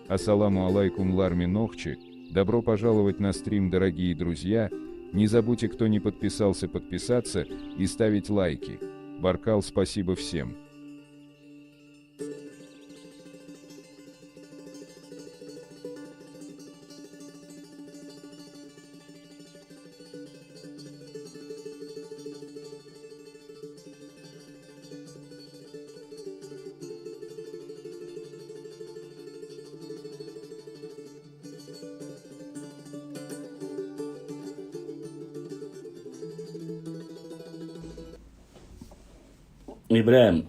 Ассаламу алейкум Ларми Нохчи, добро пожаловать на стрим, дорогие друзья, не забудьте, кто не подписался, подписаться и ставить лайки. Баркал, спасибо всем. Ибраим,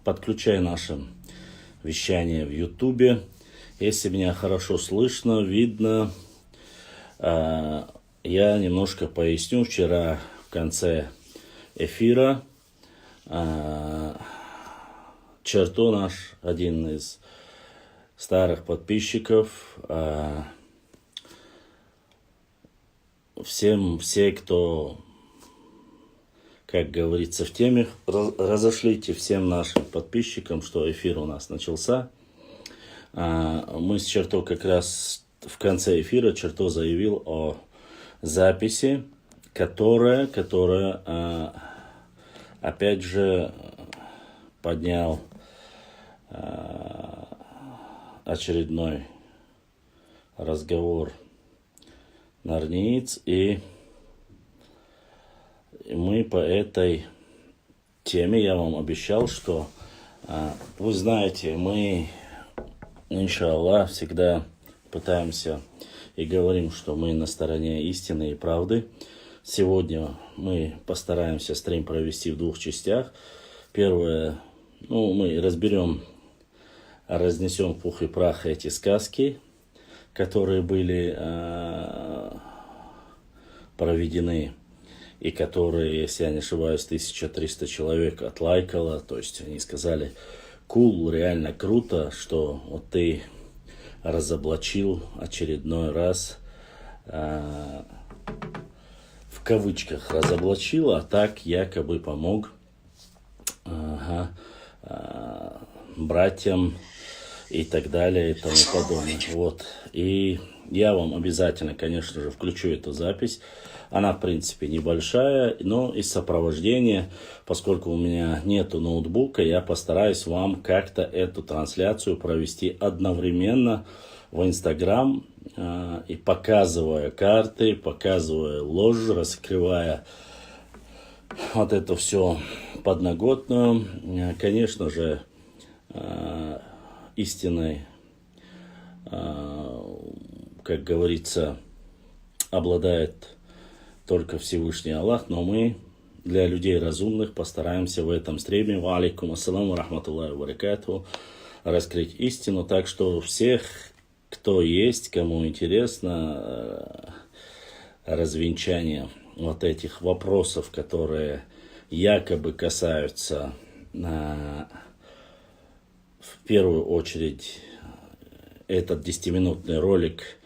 подключай наше вещание в Ютубе. Если меня хорошо слышно, видно, я немножко поясню. Вчера в конце эфира Черто, наш один из старых подписчиков, все, кто, как говорится в теме, разошлите всем нашим подписчикам, что эфир у нас начался. Мы с Черто как раз в конце эфира Черто заявил о записи, которая опять же поднял очередной разговор нарниец, и мы по этой теме, я вам обещал, что вы знаете, мы, иншаллах, всегда пытаемся и говорим, что мы на стороне истины и правды. Сегодня мы постараемся стрим провести в двух частях. Первое, мы разнесем в пух и прах эти сказки, которые были проведены, и которые, если я не ошибаюсь, 1300 человек отлайкало. То есть они сказали: кул, реально круто, что вот ты разоблачил очередной раз, в кавычках разоблачил, а так якобы помог братьям и так далее и тому подобное. Вот. И я вам обязательно, конечно же, включу эту запись. Она, в принципе, небольшая, но из сопровождения, поскольку у меня нету ноутбука, я постараюсь вам как-то эту трансляцию провести одновременно в Инстаграм, и показывая карты, показывая ложь, раскрывая вот это все подноготную. Конечно же, истиной, как говорится, обладает только Всевышний Аллах, но мы для людей разумных постараемся в этом стриме, ва алейкум ассаламу рахматуллахи ва баракатуху, раскрыть истину. Так что всех, кто есть, кому интересно развенчание вот этих вопросов, которые якобы касаются в первую очередь этот 10-минутный ролик,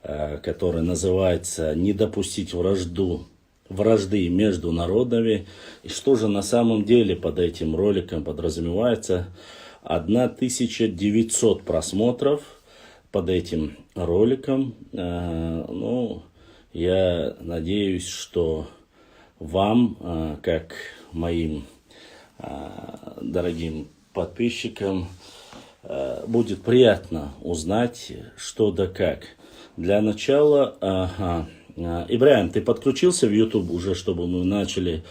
который называется «Не допустить вражды между народами». И что же на самом деле под этим роликом подразумевается? 1900 просмотров под этим роликом. Я надеюсь, что вам, как моим дорогим подписчикам, будет приятно узнать, что да как. Для начала, Ибраим, ты подключился в YouTube уже, чтобы мы начали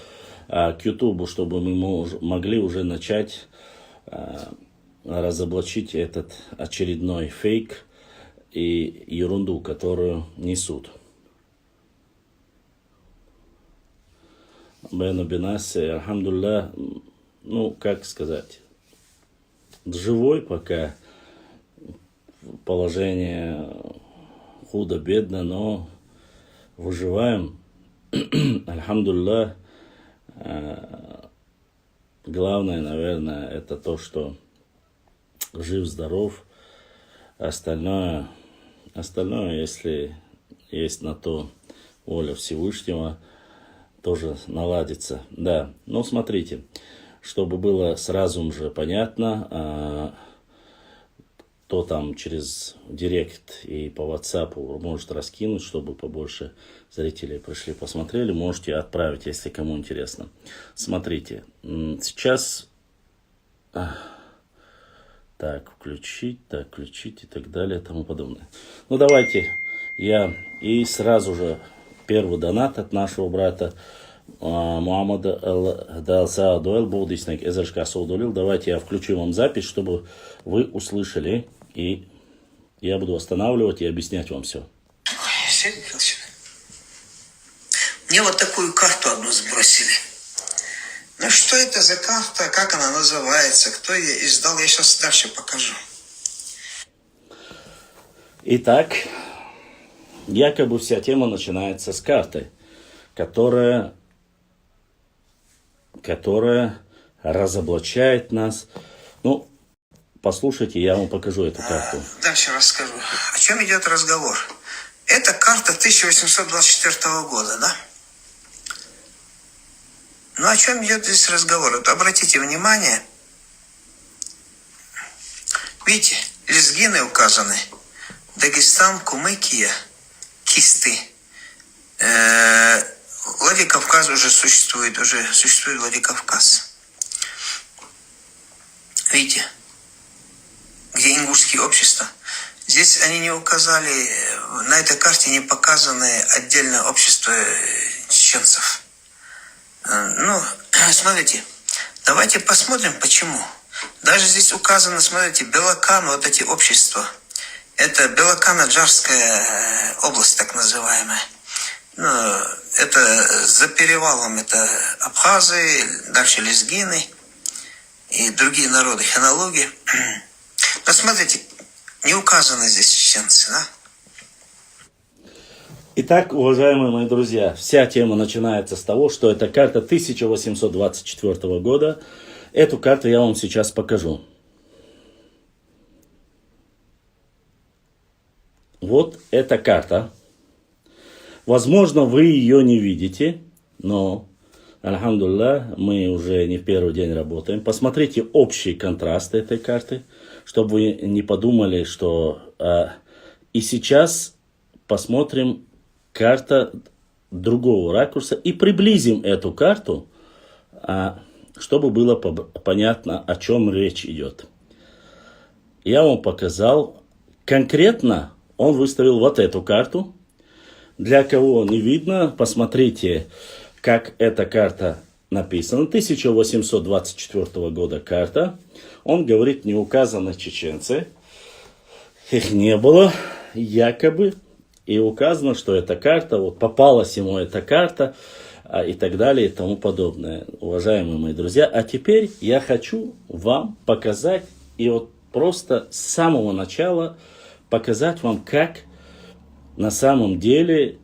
к YouTube, чтобы мы могли уже начать разоблачить этот очередной фейк и ерунду, которую несут. Бену Бенасе, альхамдулилlah, как сказать, живой пока, положение худо-бедно, но выживаем. Альхамдулилlah. Главное, наверное, это то, что жив-здоров. Остальное, если есть на то воля Всевышнего, тоже наладится. Да, но смотрите, чтобы было сразу же понятно, кто там через директ и по WhatsApp может раскинуть, чтобы побольше зрителей пришли, посмотрели, можете отправить, если кому интересно. Смотрите, сейчас... Так, включить и так далее, и тому подобное. Ну, давайте я и сразу же первый донат от нашего брата Мухаммада Далсаадуэл Болдиснек Эзершка Саудулил. Давайте я включу вам запись, чтобы вы услышали, и я буду останавливать и объяснять вам все. Мне вот такую карту одну сбросили. Ну, что это за карта, как она называется, кто ее издал, я сейчас дальше покажу. Итак, якобы вся тема начинается с карты, которая разоблачает нас. Ну, послушайте, я вам покажу эту карту. Дальше расскажу. О чем идет разговор? Это карта 1824 года, да? Ну, о чем идет здесь разговор? Вот обратите внимание. Видите, лезгины указаны. Дагестан, Кумыкия, Кисты. Владикавказ уже существует Владикавказ. Видите, где ингушские общества. Здесь они не указали, на этой карте не показаны отдельное общество чеченцев. Ну, смотрите, давайте посмотрим, почему. Даже здесь указано, смотрите, Белокан, вот эти общества. Это Белокано-Джарская область, так называемая. Ну, это за перевалом, это абхазы, дальше лезгины и другие народы, ханологи. Но смотрите, не указаны здесь чеченцы, да? Итак, уважаемые мои друзья, вся тема начинается с того, что это карта 1824 года. Эту карту я вам сейчас покажу. Вот эта карта. Возможно, вы ее не видите, но, альхамдулилlah, мы уже не в первый день работаем. Посмотрите общий контраст этой карты, чтобы вы не подумали, что... И сейчас посмотрим карта другого ракурса и приблизим эту карту, чтобы было понятно, о чем речь идет. Я вам показал, конкретно он выставил вот эту карту. Для кого не видно, посмотрите, как эта карта написана. 1824 года карта. Он говорит, не указаны чеченцы. Их не было, якобы. И указано, что эта карта, вот попалась ему эта карта, и так далее, и тому подобное. Уважаемые мои друзья, а теперь я хочу вам показать, и вот просто с самого начала показать вам, как на самом деле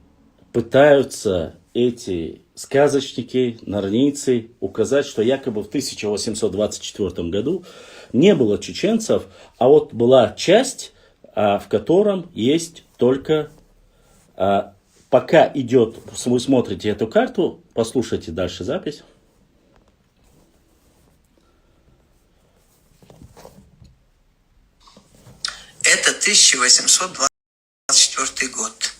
пытаются эти сказочники, нарнийцы указать, что якобы в 1824 году не было чеченцев, а вот была часть, в котором есть только... Пока идет, вы смотрите эту карту, послушайте дальше запись. Это 1824 год.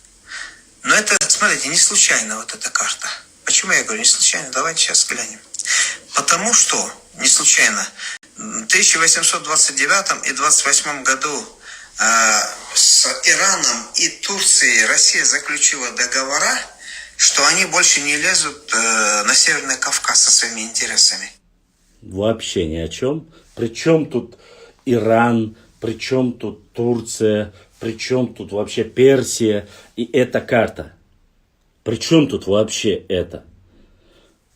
Но это, смотрите, не случайно вот эта карта. Почему я говорю не случайно? Давайте сейчас глянем. Потому что не случайно в 1829 и 28 году с Ираном и Турцией Россия заключила договора, что они больше не лезут на Северный Кавказ со своими интересами. Вообще ни о чем. Причем тут Иран, причем тут Турция, причем тут вообще Персия и эта карта. Причем тут вообще это?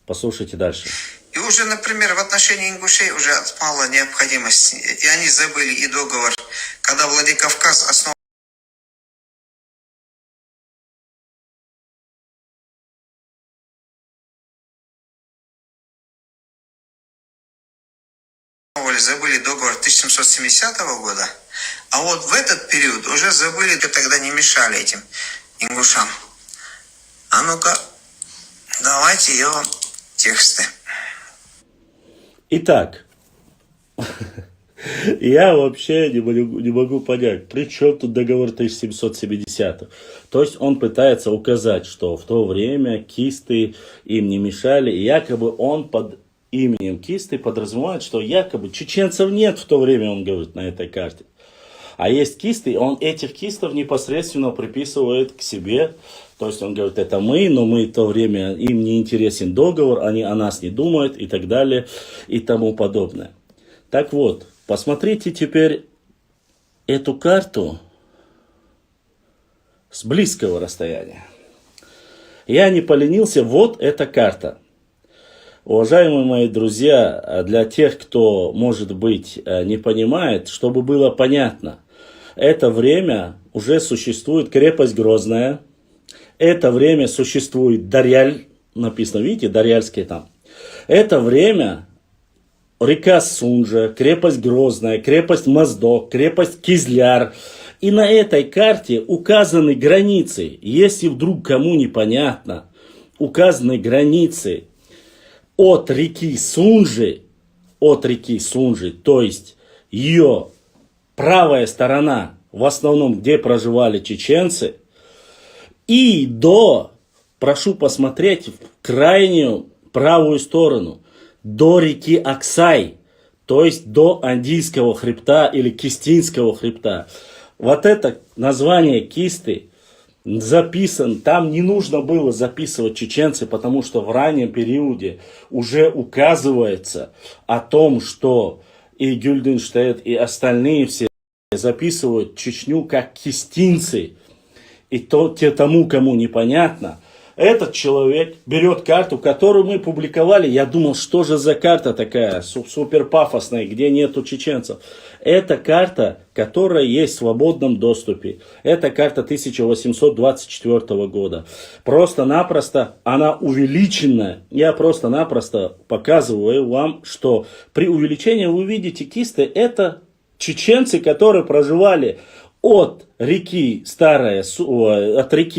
Послушайте дальше. И уже, например, в отношении ингушей уже отпала необходимость, и они забыли и договор, когда Владикавказ основывали забыли договор 1770 года, а вот в этот период уже забыли, тогда не мешали этим ингушам. А ну-ка, давайте я вам тексты. Итак, Я вообще не могу понять, при чем тут договор 1770-х. То есть он пытается указать, что в то время кисты им не мешали, и якобы он под именем кисты подразумевает, что якобы чеченцев нет в то время, он говорит, на этой карте. А есть кисты, и он этих кистов непосредственно приписывает к себе. То есть он говорит, это мы, но мы в то время, им не интересен договор, они о нас не думают и так далее и тому подобное. Так вот, посмотрите теперь эту карту с близкого расстояния. Я не поленился, вот эта карта. Уважаемые мои друзья, для тех, кто, может быть, не понимает, чтобы было понятно, это время уже существует крепость Грозная, это время существует Дарьяль, написано, видите, Дарьяльский там. Это время река Сунжа, крепость Грозная, крепость Моздок, крепость Кизляр. И на этой карте указаны границы, если вдруг кому непонятно, указаны границы от реки Сунжи, то есть ее правая сторона, в основном, где проживали чеченцы, и до, прошу посмотреть, в крайнюю правую сторону, до реки Аксай, то есть до Андийского хребта или Кистинского хребта. Вот это название Кисты записан, там не нужно было записывать чеченцы, потому что в раннем периоде уже указывается о том, что и Гюльденштейн, и остальные все записывают Чечню как кистинцы. И тому, кому непонятно, этот человек берет карту, которую мы публиковали. Я думал, что же за карта такая, супер пафосная, где нету чеченцев. Это карта, которая есть в свободном доступе. Это карта 1824 года. Просто-напросто она увеличенная. Я просто-напросто показываю вам, что при увеличении вы видите кисты. Это чеченцы, которые проживали от реки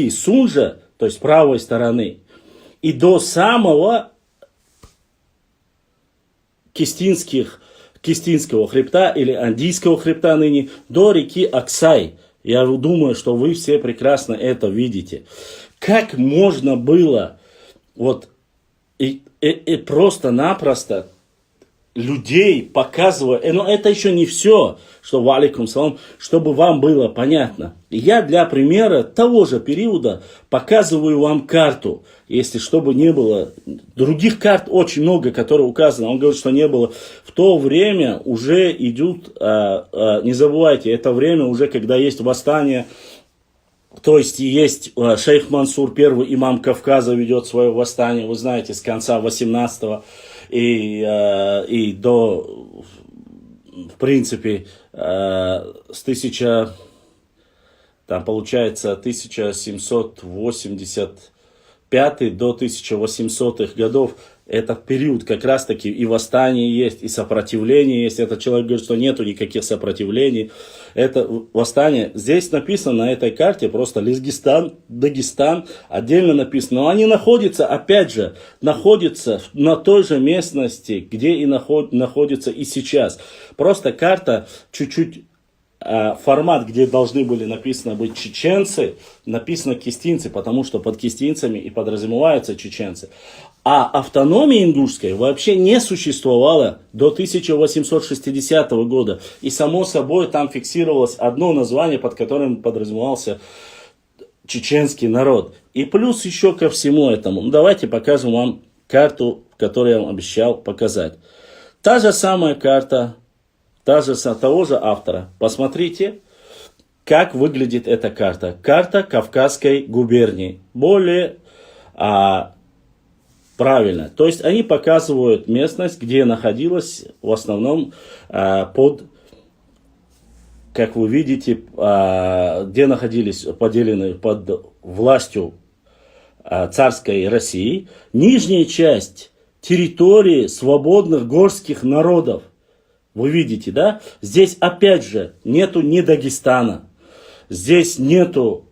Сунжа, то есть правой стороны, и до самого Кистинского хребта или Андийского хребта ныне, до реки Аксай. Я думаю, что вы все прекрасно это видите. Как можно было вот и просто-напросто людей показывая, но это еще не все, что валикум салам, чтобы вам было понятно. Я для примера того же периода показываю вам карту, если чтобы не было, других карт очень много, которые указаны, он говорит, что не было. В то время уже идут, не забывайте, это время уже, когда есть восстание, то есть есть шейх Мансур, первый имам Кавказа, ведет свое восстание, вы знаете, с конца 18-го и до, в принципе, с 1785 до 1800-х годов. Этот период как раз таки и восстание есть, и сопротивление есть. Этот человек говорит, что нету никаких сопротивлений. Это восстание. Здесь написано на этой карте просто Лезгистан, Дагестан, отдельно написано. Но они находятся, опять же, находятся на той же местности, где и находятся и сейчас. Просто карта чуть-чуть... формат, где должны были написано быть чеченцы, написано кистинцы, потому что под кистинцами и подразумеваются чеченцы. А автономии ингушской вообще не существовало до 1860 года. И само собой там фиксировалось одно название, под которым подразумевался чеченский народ. И плюс еще ко всему этому, давайте покажем вам карту, которую я вам обещал показать. Та же самая карта, того же автора. Посмотрите, как выглядит эта карта. Карта Кавказской губернии. Более правильно. То есть они показывают местность, где находилась в основном под, как вы видите, где находились поделены под властью царской России. Нижняя часть территории свободных горских народов. Вы видите, да? Здесь опять же нету ни Дагестана, здесь нету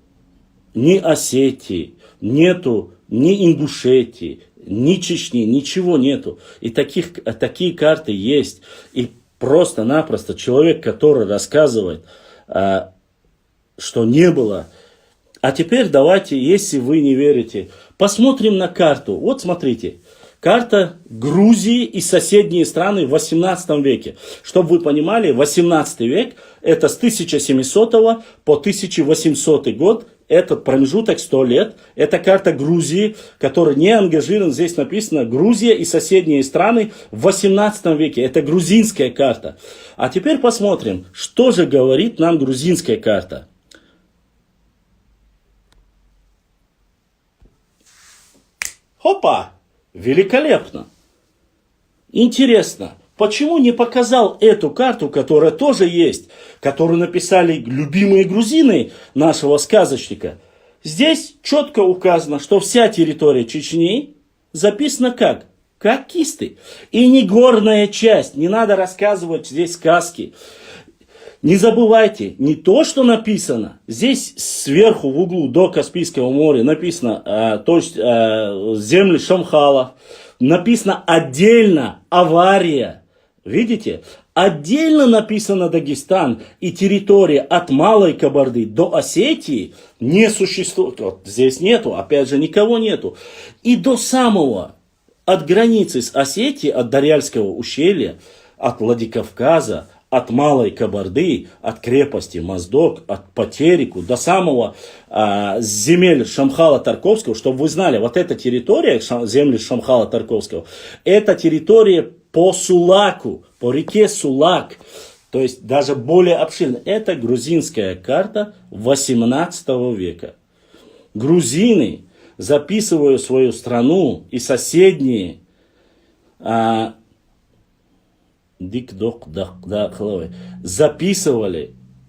ни Осетии, нету ни Ингушетии, ни Чечни, ничего нету. И такие карты есть. И просто-напросто человек, который рассказывает, что не было. А теперь давайте, если вы не верите, посмотрим на карту. Вот смотрите, карта Грузии и соседние страны в 18 веке. Чтобы вы понимали, 18 век это с 1700 по 1800 год. Этот промежуток 100 лет, это карта Грузии, которая не ангажирована, здесь написано Грузия и соседние страны в 18 веке. Это грузинская карта. А теперь посмотрим, что же говорит нам грузинская карта. Хопа! Великолепно! Интересно. Почему не показал эту карту, которая тоже есть, которую написали любимые грузины нашего сказочника? Здесь четко указано, что вся территория Чечни записана как? Как Кисты. И не горная часть, не надо рассказывать здесь сказки. Не забывайте, не то, что написано, здесь сверху в углу до Каспийского моря написано, то есть земли Шамхала, написано отдельно авария. Видите? Отдельно написано Дагестан, и территория от Малой Кабарды до Осетии не существует. Вот здесь нету, опять же, никого нету. И до самого, от границы с Осетией, от Дарьяльского ущелья, от Владикавказа, от Малой Кабарды, от крепости Моздок, от Потерику, до самого земель Шамхала Тарковского, чтобы вы знали, вот эта территория, земли Шамхала Тарковского, это территория по Сулаку, по реке Сулак, то есть даже более обширная. Это грузинская карта 18 века. Грузины, записывая свою страну и соседние,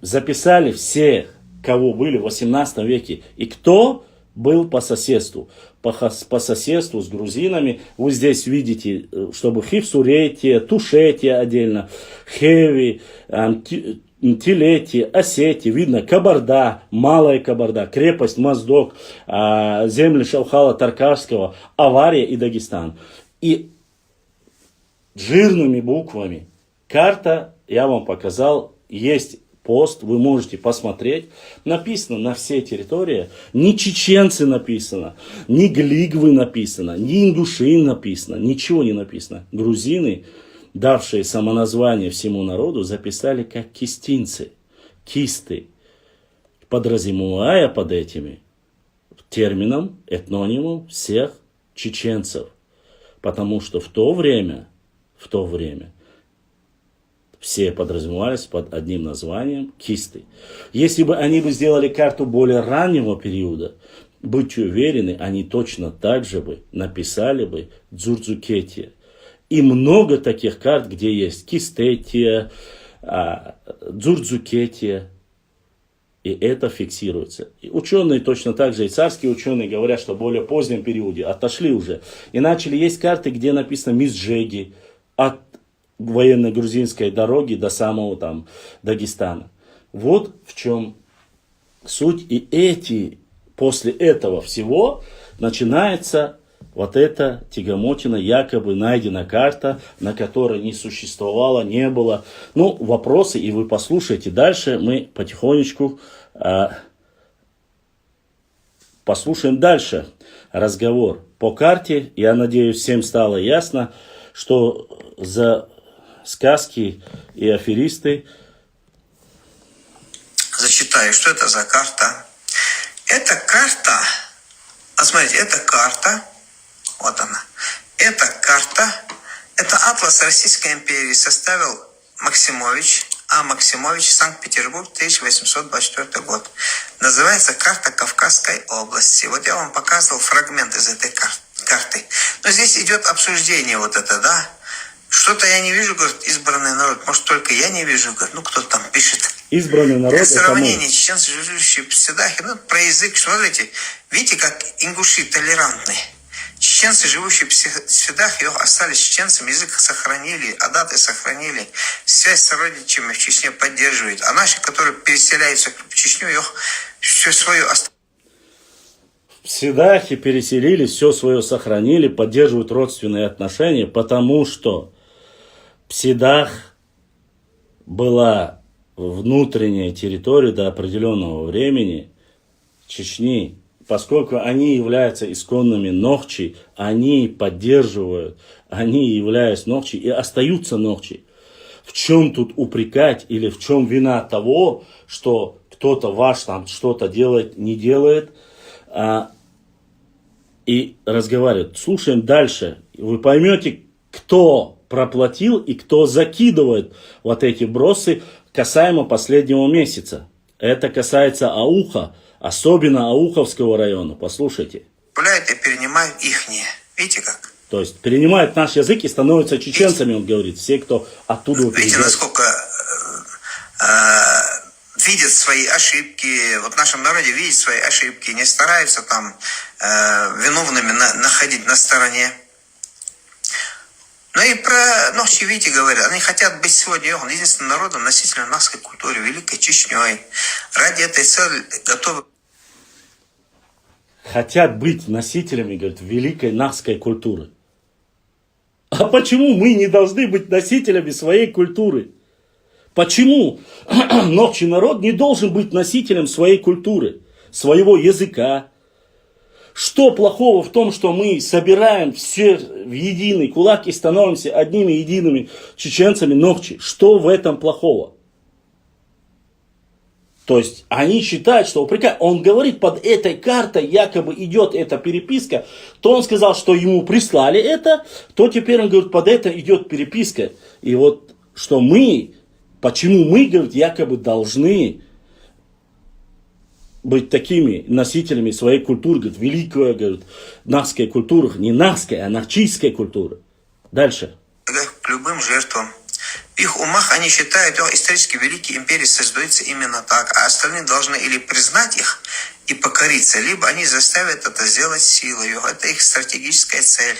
записали всех, кого были в 18 веке, и кто был по соседству. По соседству с грузинами. Вы здесь видите, чтобы Хивсуретия, Тушетия отдельно, Хеви, Тилетия, Осетия, видно Кабарда, Малая Кабарда, крепость Моздок, земли Шамхала Тарковского, Авария и Дагестан. И жирными буквами карта, я вам показал, есть пост, вы можете посмотреть. Написано на всей территории. Не чеченцы написано, не глигвы написано, не ингуши написано, ничего не написано. Грузины, давшие самоназвание всему народу, записали как кистинцы, кисты, подразумевая под этими термином, этнонимом всех чеченцев. Потому что в то время все подразумевались под одним названием кисты. Если бы они бы сделали карту более раннего периода, будьте уверены, они точно так же бы написали бы Дзурцукетия. И много таких карт, где есть Кистетия, Дзурцукетия. И это фиксируется. И ученые точно так же, и царские ученые говорят, что в более позднем периоде отошли уже. И начали есть карты, где написано Мизжеги от военно-грузинской дороги до самого там Дагестана. Вот в чем суть. И после этого всего начинается вот эта тягомотина, якобы найдена карта, на которой не существовало, не было. Ну, вопросы, и вы послушайте дальше, мы потихонечку послушаем дальше разговор по карте. Я надеюсь, всем стало ясно, что за сказки и аферисты. Зачитаю, что это за карта. Это карта, смотрите, это карта, вот она. Эта карта, это атлас Российской империи составил Максимович, Максимович, Санкт-Петербург, 1824 год. Называется карта Кавказской области. Вот я вам показывал фрагмент из этой карты. Но здесь идет обсуждение вот это, да. Что-то я не вижу, говорит, избранный народ. Может, только я не вижу, говорит, ну, кто там пишет. Избранный народ. Для сравнения, чеченцы, живущие в Седахе, ну, про язык, смотрите, видите, как ингуши толерантны. Чеченцы, живущие в Седахе, остались чеченцами, язык сохранили, адаты сохранили, связь с родичами в Чечне поддерживают. А наши, которые переселяются в Чечню, их все свое оставили. В Седахе переселились, все свое сохранили, поддерживают родственные отношения, потому что Псидах была внутренняя территория до определенного времени Чечни, поскольку они являются исконными нохчи, они поддерживают, они являются нохчи и остаются нохчи. В чем тут упрекать или в чем вина того, что кто-то ваш там что-то делает, не делает, и разговаривает. Слушаем дальше. Вы поймете, кто проплатил и кто закидывает вот эти бросы касаемо последнего месяца. Это касается Ауха, особенно Ауховского района. Послушайте. И перенимают ихние. Видите как? То есть перенимают наш язык и становятся чеченцами, он говорит. Все, кто оттуда Видите, приезжает. насколько видят свои ошибки. Вот в нашем народе видят свои ошибки, не стараются там виновными находить на стороне. Ну и про нохчи, видите, говорят, они хотят быть сегодня единственным народом, носителем нахской культуры, Великой Чечней. Ради этой цели готовы... Хотят быть носителями, говорит, великой нахской культуры. А почему мы не должны быть носителями своей культуры? Почему нохчий народ не должен быть носителем своей культуры, своего языка? Что плохого в том, что мы собираем все в единый кулак и становимся одними едиными чеченцами нохчи? Что в этом плохого? То есть они считают, что он говорит, под этой картой якобы идет эта переписка, то он сказал, что ему прислали это, то теперь он говорит, под это идет переписка. И вот что мы, почему мы, говорит, якобы должны быть такими носителями своей культуры, говорит, великая, говорит, нахская культура, не нахская, а нахчийская культура. Дальше. К любым жертвам. В их умах они считают, что исторически великие империи создаются именно так, а остальные должны или признать их и покориться, либо они заставят это сделать силой. Это их стратегическая цель.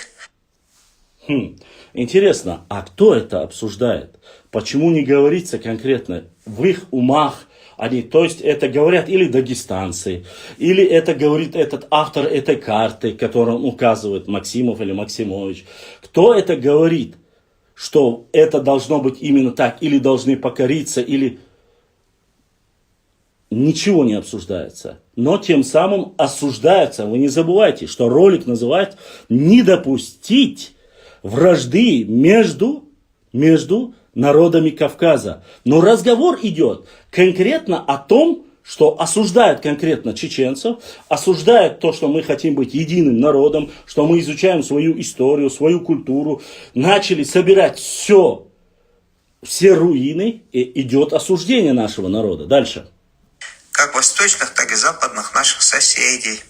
Интересно, а кто это обсуждает? Почему не говорится конкретно в их умах? Они, то есть это говорят или дагестанцы, или это говорит этот автор этой карты, которым указывает Максимов или Максимович. Кто это говорит? Что это должно быть именно так, или должны покориться, или... Ничего не обсуждается. Но тем самым осуждается. Вы не забывайте, что ролик называется «Не допустить вражды между народами Кавказа». Но разговор идет конкретно о том, что осуждают конкретно чеченцев, осуждают то, что мы хотим быть единым народом, что мы изучаем свою историю, свою культуру, начали собирать все руины, и идет осуждение нашего народа. Дальше. Как восточных, так и западных наших соседей.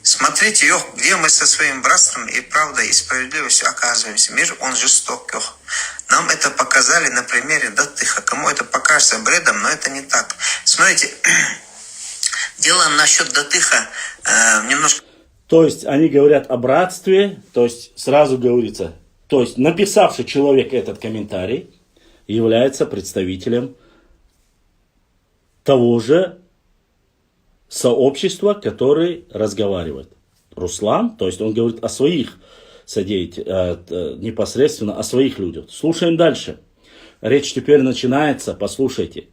Смотрите, где мы со своим братством и правдой и справедливостью оказываемся. Мир, он жесток. Нам это показали на примере Датыха. Кому это покажется бредом, но это не так. Смотрите, дело насчет Датыха немножко... То есть они говорят о братстве, то есть сразу говорится, то есть написавший человек этот комментарий является представителем того же сообщества, который разговаривает. Руслан, то есть он говорит о своих непосредственно о своих людях. Слушаем дальше. Речь теперь начинается, послушайте.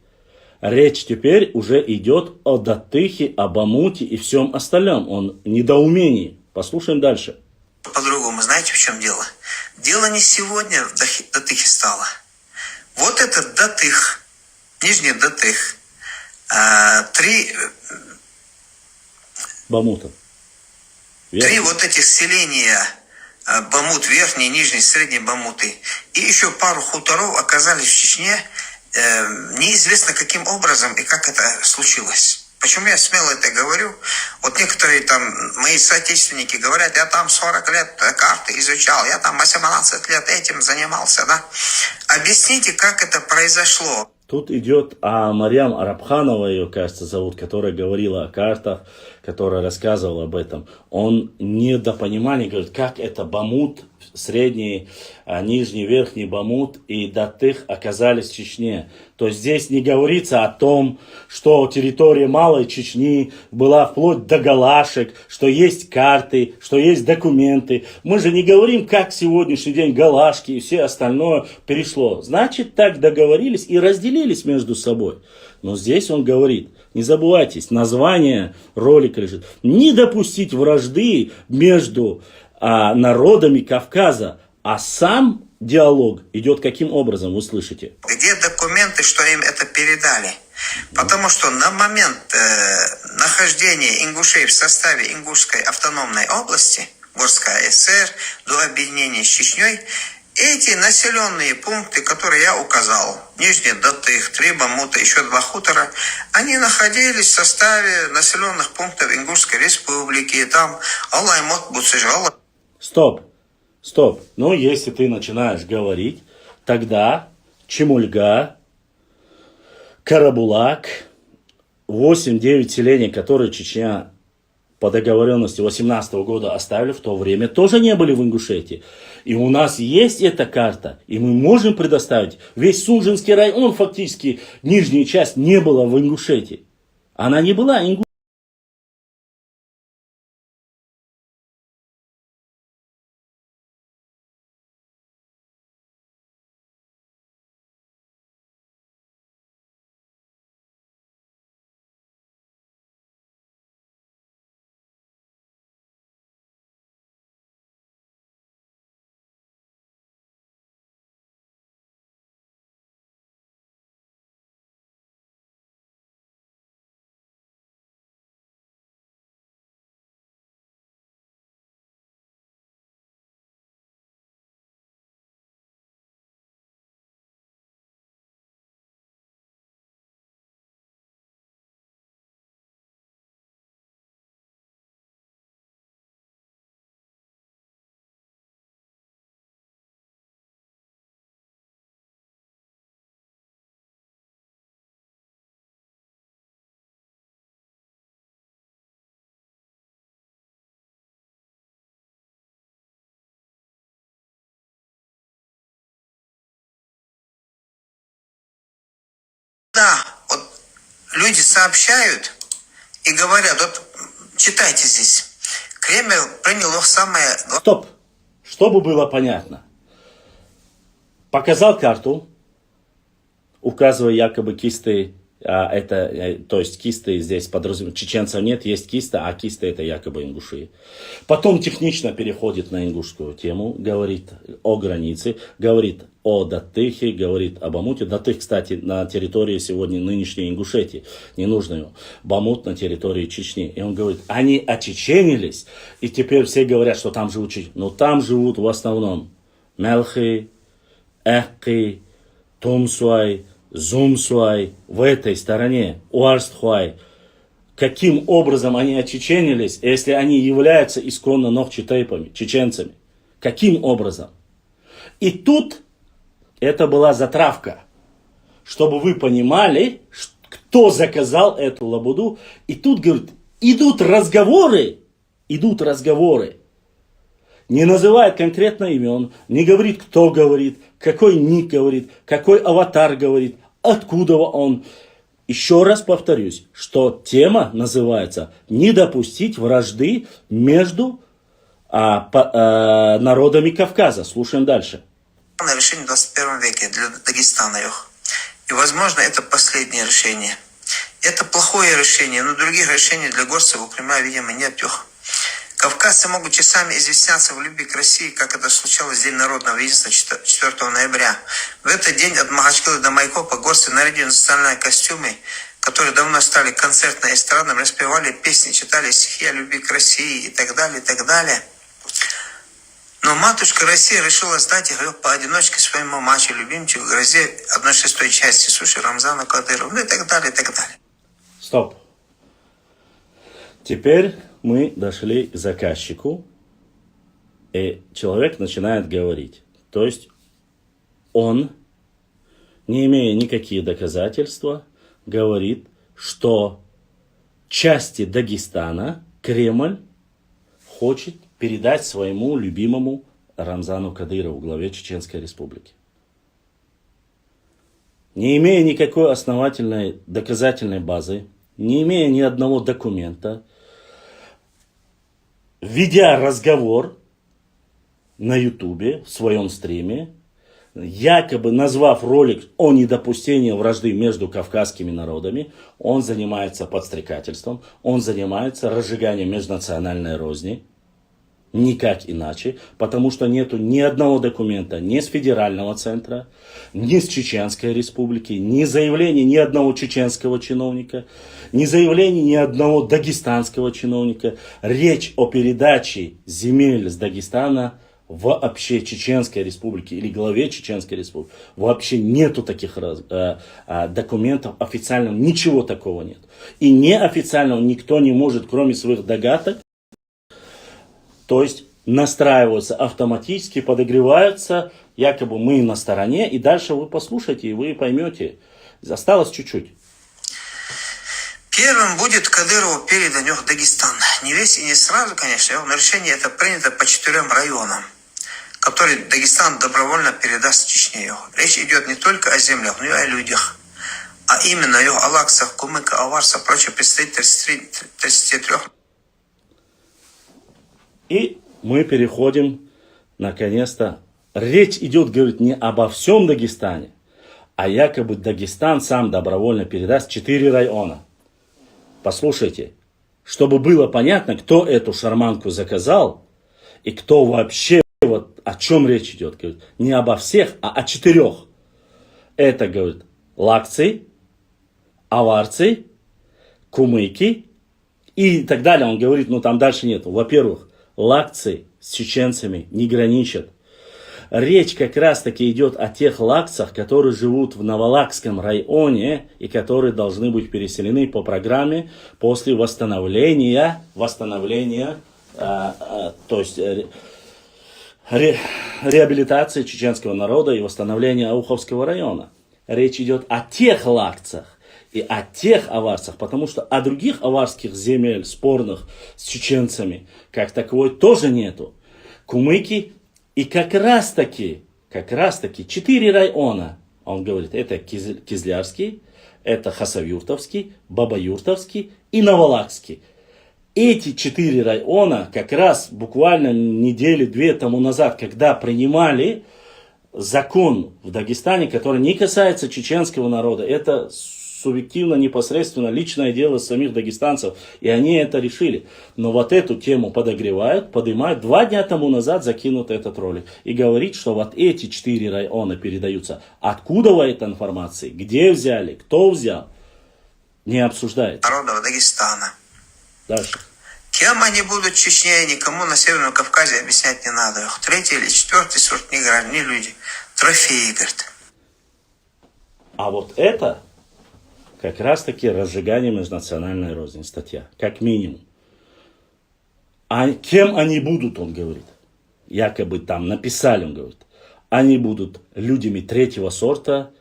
Речь теперь уже идет о Датыхе, о Бамуте и всем остальном. Он недоумении. Послушаем дальше. По-другому, знаете, в чем дело? Дело не сегодня в Датыхе стало. Вот этот Датых, Нижний Датых, 3 Бамута. 3 вот этих селения, Бамут, Верхний, Нижний, Средний Бамуты, и еще пару хуторов оказались в Чечне, неизвестно каким образом и как это случилось. Почему я смело это говорю? Вот некоторые там, мои соотечественники говорят, я там 40 лет карты изучал, я там 18 лет этим занимался, да? Объясните, как это произошло. Тут идет о Марьям Арабханова, ее, кажется, зовут, которая говорила о картах, который рассказывал об этом, он недопонимание говорит, как это Бамут, средний, нижний, верхний Бамут и Датых оказались в Чечне. То есть здесь не говорится о том, что территория Малой Чечни была вплоть до Галашек, что есть карты, что есть документы. Мы же не говорим, как сегодняшний день Галашки и все остальное перешло. Значит, так договорились и разделились между собой. Но здесь он говорит, не забывайтесь, название ролика лежит, не допустить вражды между народами Кавказа, а сам диалог идет каким образом, вы слышите? Где документы, что им это передали? Потому что на момент нахождения ингушей в составе Ингушской автономной области, Горская ССР, до объединения с Чечней, эти населенные пункты, которые я указал, Нижний Датых, 3 Бамута, еще 2 хутора, они находились в составе населенных пунктов Ингушской республики, там Алаймот, Буцежала. Стоп. Ну, если ты начинаешь говорить, тогда Чемульга, Карабулак, 8-9 селений, которые Чечня по договоренности 18 года оставили в то время, тоже не были в Ингушетии. И у нас есть эта карта, и мы можем предоставить. Весь Сунжинский район, фактически, нижняя часть не была в Ингушетии. Она не была ингушетией. Да, вот люди сообщают и говорят, вот читайте здесь, Кремль принял самое... Стоп. Чтобы было понятно. Показал карту, указывая якобы кисты, то есть кисты здесь подразумевают, чеченцев нет, есть киста, а кисты это якобы ингуши. Потом технично переходит на ингушскую тему, говорит о границе, говорит о Датыхе, говорит об Бамуте. Датых, кстати, на территории сегодня нынешней Ингушетии, не нужно его. Бамут на территории Чечни. И он говорит, они очеченились, и теперь все говорят, что там живут чеченцы. Но там живут в основном Мелхи, Эхки, Тумсуай, Зумсуай, в этой стороне, Уарстхуай. Каким образом они очеченились, если они являются исконно нохчетейпами, чеченцами? Каким образом? И тут это была затравка, чтобы вы понимали, кто заказал эту лабуду. И тут, говорит, идут разговоры. Не называет конкретно имен, не говорит, кто говорит, какой ник говорит, какой аватар говорит, откуда он. Еще раз повторюсь, что тема называется «Не допустить вражды между народами Кавказа». Слушаем дальше. Решение в 21 веке для Дагестана. И, возможно, это последнее решение. Это плохое решение, но других решений для горцев у Кремля, видимо, нет. Кавказцы могут часами изъясняться в любви к России, как это случалось в День народного единства 4 ноября. В этот день от Махачкалы до Майкопа горцы, нарядили национальные костюмы, которые давно стали концертно-эстрадным, распевали песни, читали стихи о любви к России и так далее, и так далее. Но матушка Россия решила сдать их поодиночке своему мачо, любимчику, грозе 1/6 части суши Рамзана Кадырова, ну и так далее, и так далее. Стоп. Теперь мы дошли к заказчику, и человек начинает говорить. То есть он, не имея никаких доказательств, говорит, что части Дагестана Кремль хочет передать своему любимому Рамзану Кадырову, главе Чеченской Республики. Не имея никакой основательной доказательной базы, не имея ни одного документа, ведя разговор на Ютубе, в своем стриме, якобы назвав ролик о недопустении вражды между кавказскими народами, он занимается подстрекательством, он занимается разжиганием межнациональной розни. Никак иначе, потому что нету ни одного документа ни с федерального центра, ни с Чеченской Республики, ни заявления ни одного чеченского чиновника, ни заявлений ни одного дагестанского чиновника. Речь о передаче земель с Дагестана вообще Чеченской Республики или главе Чеченской Республики. Вообще нету таких документов официальных, ничего такого нет. И неофициального никто не может, кроме своих догадок, то есть настраиваются автоматически, подогреваются, якобы мы на стороне, и дальше вы послушайте, и вы поймете. Осталось чуть-чуть. Первым будет Кадырову передан Дагестан. Не весь и не сразу, конечно, но решение это принято по 4 районам, которые Дагестан добровольно передаст Чечне. Речь идет не только о землях, но и о людях. А именно о алаксах, кумыка, аварцах, прочее представителей 33. И мы переходим, наконец-то, речь идет, говорит, не обо всем Дагестане, а якобы Дагестан сам добровольно передаст 4 района. Послушайте, чтобы было понятно, кто эту шарманку заказал, и кто вообще, вот о чем речь идет, говорит, не обо всех, а о 4. Это, говорит, лакцы, аварцы, кумыки и так далее. Он говорит, ну там дальше нету. Во-первых, лакцы с чеченцами не граничат. Речь как раз таки идет о тех лакцах, которые живут в Новолакском районе и которые должны быть переселены по программе после восстановления, то есть реабилитации чеченского народа и восстановления Ауховского района. Речь идет о тех лакцах и о тех аварцах, потому что о других аварских земель спорных с чеченцами как таковой тоже нету. Кумыки и как раз таки 4 района, он говорит, это Кизлярский, это Хасавюртовский, Бабаюртовский и Новолакский. Эти 4 района как раз буквально недели 2 тому назад, когда принимали закон в Дагестане, который не касается чеченского народа, это субъективно, непосредственно, личное дело самих дагестанцев, и они это решили. Но вот эту тему подогревают, поднимают. 2 дня тому назад закинут этот ролик. И говорит, что вот эти 4 района передаются. Откуда эта информация, где взяли, кто взял, не обсуждает. Народов Дагестана. Дальше. Кем они будут в Чечне, никому на Северном Кавказе объяснять не надо. 3-й или 4-й сорт не играют, не люди. Трофеи, говорит. А вот это как раз таки разжигание межнациональной розни, статья, как минимум. А кем они будут, он говорит. Якобы там написали, он говорит. Они будут людьми 3-го сорта,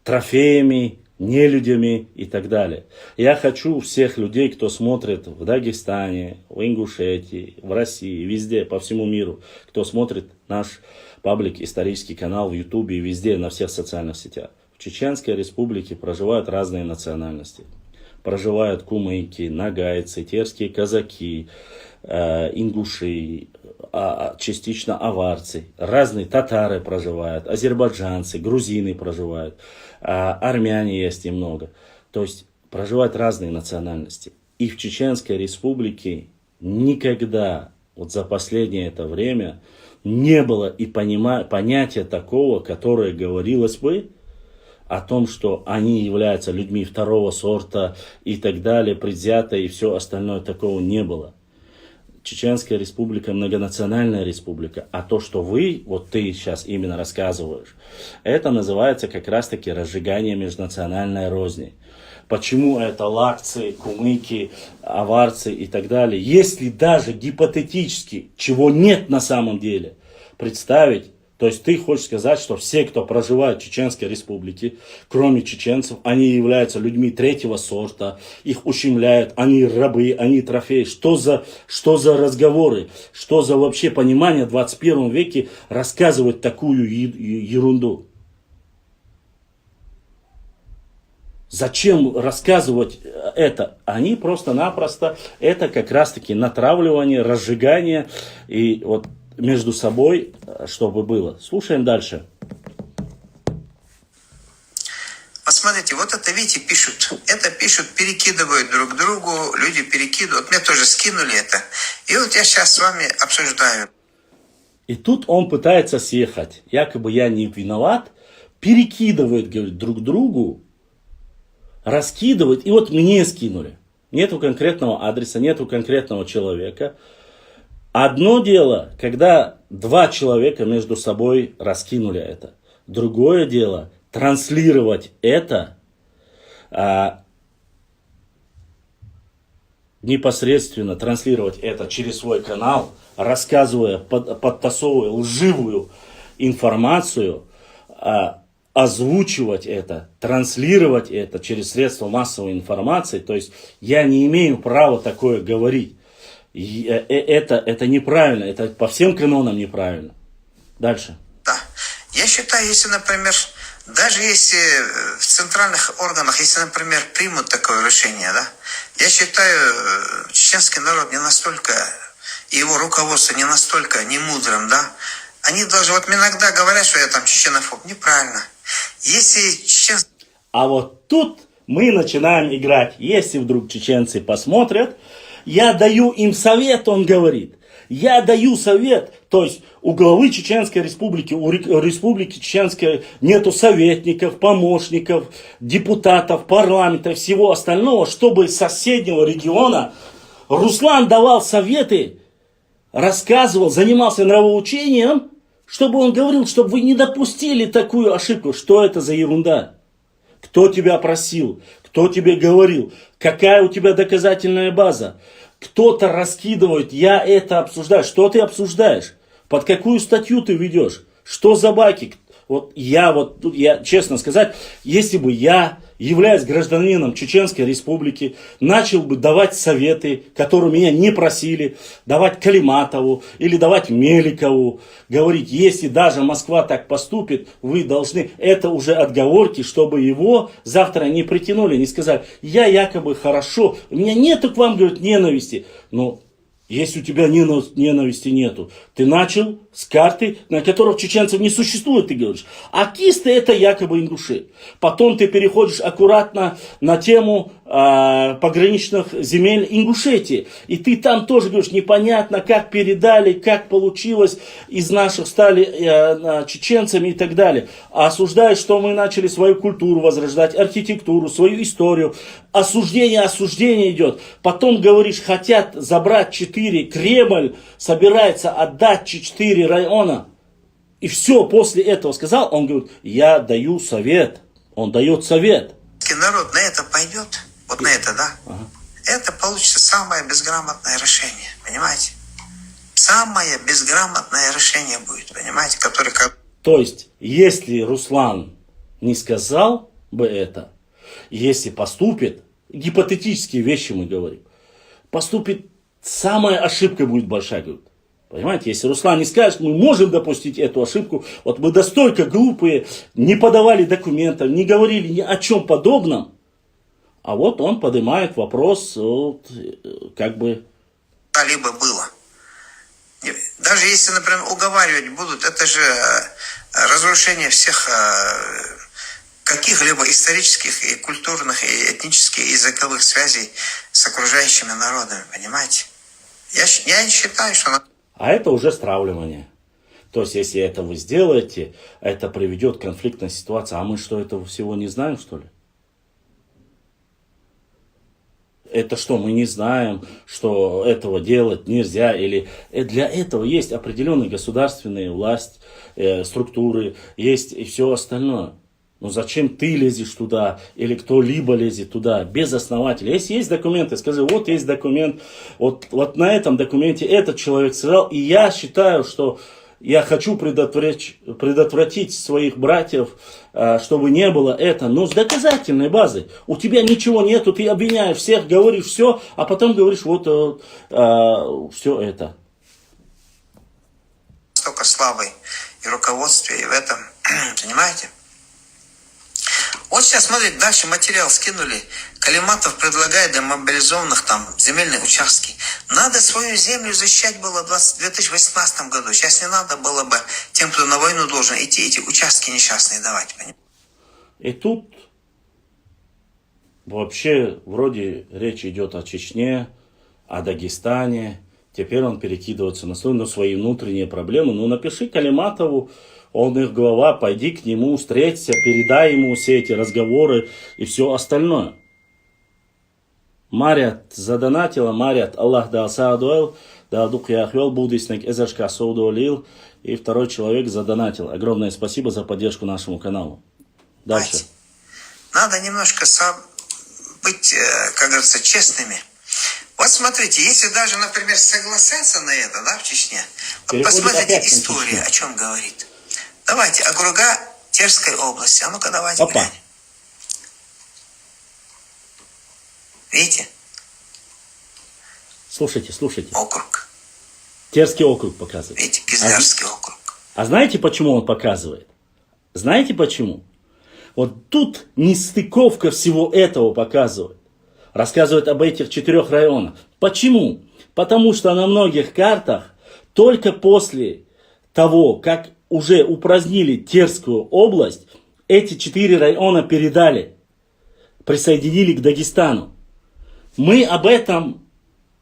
трофеями, нелюдями и так далее. Я хочу всех людей, кто смотрит в Дагестане, в Ингушетии, в России, везде, по всему миру, кто смотрит наш паблик, исторический канал в Ютубе и везде, на всех социальных сетях. В Чеченской Республике проживают разные национальности. Проживают кумыки, нагайцы, терские казаки, ингуши, частично аварцы. Разные татары проживают, азербайджанцы, грузины проживают, армяне есть немного. То есть проживают разные национальности. И в Чеченской Республике никогда, вот за последнее это время, не было и понятия такого, которое говорилось бы, о том, что они являются людьми 2-го сорта и так далее, предвзято и все остальное, такого не было. Чеченская Республика многонациональная республика, а то, что вот ты сейчас именно рассказываешь, это называется как раз-таки разжигание межнациональной розни. Почему это лакцы, кумыки, аварцы и так далее? Если даже гипотетически, чего нет на самом деле, представить, То есть ты хочешь сказать, что все, кто проживает в Чеченской Республике, кроме чеченцев, они являются людьми третьего сорта, их ущемляют, они рабы, они трофеи. Что за разговоры, что за вообще понимание в 21 веке рассказывать такую ерунду? Зачем рассказывать это? Они просто-напросто, это как раз-таки натравливание, разжигание и вот между собой, чтобы было. Слушаем дальше. Вот смотрите, вот это, видите, пишут. Это пишут, перекидывают друг другу, люди перекидывают. Мне тоже скинули это. И вот я сейчас с вами обсуждаю. И тут он пытается съехать. Якобы я не виноват. Перекидывает, говорит, друг другу. Раскидывает. И вот мне скинули. Нету конкретного адреса, нету конкретного человека. Одно дело, когда два человека между собой раскинули это. Другое дело, транслировать это непосредственно, транслировать это через свой канал, рассказывая, подтасовывая лживую информацию, озвучивать это, транслировать это через средства массовой информации. То есть я не имею права такое говорить. Это неправильно, это по всем канонам неправильно. Дальше. Да. Я считаю, если, например, даже если в центральных органах, если, например, примут такое решение, да, я считаю, чеченский народ не настолько, и его руководство не настолько не мудрым, да, они должны, вот иногда говорят, что я там чеченофоб, неправильно. Если чеченцы... А вот тут мы начинаем играть. Если вдруг чеченцы посмотрят, я даю им совет, он говорит. Я даю совет. То есть у главы Чеченской Республики, у Республики Чеченской нету советников, помощников, депутатов, парламента, всего остального, чтобы из соседнего региона Руслан давал советы, рассказывал, занимался нравоучением, чтобы он говорил, чтобы вы не допустили такую ошибку. Что это за ерунда? Кто тебя просил? Кто тебе говорил? Какая у тебя доказательная база? Кто-то раскидывает, я это обсуждаю. Что ты обсуждаешь? Под какую статью ты ведешь? Что за баки? Вот я, честно сказать, если бы я, являясь гражданином Чеченской Республики, начал бы давать советы, которые меня не просили, давать Калиматову или давать Меликову, говорить, если даже Москва так поступит, вы должны, это уже отговорки, чтобы его завтра не притянули, не сказали, я якобы хорошо, у меня нету к вам, говорит, ненависти, но если у тебя ненависти нету, ты начал с карты, на которых чеченцев не существует, ты говоришь. А кисты это якобы ингуши. Потом ты переходишь аккуратно на тему пограничных земель Ингушетии. И ты там тоже говоришь, непонятно, как передали, как получилось, из наших стали чеченцами и так далее. А осуждаешь, что мы начали свою культуру возрождать, архитектуру, свою историю. Осуждение идет. Потом говоришь, хотят забрать 4, Кремль собирается отдать 4 района. И все, после этого сказал, он говорит, я даю совет. Он дает совет. Народ на это пойдет, вот на это, да, это получится самое безграмотное решение, понимаете? Самое безграмотное решение будет, понимаете, которое... То есть, если Руслан не сказал бы это, если поступит, гипотетические вещи мы говорим, поступит, самая ошибка будет большая, говорит. Понимаете, если Руслан не скажет, мы можем допустить эту ошибку, вот мы настолько глупые, не подавали документов, не говорили ни о чем подобном, а вот он поднимает вопрос, вот, как бы... Либо было. Даже если, например, уговаривать будут, это же разрушение всех каких-либо исторических и культурных, и этнических, и языковых связей с окружающими народами, понимаете? Я считаю, что... А это уже стравливание. То есть, если это вы сделаете, это приведет к конфликтной ситуации. А мы что, этого всего не знаем, что ли? Это что, мы не знаем, что этого делать нельзя? Или для этого есть определенные государственные власти, структуры, есть и все остальное. Но зачем ты лезешь туда, или кто-либо лезет туда, без основателя? Если есть документы, скажи, вот есть документ, вот на этом документе этот человек сказал, и я считаю, что я хочу предотвратить своих братьев, чтобы не было это, но с доказательной базой. У тебя ничего нету, ты обвиняешь всех, говоришь все, а потом говоришь вот все это. Столько славы и руководстве и в этом, понимаете? Вот сейчас, смотрите, дальше материал скинули. Калиматов предлагает для мобилизованных там земельные участки. Надо свою землю защищать было в 2018 году. Сейчас не надо было бы тем, кто на войну должен идти, эти участки несчастные давать. Понимаете? И тут вообще вроде речь идет о Чечне, о Дагестане. Теперь он перекидывается на свои внутренние проблемы. Ну напиши Калиматову, он их глава, пойди к нему, встреться, передай ему все эти разговоры и все остальное. Марят задонатила, Марят Аллах да асаадуэл, да дух яхвел будиснек эзашка соудуэлил. И второй человек задонатил. Огромное спасибо за поддержку нашему каналу. Дальше. Надо немножко быть, как говорится, честными. Вот смотрите, если даже, например, согласятся на это, да, в Чечне, вот посмотрите, история о чем говорит. Давайте, округа Терской области. А ну-ка, давайте глянем. Видите? Слушайте. Округ. Терский округ показывает. Видите, Кизлярский округ. А знаете, почему он показывает? Знаете почему? Вот тут нестыковка всего этого показывает. Рассказывает об этих 4 районах. Почему? Потому что на многих картах только после того, как уже упразднили Терскую область, эти 4 района передали, присоединили к Дагестану. Мы об этом,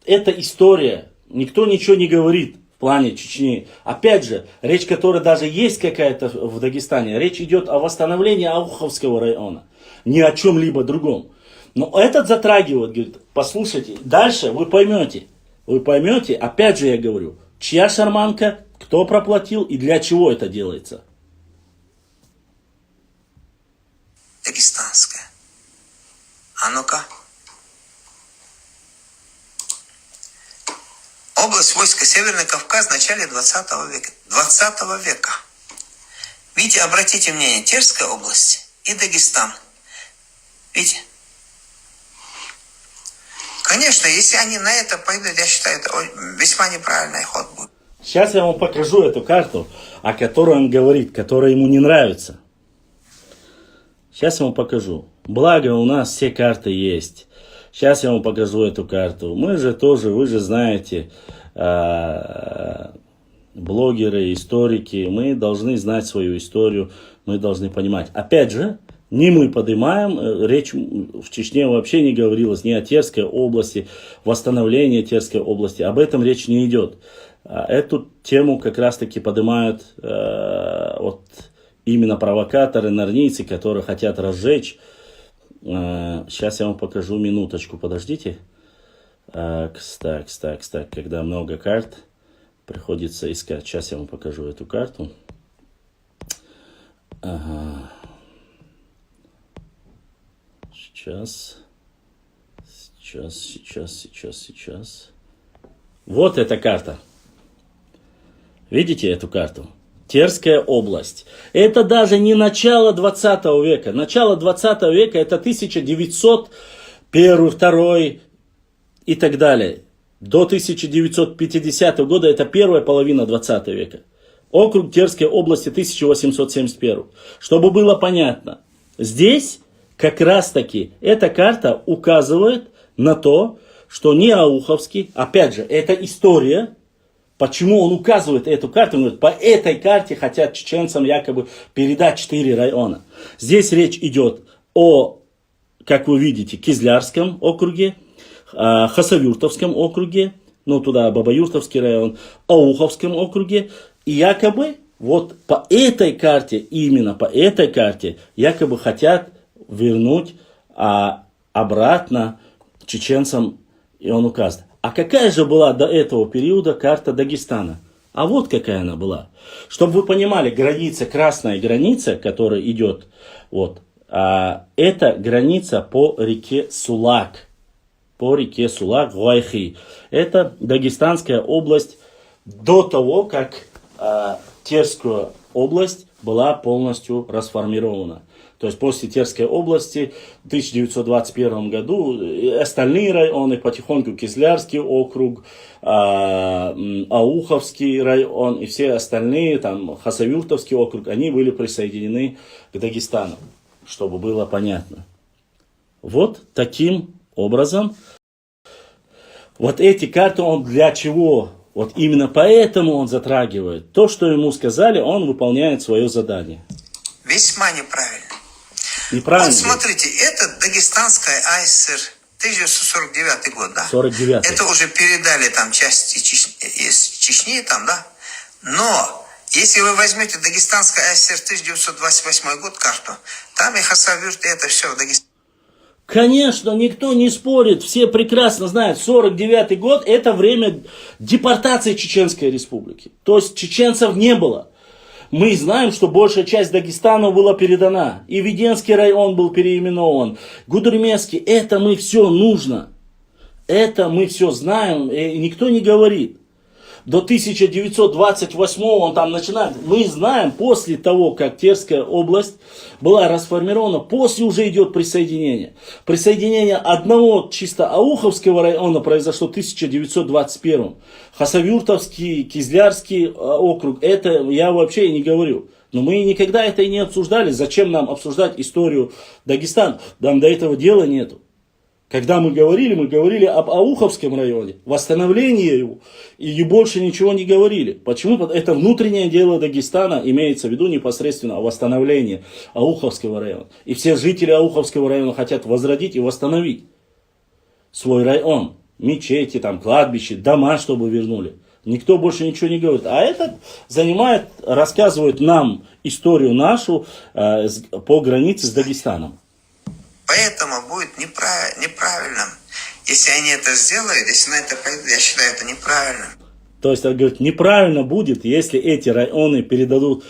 это история, никто ничего не говорит в плане Чечни. Опять же, речь, которая даже есть какая-то в Дагестане, речь идет о восстановлении Ауховского района, ни о чем-либо другом. Но этот затрагивает, говорит, послушайте, дальше вы поймете, опять же я говорю, чья шарманка, кто проплатил и для чего это делается. Дагестанская. А ну-ка. Область войска Северный Кавказ в начале 20 века. 20 века. Видите, обратите внимание, Терская область и Дагестан. Видите? Конечно, если они на это пойдут, я считаю, это весьма неправильный ход будет. Сейчас я вам покажу эту карту, о которой он говорит, которая ему не нравится. Сейчас я вам покажу. Благо у нас все карты есть. Сейчас я вам покажу эту карту. Мы же тоже, вы же знаете, блогеры, историки. Мы должны знать свою историю, мы должны понимать. Опять же, не мы поднимаем, речь в Чечне вообще не говорилось ни о Терской области, восстановлении Терской области. Об этом речь не идет. Эту тему как раз таки поднимают вот именно провокаторы, нарнийцы, которые хотят разжечь. Сейчас я вам покажу, минуточку, подождите. Так, когда много карт, приходится искать. Сейчас я вам покажу эту карту. Ага. Сейчас. Вот эта карта. Видите эту карту? Терская область. Это даже не начало 20 века. Начало 20 века это 1901, 2 и так далее. До 1950 года это первая половина 20 века. Округ Терской области 1871. Чтобы было понятно, здесь как раз таки эта карта указывает на то, что не Ауховский, опять же, это история. Почему он указывает эту карту? Он говорит, по этой карте хотят чеченцам якобы передать 4 района. Здесь речь идет о, как вы видите, Кизлярском округе, Хасавюртовском округе, ну туда Бабаюртовский район, Ауховском округе. И якобы вот по этой карте, именно по этой карте, якобы хотят вернуть обратно чеченцам, и он указывает. А какая же была до этого периода карта Дагестана? А вот какая она была. Чтобы вы понимали, граница, красная граница, которая идет, вот, это граница по реке Сулак. По реке Сулак, Гуайхи. Это Дагестанская область до того, как Терская область была полностью расформирована. То есть после Терской области в 1921 году остальные районы, потихоньку Кизлярский округ, Ауховский район и все остальные, там Хасавюртовский округ, они были присоединены к Дагестану, чтобы было понятно. Вот таким образом, вот эти карты он для чего? Вот именно поэтому он затрагивает. То, что ему сказали, он выполняет свое задание. Весьма неправильно. Неправильно. Вот смотрите, это Дагестанская АСР, 1949 год, да? 49. Это уже передали там часть из Чечни, там, да? Но если вы возьмете Дагестанская АСР 1928 год карту, там и Хасавюрт, и это все в Дагестане. Конечно, никто не спорит, все прекрасно знают, 49 год это время депортации Чеченской Республики. То есть чеченцев не было. Мы знаем, что большая часть Дагестана была передана. И Веденский район был переименован. Гудермесский. Это мы все нужно. Это мы все знаем. И никто не говорит. До 1928 он там начинает. Мы знаем, после того, как Терская область была расформирована, после уже идет присоединение. Присоединение одного чисто Ауховского района произошло в 1921. Хасавюртовский, Кизлярский округ, это я вообще и не говорю. Но мы никогда это и не обсуждали. Зачем нам обсуждать историю Дагестана? Нам до этого дела нету. Когда мы говорили об Ауховском районе, восстановлении его, и больше ничего не говорили. Почему? Это внутреннее дело Дагестана, имеется в виду непосредственно восстановление Ауховского района. И все жители Ауховского района хотят возродить и восстановить свой район. Мечети, там, кладбища, дома, чтобы вернули. Никто больше ничего не говорит. А этот рассказывает нам историю нашу по границе с Дагестаном. Поэтому будет неправильным, если они это сделают, если на это пойдут, я считаю это неправильным. То есть, он говорит, неправильно будет, если эти районы передадут.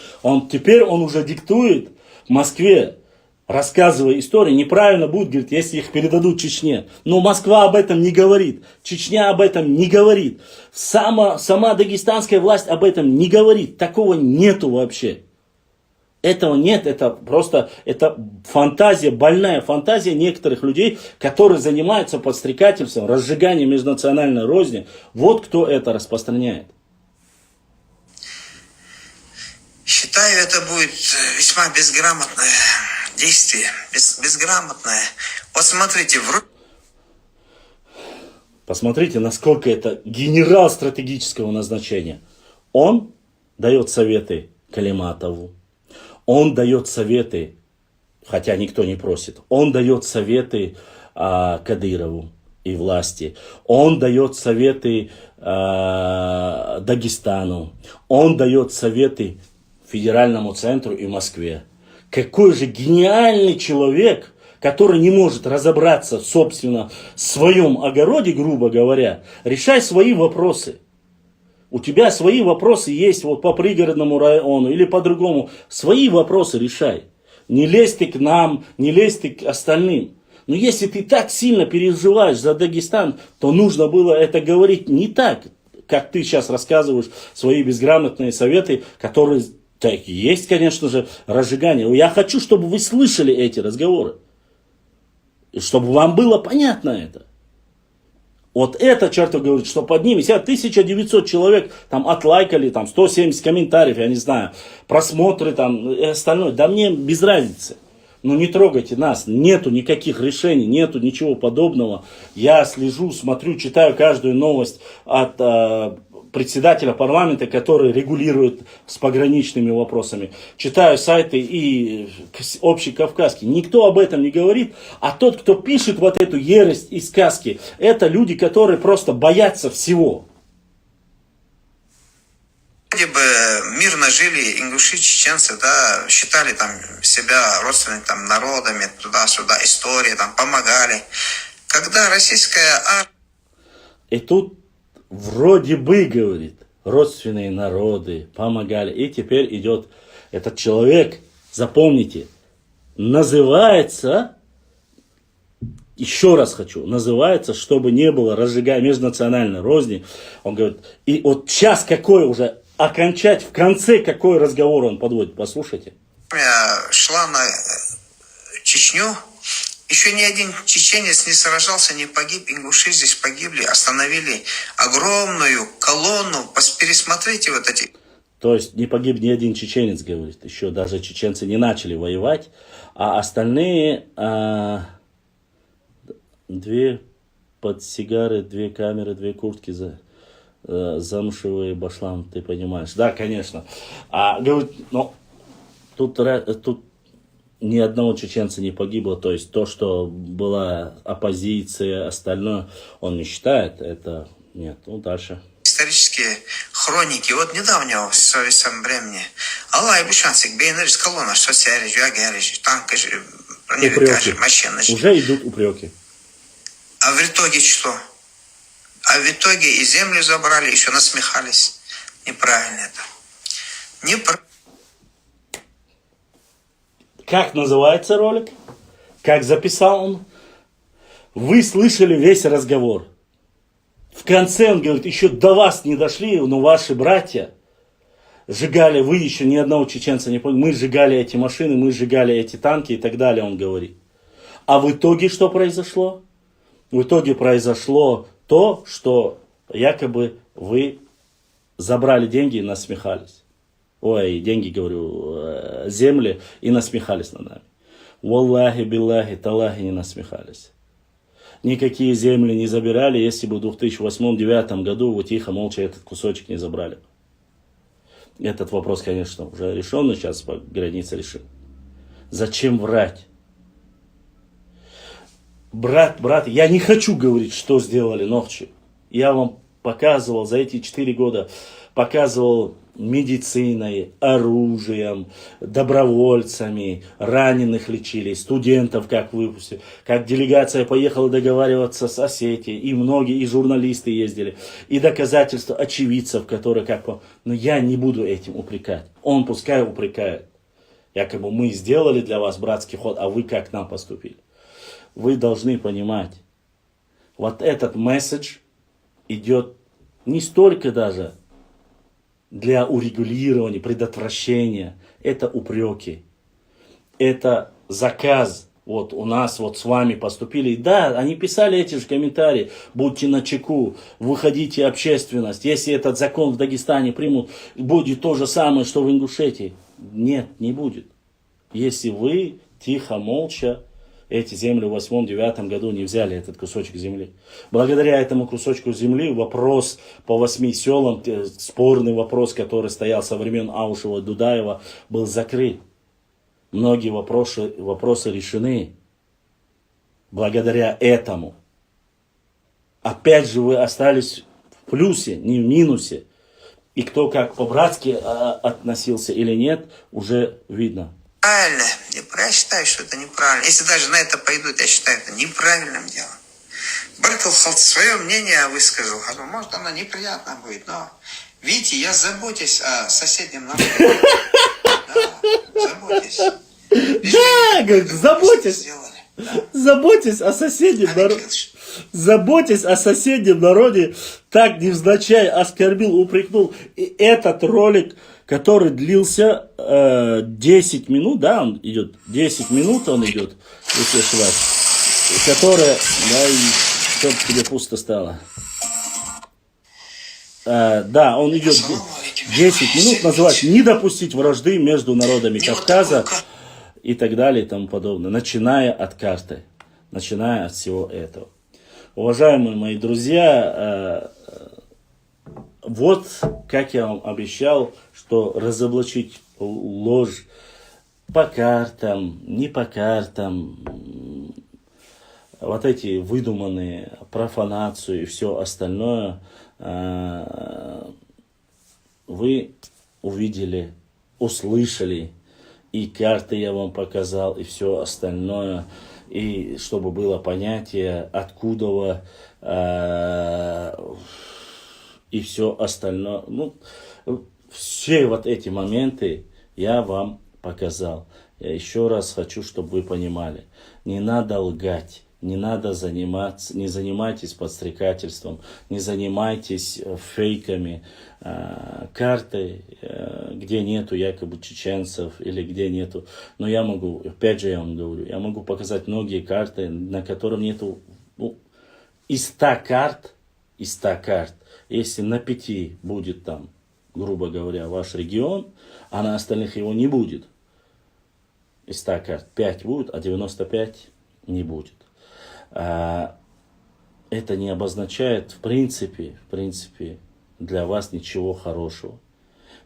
Теперь он уже диктует Москве, рассказывая историю, неправильно будет, говорит, если их передадут Чечне. Но Москва об этом не говорит, Чечня об этом не говорит, сама дагестанская власть об этом не говорит, такого нету вообще. Этого нет, это фантазия, больная фантазия некоторых людей, которые занимаются подстрекательством, разжиганием межнациональной розни. Вот кто это распространяет. Считаю, это будет весьма безграмотное действие, безграмотное. Вот смотрите, Посмотрите, насколько это генерал стратегического назначения. Он дает советы Калиматову. Он дает советы, хотя никто не просит, он дает советы Кадырову и власти. Он дает советы Дагестану. Он дает советы федеральному центру и Москве. Какой же гениальный человек, который не может разобраться, собственно, в своем огороде, грубо говоря, решай свои вопросы. У тебя свои вопросы есть вот по пригородному району или по-другому. Свои вопросы решай. Не лезь ты к нам, не лезь ты к остальным. Но если ты так сильно переживаешь за Дагестан, то нужно было это говорить не так, как ты сейчас рассказываешь свои безграмотные советы, которые так и есть, конечно же, разжигание. Я хочу, чтобы вы слышали эти разговоры. И чтобы вам было понятно это. Вот это, чертов говорит, что под ними сидят 1900 человек, там отлайкали, там 170 комментариев, я не знаю, просмотры там и остальное. Да мне без разницы. Ну не трогайте нас, нету никаких решений, нету ничего подобного. Я слежу, смотрю, читаю каждую новость от председателя парламента, который регулирует с пограничными вопросами. Читаю сайты и общекавказский. Никто об этом не говорит. А тот, кто пишет вот эту ересь и сказки, это люди, которые просто боятся всего. Вроде бы мирно жили ингуши, чеченцы, да, считали там себя родственными там народами, туда-сюда, истории, там помогали. Когда российская армия... И тут вроде бы, говорит, родственные народы помогали. И теперь идет этот человек, запомните, называется, еще раз хочу, называется, чтобы не было разжигания межнациональной розни. Он говорит, и вот сейчас какое уже окончать в конце, какой разговор он подводит. Послушайте. Я шла на Чечню. Еще ни один чеченец не сражался, не погиб. Ингуши здесь погибли. Остановили огромную колонну. Пересмотрите вот эти... То есть не погиб ни один чеченец, говорит. Еще даже чеченцы не начали воевать. А остальные... две подсигары, 2 камеры, 2 куртки замшевые, башлам, ты понимаешь. Да, конечно. Говорит, но тут ни одного чеченца не погибло. То есть то, что была оппозиция, остальное, он не считает. Это нет. Ну, дальше. Исторические хроники от недавнего современного времени. Аллах и Бушансик, Бейнерис, колонна, что сярич, вягярич, танк, упреки. машина. Уже идут упреки. А в итоге что? А в итоге и землю забрали, еще насмехались. Неправильно это. Как называется ролик? Как записал он? Вы слышали весь разговор. В конце он говорит, еще до вас не дошли, но ваши братья сжигали, вы еще ни одного чеченца не поняли, мы сжигали эти машины, мы сжигали эти танки и так далее, он говорит. А в итоге что произошло? В итоге произошло то, что якобы вы забрали деньги и насмехались. Ой, деньги, говорю, земли и насмехались над нами. Валлахи, биллахи, талахи не насмехались. Никакие земли не забирали, если бы в 2008-2009 году вы тихо, молча этот кусочек не забрали. Этот вопрос, конечно, уже решен, но сейчас по границе решим. Зачем врать? Брат, я не хочу говорить, что сделали Нохчи. Я вам показывал за эти 4 года, показывал медициной, оружием, добровольцами, раненых лечили, студентов как выпустили, как делегация поехала договариваться с Осетией, и многие, и журналисты ездили, и доказательства очевидцев, которые как... Но я не буду этим упрекать. Он пускай упрекает. Якобы мы сделали для вас братский ход, а вы как нам поступили. Вы должны понимать, вот этот месседж идет не столько даже для урегулирования, предотвращения. Это упреки. Это заказ. Вот у нас вот с вами поступили. Да, они писали эти же комментарии. Будьте начеку, выходите общественность. Если этот закон в Дагестане примут, будет то же самое, что в Ингушетии. Нет, не будет. Если вы тихо, молча эти земли в 2008-2009 году не взяли этот кусочек земли. Благодаря этому кусочку земли вопрос по 8 селам, спорный вопрос, который стоял со времен Аушева и Дудаева, был закрыт. Многие вопросы решены благодаря этому. Опять же вы остались в плюсе, не в минусе. И кто как по-братски относился или нет, уже видно. Правильно. Я считаю, что это неправильно. Если даже на это пойдут, я считаю это неправильным делом. Баркл свое мнение высказал. Может, оно неприятно будет, но видите, я забочусь о соседнем народе. Да, заботьтесь. Да, говорит, заботьтесь. Заботьтесь о соседнем народе. Заботьтесь о соседнем народе. Так невзначай оскорбил, упрекнул. И этот ролик, который длился 10 минут, да, он идет, 10 минут он идет, если я ошибаюсь, который, да, и чтобы тебе пусто стало. Да, он идет 10 минут, называется «Не допустить вражды между народами Кавказа» и так далее и тому подобное, начиная от карты, начиная от всего этого. Уважаемые мои друзья, вот, как я вам обещал, что разоблачить ложь по картам, не по картам, вот эти выдуманные профанацию и все остальное, вы увидели, услышали, и карты я вам показал, и все остальное, и чтобы было понятие, откуда и все остальное. Ну, все вот эти моменты я вам показал. Я еще раз хочу, чтобы вы понимали. Не надо лгать. Не надо заниматься, не занимайтесь подстрекательством, не занимайтесь фейками, карты, где нету якобы чеченцев или где нету. Но я могу, опять же я вам говорю, я могу показать многие карты, на которых нету, из 100 карт, если на 5 будет там, грубо говоря, ваш регион, а на остальных его не будет. Из 100 карт 5 будет, а 95 не будет. Это не обозначает в принципе для вас ничего хорошего.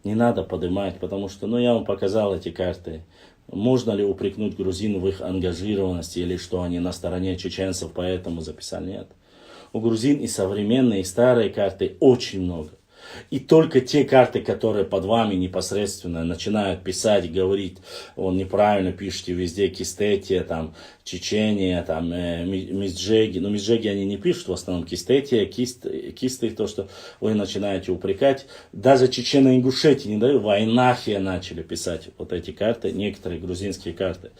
Не надо поднимать, потому что, я вам показал эти карты. Можно ли упрекнуть грузин в их ангажированности или что они на стороне чеченцев, поэтому записали? Нет. У грузин и современные, и старые карты очень много. И только те карты, которые под вами непосредственно начинают писать, говорить, он неправильно пишете везде, Кистетия, там, Чечения, там, Мизджеги. Но Мизджеги они не пишут, в основном Кистетия, Кисты, то, что вы начинаете упрекать. Даже Чечено-Ингушетии не дают, Вайнахия начали писать вот эти карты, некоторые грузинские карты,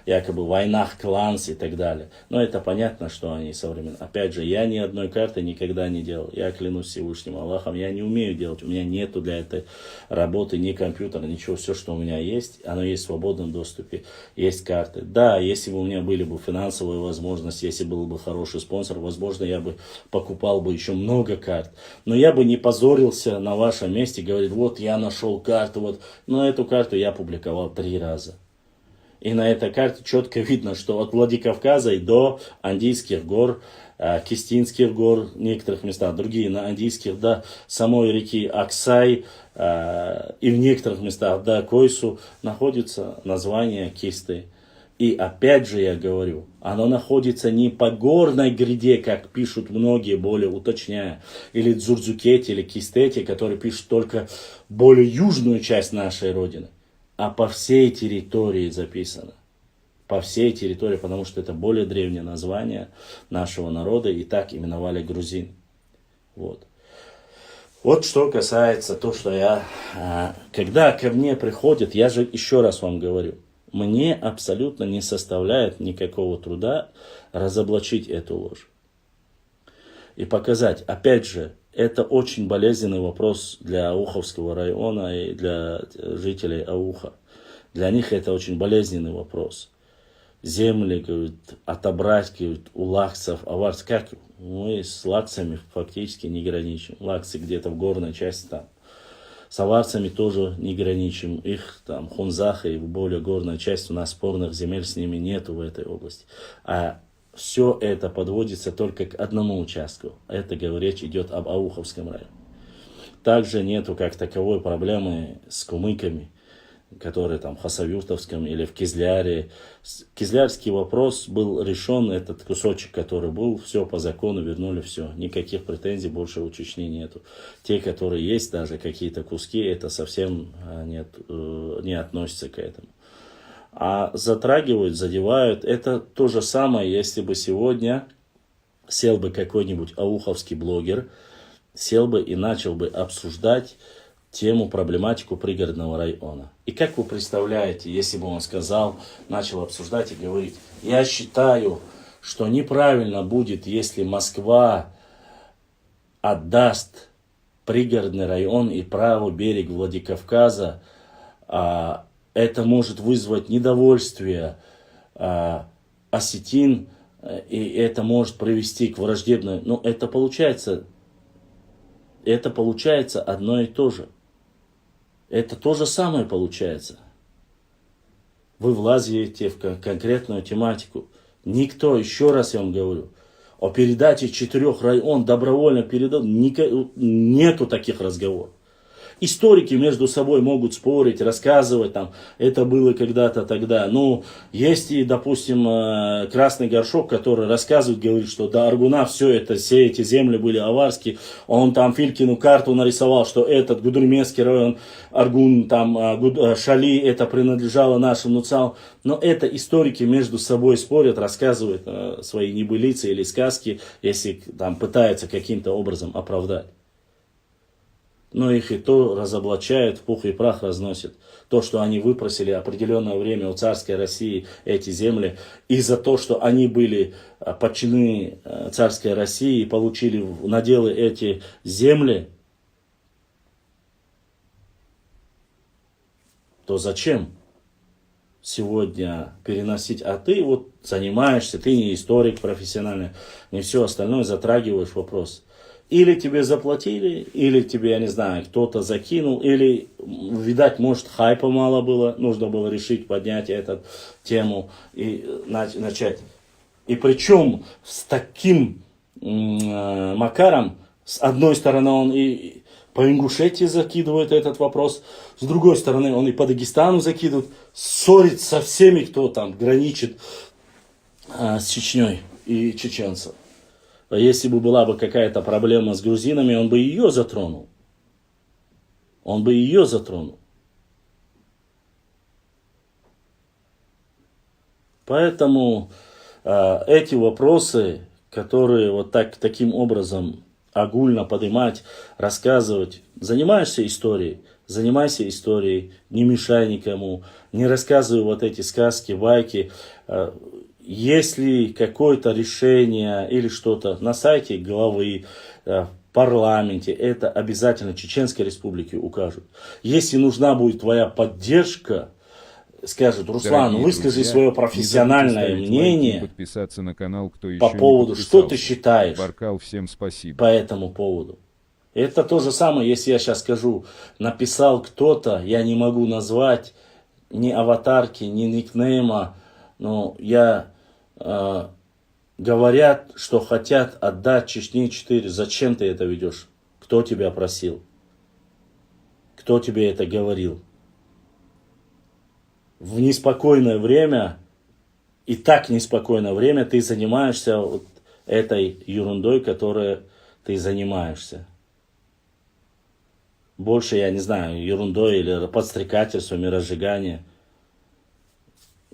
якобы Вайнах, Кланс и так далее. Но это понятно, что они современные. Опять же, я ни одной карты никогда не делал. Я клянусь Всевышним Аллахом, я не умею делать. У меня нету для этой работы ни компьютера, ничего. Все, что у меня есть, оно есть в свободном доступе. Есть карты. Да, если бы у меня были бы финансовые возможности, если был бы хороший спонсор, возможно, я бы покупал бы еще много карт. Но я бы не позорился на вашем месте, говорит, вот я нашел карту, вот. Но эту карту я публиковал 3 раза. И на этой карте четко видно, что от Владикавказа и до Андийских гор, Кистинских гор, в некоторых местах, другие на Андийских, до самой реки Аксай и в некоторых местах до Койсу находится название Кисты. И опять же я говорю, оно находится не по горной гряде, как пишут многие, более уточняя, или Дзурдзукете, или Кистете, которые пишут только более южную часть нашей Родины, а по всей территории записано. По всей территории, потому что это более древнее название нашего народа, и так именовали грузин. Вот. Вот что касается того, что я... Когда ко мне приходят, я же еще раз вам говорю, мне абсолютно не составляет никакого труда разоблачить эту ложь. И показать, опять же, это очень болезненный вопрос для Ауховского района и для жителей Ауха. Для них это очень болезненный вопрос. Земли, говорят, отобрать, говорят, у лакцев, аварцев. Как мы с лакцами фактически не граничим. Лакцы где-то в горной части там. С аварцами тоже не граничим. Их там Хунзаха и в более горной части, у нас спорных земель с ними нету в этой области. А все это подводится только к одному участку. Это, речь идет об Ауховском районе. Также нету как таковой проблемы с кумыками, которые там в Хасавюртовском или в Кизляре. Кизлярский вопрос был решен, этот кусочек, который был, все по закону вернули, все. Никаких претензий больше у Чечни нету. Те, которые есть, даже какие-то куски, это совсем не относится к этому. А затрагивают, задевают, это то же самое, если бы сегодня сел бы какой-нибудь ауховский блогер, сел бы и начал бы обсуждать тему, проблематику пригородного района. И как вы представляете, если бы он сказал, начал обсуждать и говорить, я считаю, что неправильно будет, если Москва отдаст пригородный район и правый берег Владикавказа, это может вызвать недовольствие осетин, и это может привести к враждебной... Но это получается одно и то же. Это то же самое получается. Вы влазите в конкретную тематику. Никто, еще раз я вам говорю, о передаче 4 районов добровольно передал, нету таких разговоров. Историки между собой могут спорить, рассказывать, там, это было когда-то тогда. Ну, есть и, допустим, Красный Горшок, который рассказывает, говорит, что до Аргуна все эти земли были аварские. Он там Филькину карту нарисовал, что этот Гудермесский район, Аргун, там, Шали, это принадлежало нашим нуцам. Но это историки между собой спорят, рассказывают свои небылицы или сказки, если там пытаются каким-то образом оправдать. но их и то разоблачают, в пух и прах разносят. То, что они выпросили определенное время у царской России эти земли, и за то, что они были подчинены царской России и получили в наделы эти земли, то зачем сегодня переносить? А ты вот занимаешься, ты не историк профессиональный, не все остальное затрагиваешь вопрос. Или тебе заплатили, или тебе, я не знаю, кто-то закинул, или, видать, может, хайпа мало было, нужно было решить поднять эту тему и начать. И причем с таким макаром, с одной стороны, он и по Ингушетии закидывает этот вопрос, с другой стороны, он и по Дагестану закидывает, ссорит со всеми, кто там граничит с Чечней и чеченцев. Если бы была бы какая-то проблема с грузинами, он бы ее затронул. Он бы ее затронул. Поэтому эти вопросы, которые вот таким образом огульно поднимать, рассказывать, занимаешься историей, занимайся историей, не мешай никому, не рассказывай вот эти сказки, байки. Если какое-то решение или что-то на сайте главы, в парламенте, это обязательно Чеченской Республике укажут. Если нужна будет твоя поддержка, скажут: Руслан, Дорогие выскажи друзья, свое не профессиональное забудьте ставить лайки и мнение подписаться на канал, кто еще по не поводу, что ты подписался. считаешь Баркал, всем спасибо. по этому поводу. Это то же самое, если я сейчас скажу, написал кто-то, я не могу назвать ни аватарки, ни никнейма, но говорят, что хотят отдать Чечне 4. Зачем ты это ведешь? Кто тебя просил? Кто тебе это говорил? В неспокойное время, и так неспокойное время, ты занимаешься вот этой ерундой, которой ты занимаешься. Больше, я не знаю, ерундой или подстрекательством и разжиганием.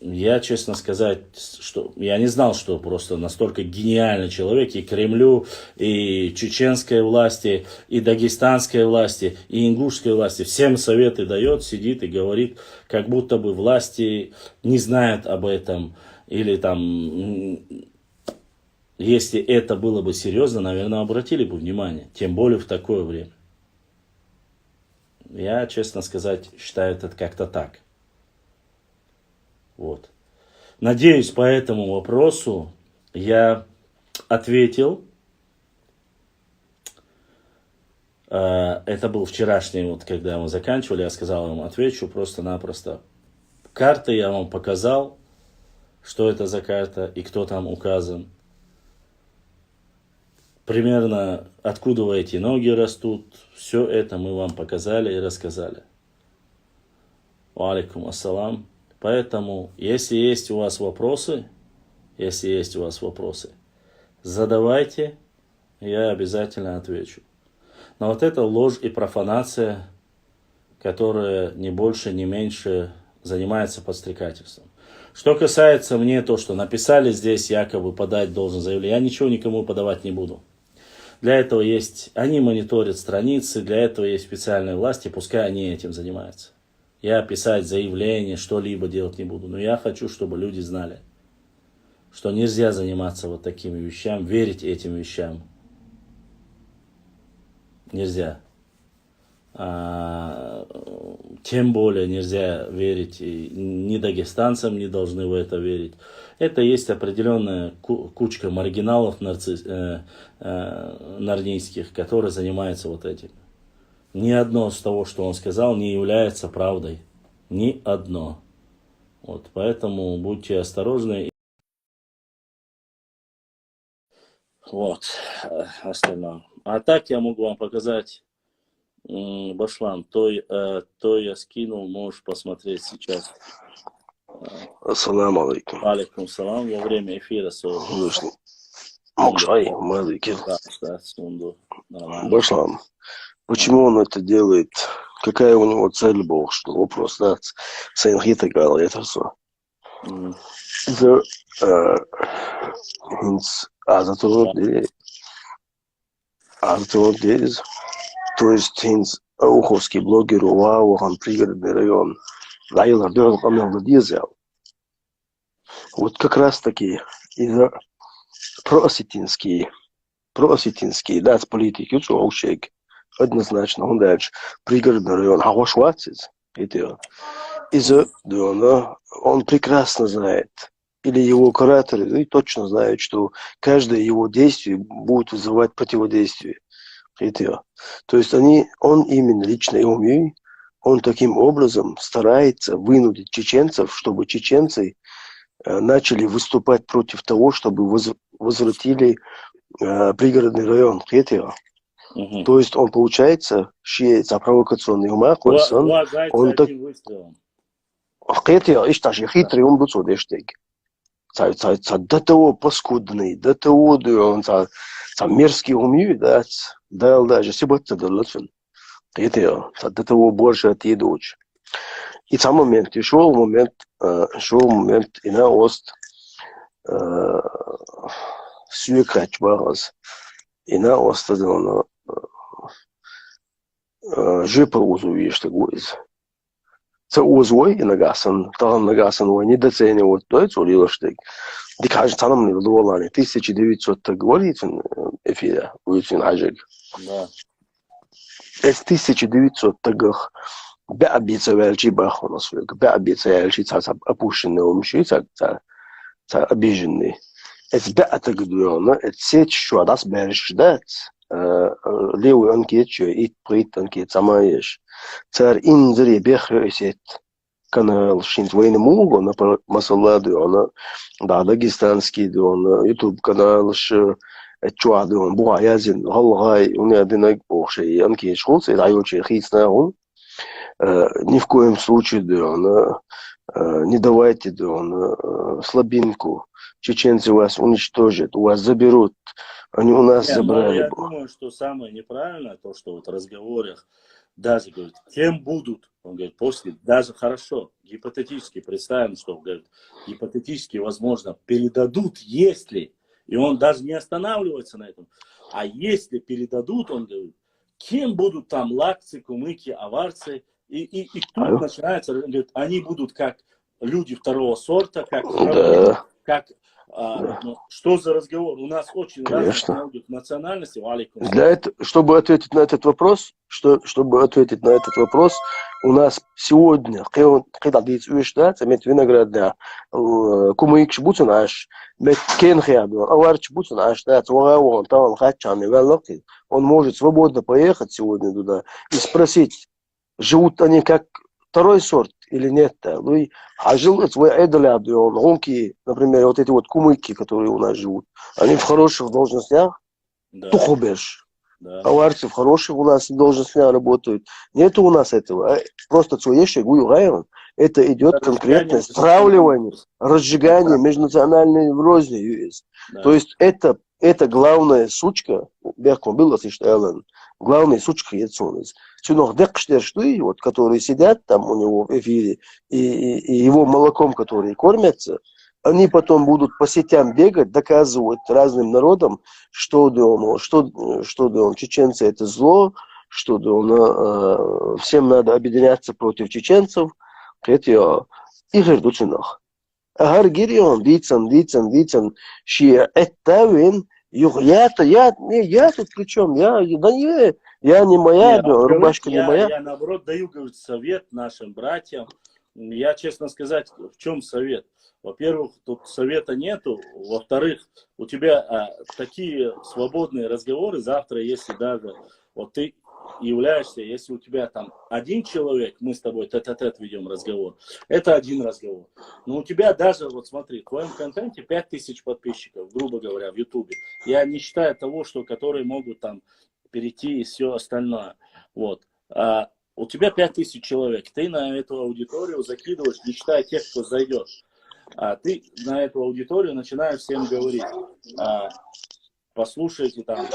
Я, честно сказать, что я не знал, что просто настолько гениальный человек и Кремлю, и чеченской власти, и дагестанской власти, и ингушской власти. Всем советы дает, сидит и говорит, как будто бы власти не знают об этом. Или там, если это было бы серьезно, наверное, обратили бы внимание. Тем более в такое время. Я, честно сказать, считаю это как-то так. Вот. Надеюсь, по этому вопросу я ответил. Это был вчерашний, вот когда мы заканчивали, я сказал вам, отвечу просто-напросто. Карты я вам показал, что это за карта и кто там указан. Примерно откуда эти ноги растут. Все это мы вам показали и рассказали. Ва алейкум ассалам. Поэтому, если есть у вас вопросы, задавайте, я обязательно отвечу. Но вот это ложь и профанация, которая ни больше, ни меньше занимается подстрекательством. Что касается мне, то, что написали здесь, якобы подать должен заявление, я ничего никому подавать не буду. Для этого есть, они мониторят страницы, для этого есть специальные власти, пускай они этим занимаются. Я писать заявление, что-либо делать не буду. Но я хочу, чтобы люди знали, что нельзя заниматься вот такими вещами, верить этим вещам. Нельзя. Тем более нельзя верить, и ни дагестанцам не должны в это верить. Это есть определенная кучка маргиналов нарнийских, которые занимаются вот этим. Ни одно из того, что он сказал, не является правдой. Ни одно. Вот, поэтому будьте осторожны. Вот, остальное. А так я могу вам показать, Башлан, то я скинул, можешь посмотреть сейчас. Ассаламу алейкум. Алейкум салам, во время эфира. Башлан, почему он это делает? Какая у него цель была? Что вопрос, да? Сайнгита говорил, это все. Azatullah deriz. То есть Уховский блогер, он пригородный район. Район взял. Вот как раз таки из-за проосетинские, да, с политики, что человек однозначно, он дальше пригородный район, а ваш ватец, из-за, он прекрасно знает, или его кураторы точно знают, что каждое его действие будет вызывать противодействие. То есть он именно лично Иумий, он таким образом старается вынудить чеченцев, чтобы чеченцы начали выступать против того, чтобы возвратили пригородный район. То есть он, получается, за провокационный умах, он так... хитрый, он был судештег. До того паскудный, до того, он мерзкий умеет, да, даже сегодня долларов. До того больше отъедут. И в самом момент, шел момент, и на ост сюекрач бараз, и на ост, жепа узуешь, так говорится. Це узой и нагасан, там нагасан его недооценивают, то есть улилоштег. Ди кажется, там не вдоволане. 1900 так говорит в эфире, Уитвин Аджик. Да. Это 1900 тагах. Беабица велчи баху на свой, беабица велчи опущенный умши, обиженный. Это беатагдуёна, это сеть, что раз берешь ждать. Левый анкет, что и прит анкет самаешь. Царь инзри бехресет канал шинт войны муго на масалладу она да дагестанский он YouTube канал ш чуады он буаязин галгай у меня динак бохши анкет шулс и даючи хисна он ни в коем случае не давайте слабинку. Чеченцы вас уничтожат, у вас заберут. Они у нас забрали. Я думаю, что самое неправильное, то, что вот в разговорах даже говорит, кем будут, он говорит, после, даже хорошо, гипотетически представим, что, говорит, гипотетически, возможно, передадут, если, и он даже не останавливается на этом, а если передадут, он говорит, кем будут там лакцы, кумыки, аварцы, и тут начинается, говорит, они будут как люди второго сорта, как ну, что за разговор? У нас очень разные национальности. Чтобы ответить на этот вопрос, у нас сегодня, когда виноградная, кумык бутин аж, он может свободно поехать сегодня туда и спросить, живут они как второй сорт или нет. А жил свой эдоляд, гонки, например, вот эти вот кумыки, которые у нас живут, они в хороших должностях, тухобеш. Аварцы в хороших у нас должностях работают. Нет у нас этого. Просто цуеши, гуюгайрон. Это идет конкретное стравливание, разжигание межнациональной розни. То есть это главная сучка, главная сучка Яцунис. Вот, которые сидят там у него в эфире, и его молоком, которые кормятся, они потом будут по сетям бегать, доказывать разным народам, что чеченцы это зло, что всем надо объединяться против чеченцев. Это Игорь Дуцинах. Агар Гирион, Вицин, Шия, Эттавин, я тут при чем? Я не моя, рубашка не моя. Я наоборот даю, говорит, совет нашим братьям. Я, честно сказать, в чем совет? Во-первых, тут совета нету. Во-вторых, у тебя такие свободные разговоры завтра, если даже вот ты являешься, если у тебя там один человек, мы с тобой тет-а-тет ведем разговор, это один разговор. Но у тебя даже, вот смотри, в твоем контенте 5000 подписчиков, грубо говоря, в Ютубе. Я не считаю того, что которые могут там перейти и все остальное. Вот. У тебя 5000 человек, ты на эту аудиторию закидываешь, не считая тех, кто зайдет. Ты на эту аудиторию начинаешь всем говорить, послушайте, там,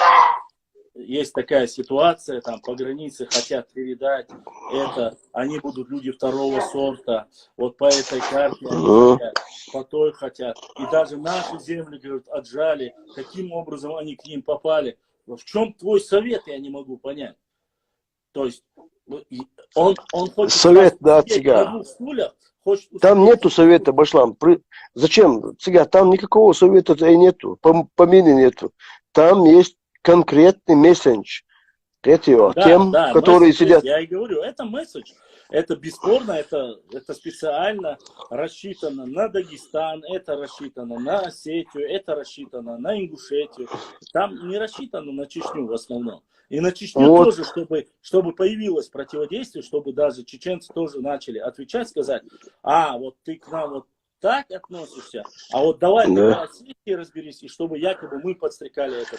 есть такая ситуация, там, по границе хотят передать это, они будут люди второго сорта, вот по этой карте они хотят, по той хотят. И даже наши земли, говорят, отжали, каким образом они к ним попали. В чем твой совет, я не могу понять. То есть он хочет Совет, да, сидеть цыган. на двух стульях, хочет Там нету совета, Башлам. Зачем? Цыган, там никакого совета и нету. Помины нету. Там есть конкретный месседж. Тем, да, которые месседж есть. сидят. Я и говорю, это месседж. Это бесспорно, это специально рассчитано на Дагестан, это рассчитано на Осетию, это рассчитано на Ингушетию. Там не рассчитано на Чечню в основном. И на Чечню Вот. тоже, чтобы появилось противодействие, чтобы даже чеченцы тоже начали отвечать, сказать, вот ты к нам вот так относишься, а вот давай ты Да. в Осетии разберись, и чтобы якобы мы подстрекали это.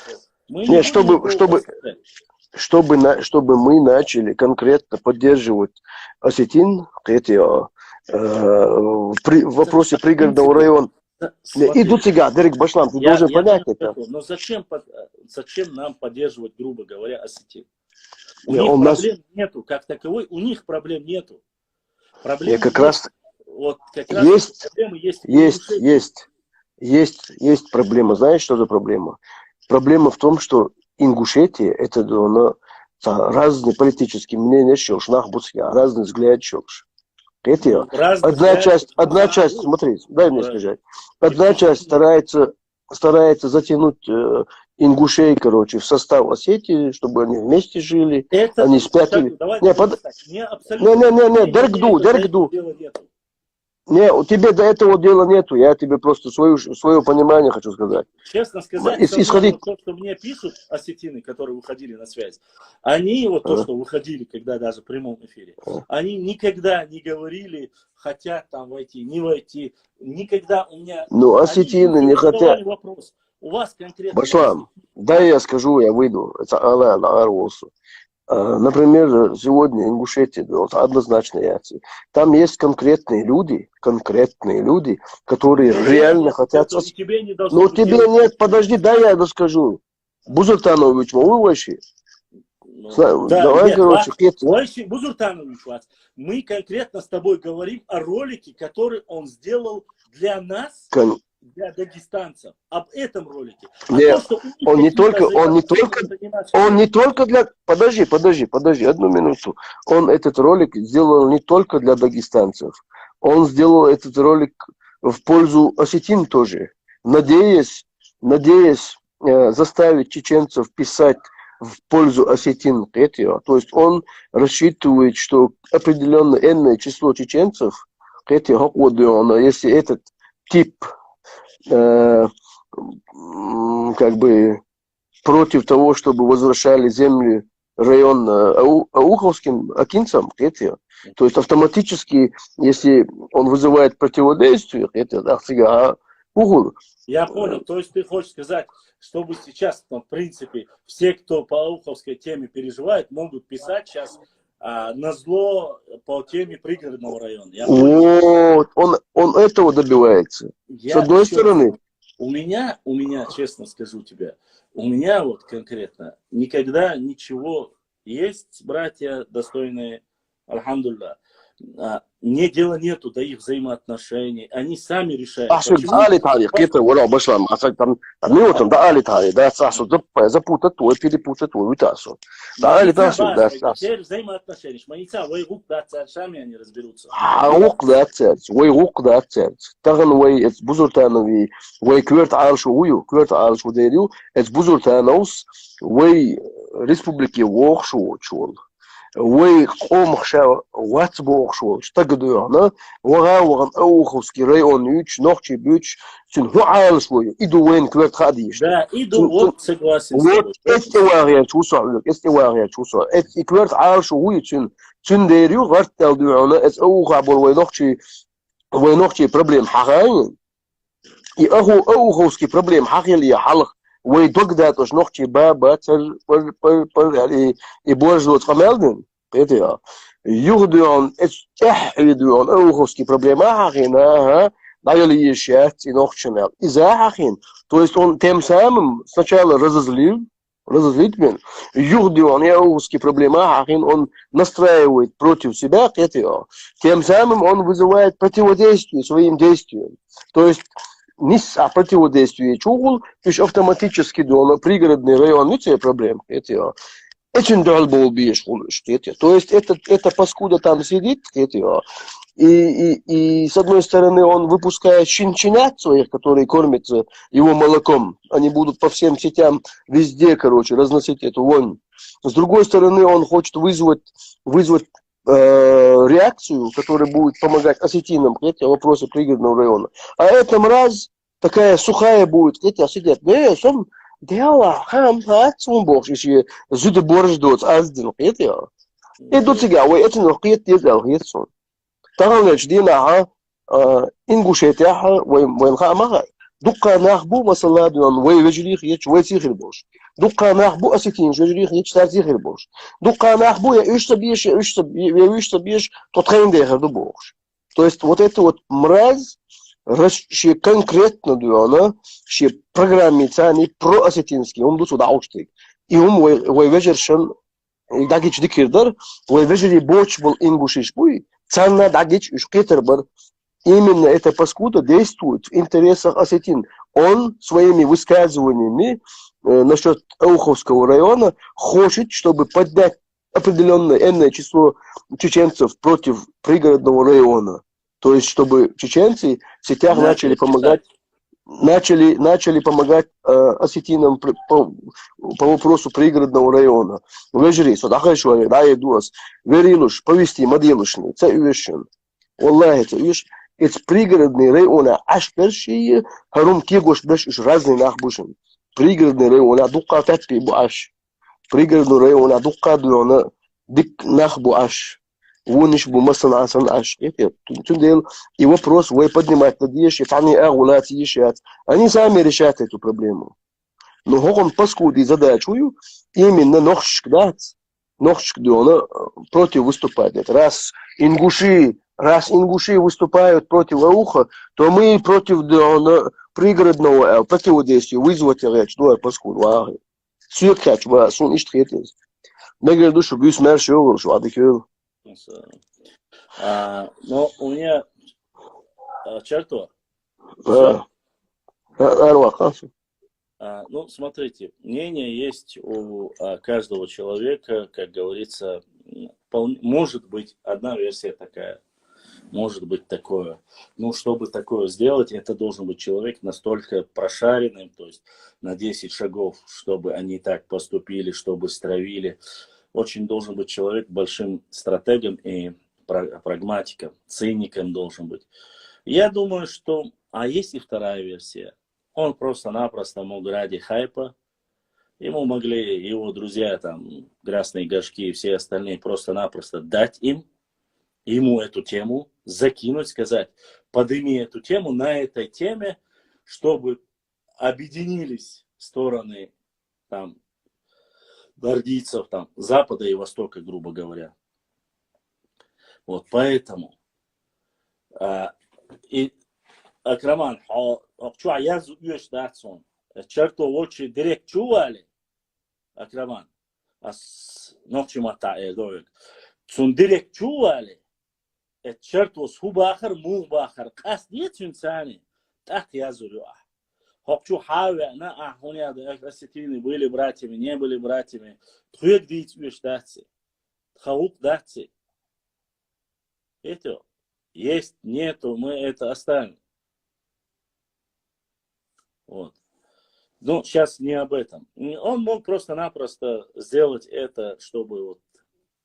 Мы Нет, не будем никого подстрекать. чтобы мы начали конкретно поддерживать осетин в вопросе пригородного района. Смотри, Иду цыган, Дерек Башлам, ты должен понять это. Но зачем нам поддерживать, грубо говоря, осетин? У Не, них он проблем нету, как таковой, у них проблем нету. Проблемы как раз вот как есть, раз проблемы есть. есть проблема. Знаешь, что за проблема? Проблема в том, что Ингушетия это разные политические мнения, разные взгляды. Одна часть, смотри, дай мне сказать. Одна часть старается затянуть ингушей, в состав Осетии, чтобы они вместе жили, они спятили. Не, Дергду. Не, у тебя до этого дела нету, я тебе просто свое понимание хочу сказать. Честно сказать, то, что мне пишут осетины, которые выходили на связь, они, что выходили, когда даже в прямом эфире, они никогда не говорили, хотят там войти, не войти, никогда у меня... Ну, осетины не хотят. Вопрос. У вас конкретно... Башлам, дай я скажу, я выйду. Это Алла. Например, сегодня Ингушетия, однозначно яйца. Там есть конкретные люди, которые реально хотят... Ну, тебе нет, подожди, дай я доскажу. Бузуртанович, вы вообще? Давай, Бузуртанович, мы конкретно с тобой говорим о ролике, который он сделал для нас, для дагестанцев, об этом ролике. Нет, он не только для... Подожди, одну минуту. Он этот ролик сделал не только для дагестанцев. Он сделал этот ролик в пользу осетин тоже. Надеясь заставить чеченцев писать в пользу осетин. То есть он рассчитывает, что определенное энное число чеченцев, если этот тип против того, чтобы возвращали земли район ауховским акинцам, то есть автоматически, если он вызывает противодействие, Я понял, то есть ты хочешь сказать, чтобы сейчас, в принципе, все, кто по ауховской теме переживает, могут писать сейчас назло по теме пригородного района. Вот, он этого добивается. С одной стороны. У меня, честно скажу тебе, у меня конкретно никогда ничего есть, братья достойные, альхамдулилля. Мне дела нету до их взаимоотношений. Они сами решают. Теперь взаимоотношения. Шманица, вайгук да царь, сами они разберутся. Вайгук да царь. Таган вай эц бузуртанови, вай кверт алшу ую, кверт алшу дерю, эц бузуртановс, вай республики вохшу чул. Вы омхша ватсбохшо штагдуяна ваган ауховский район юч нохчи бюч син хуалшло иду вен кверт хадиш. Да, иду согласен. Вот эстивария чусо. Эти кверт алшо уйчин цундерю варталдуяна эс аухабор вен нохчи проблем хагайн. И ауховский проблем хагили халх. ويدقدات وش نحكي بابا يعني يبورجوت خمالدن قيتها يغدون يدون اوغوسكي проблема хахина дали еще нохчемел из-за хахин то есть он тем самым сначала разозлить меня югдион اوغوسكي проблема хахин он настраивает против себя قيتها тем самым он вызывает противодействие своим действиям то есть о противодействии чугул, то есть автоматически дома пригородный район, не те проблемы. Очень дал был бьешь, то есть это паскуда там сидит, и с одной стороны он выпускает щенят своих, которые кормятся его молоком, они будут по всем сетям везде, короче, разносить эту вонь. С другой стороны он хочет вызвать реакцию, которая будет помогать осетинам, вопросы пригородного района. А эта мразь такая сухая будет, сидят, сам дела, сам бог, если зуды борщ дот, аздин, идут сега, это нахует сон. Тагалэч дина ингушетяха, вен хамага. Дукка нахбу масаладуан, вей вежлих еч, вей сихир бош. Дукка нахбу осетин, вежлих еч, тар сихир бош. Дукка нахбу я иш собьешь, тот хайн дехер бош. То есть вот это вот мразь, ще конкретно дуана, ще программе цани про осетинский, он дусу дауштик. И он вей вежершен, дагич дикирдар, вей вежери боч был ингушиш буй, цанна дагич уж кетербар. Именно эта паскуда действует в интересах осетин. Он своими высказываниями насчет Ауховского района хочет, чтобы поднять определенное энное число чеченцев против пригородного района. То есть, чтобы чеченцы в сетях начали помогать осетинам по вопросу пригородного района. Вежри, содахайшуай, раедуас, верилуш, повести, мадилушни, це увешен. Аллах, это увеш. Это пригородные районы, аж першие, харум кегош беш уж разные нахбушен. Пригородные районы, дукка тәтпи бу аш. Пригородные районы, дукка дуона, дик нахбу аш. Вуниш бу масан асан аш. Это тундел. И вопрос, вы поднимать надеешь, они агулат ешат. Они сами решат эту проблему. Но он паскуди задачу, именно нохшк дуона против выступать. Раз ингуши выступают против Ауха, то мы против пригородного противодействия вызвать речь, дуа паскуд. Сюркач, сун ишт хетез. Негр душу бюс мершил, что адекил. Но у меня черто. Ну, смотрите, мнение есть у каждого человека, как говорится, может быть одна версия такая, может быть такое. Ну, чтобы такое сделать, это должен быть человек настолько прошаренным, то есть на 10 шагов, чтобы они так поступили, чтобы стравили. Очень должен быть человек большим стратегом и прагматиком, циником должен быть. Я думаю, что... А есть и вторая версия. Он просто-напросто мог ради хайпа. Ему могли его друзья, там, красные горшки и все остальные, просто-напросто дать ему эту тему, закинуть, сказать, подними эту тему на этой теме, чтобы объединились стороны там, гвардейцев там, Запада и Востока, грубо говоря. Вот поэтому. И Акраман, черто очи директ чували, Акраман, ночи мата эдовик, цун директ чували, черто схубахар, мухбахар, кас нет сюнцани, так я зурю. Хопчу хаве, на ахуня, осетины были братьями, не были братьями, твек дить уешь даться, хаук даться. Это есть, нету, мы это оставим. Вот. Но сейчас не об этом. Он мог просто-напросто сделать это, чтобы вот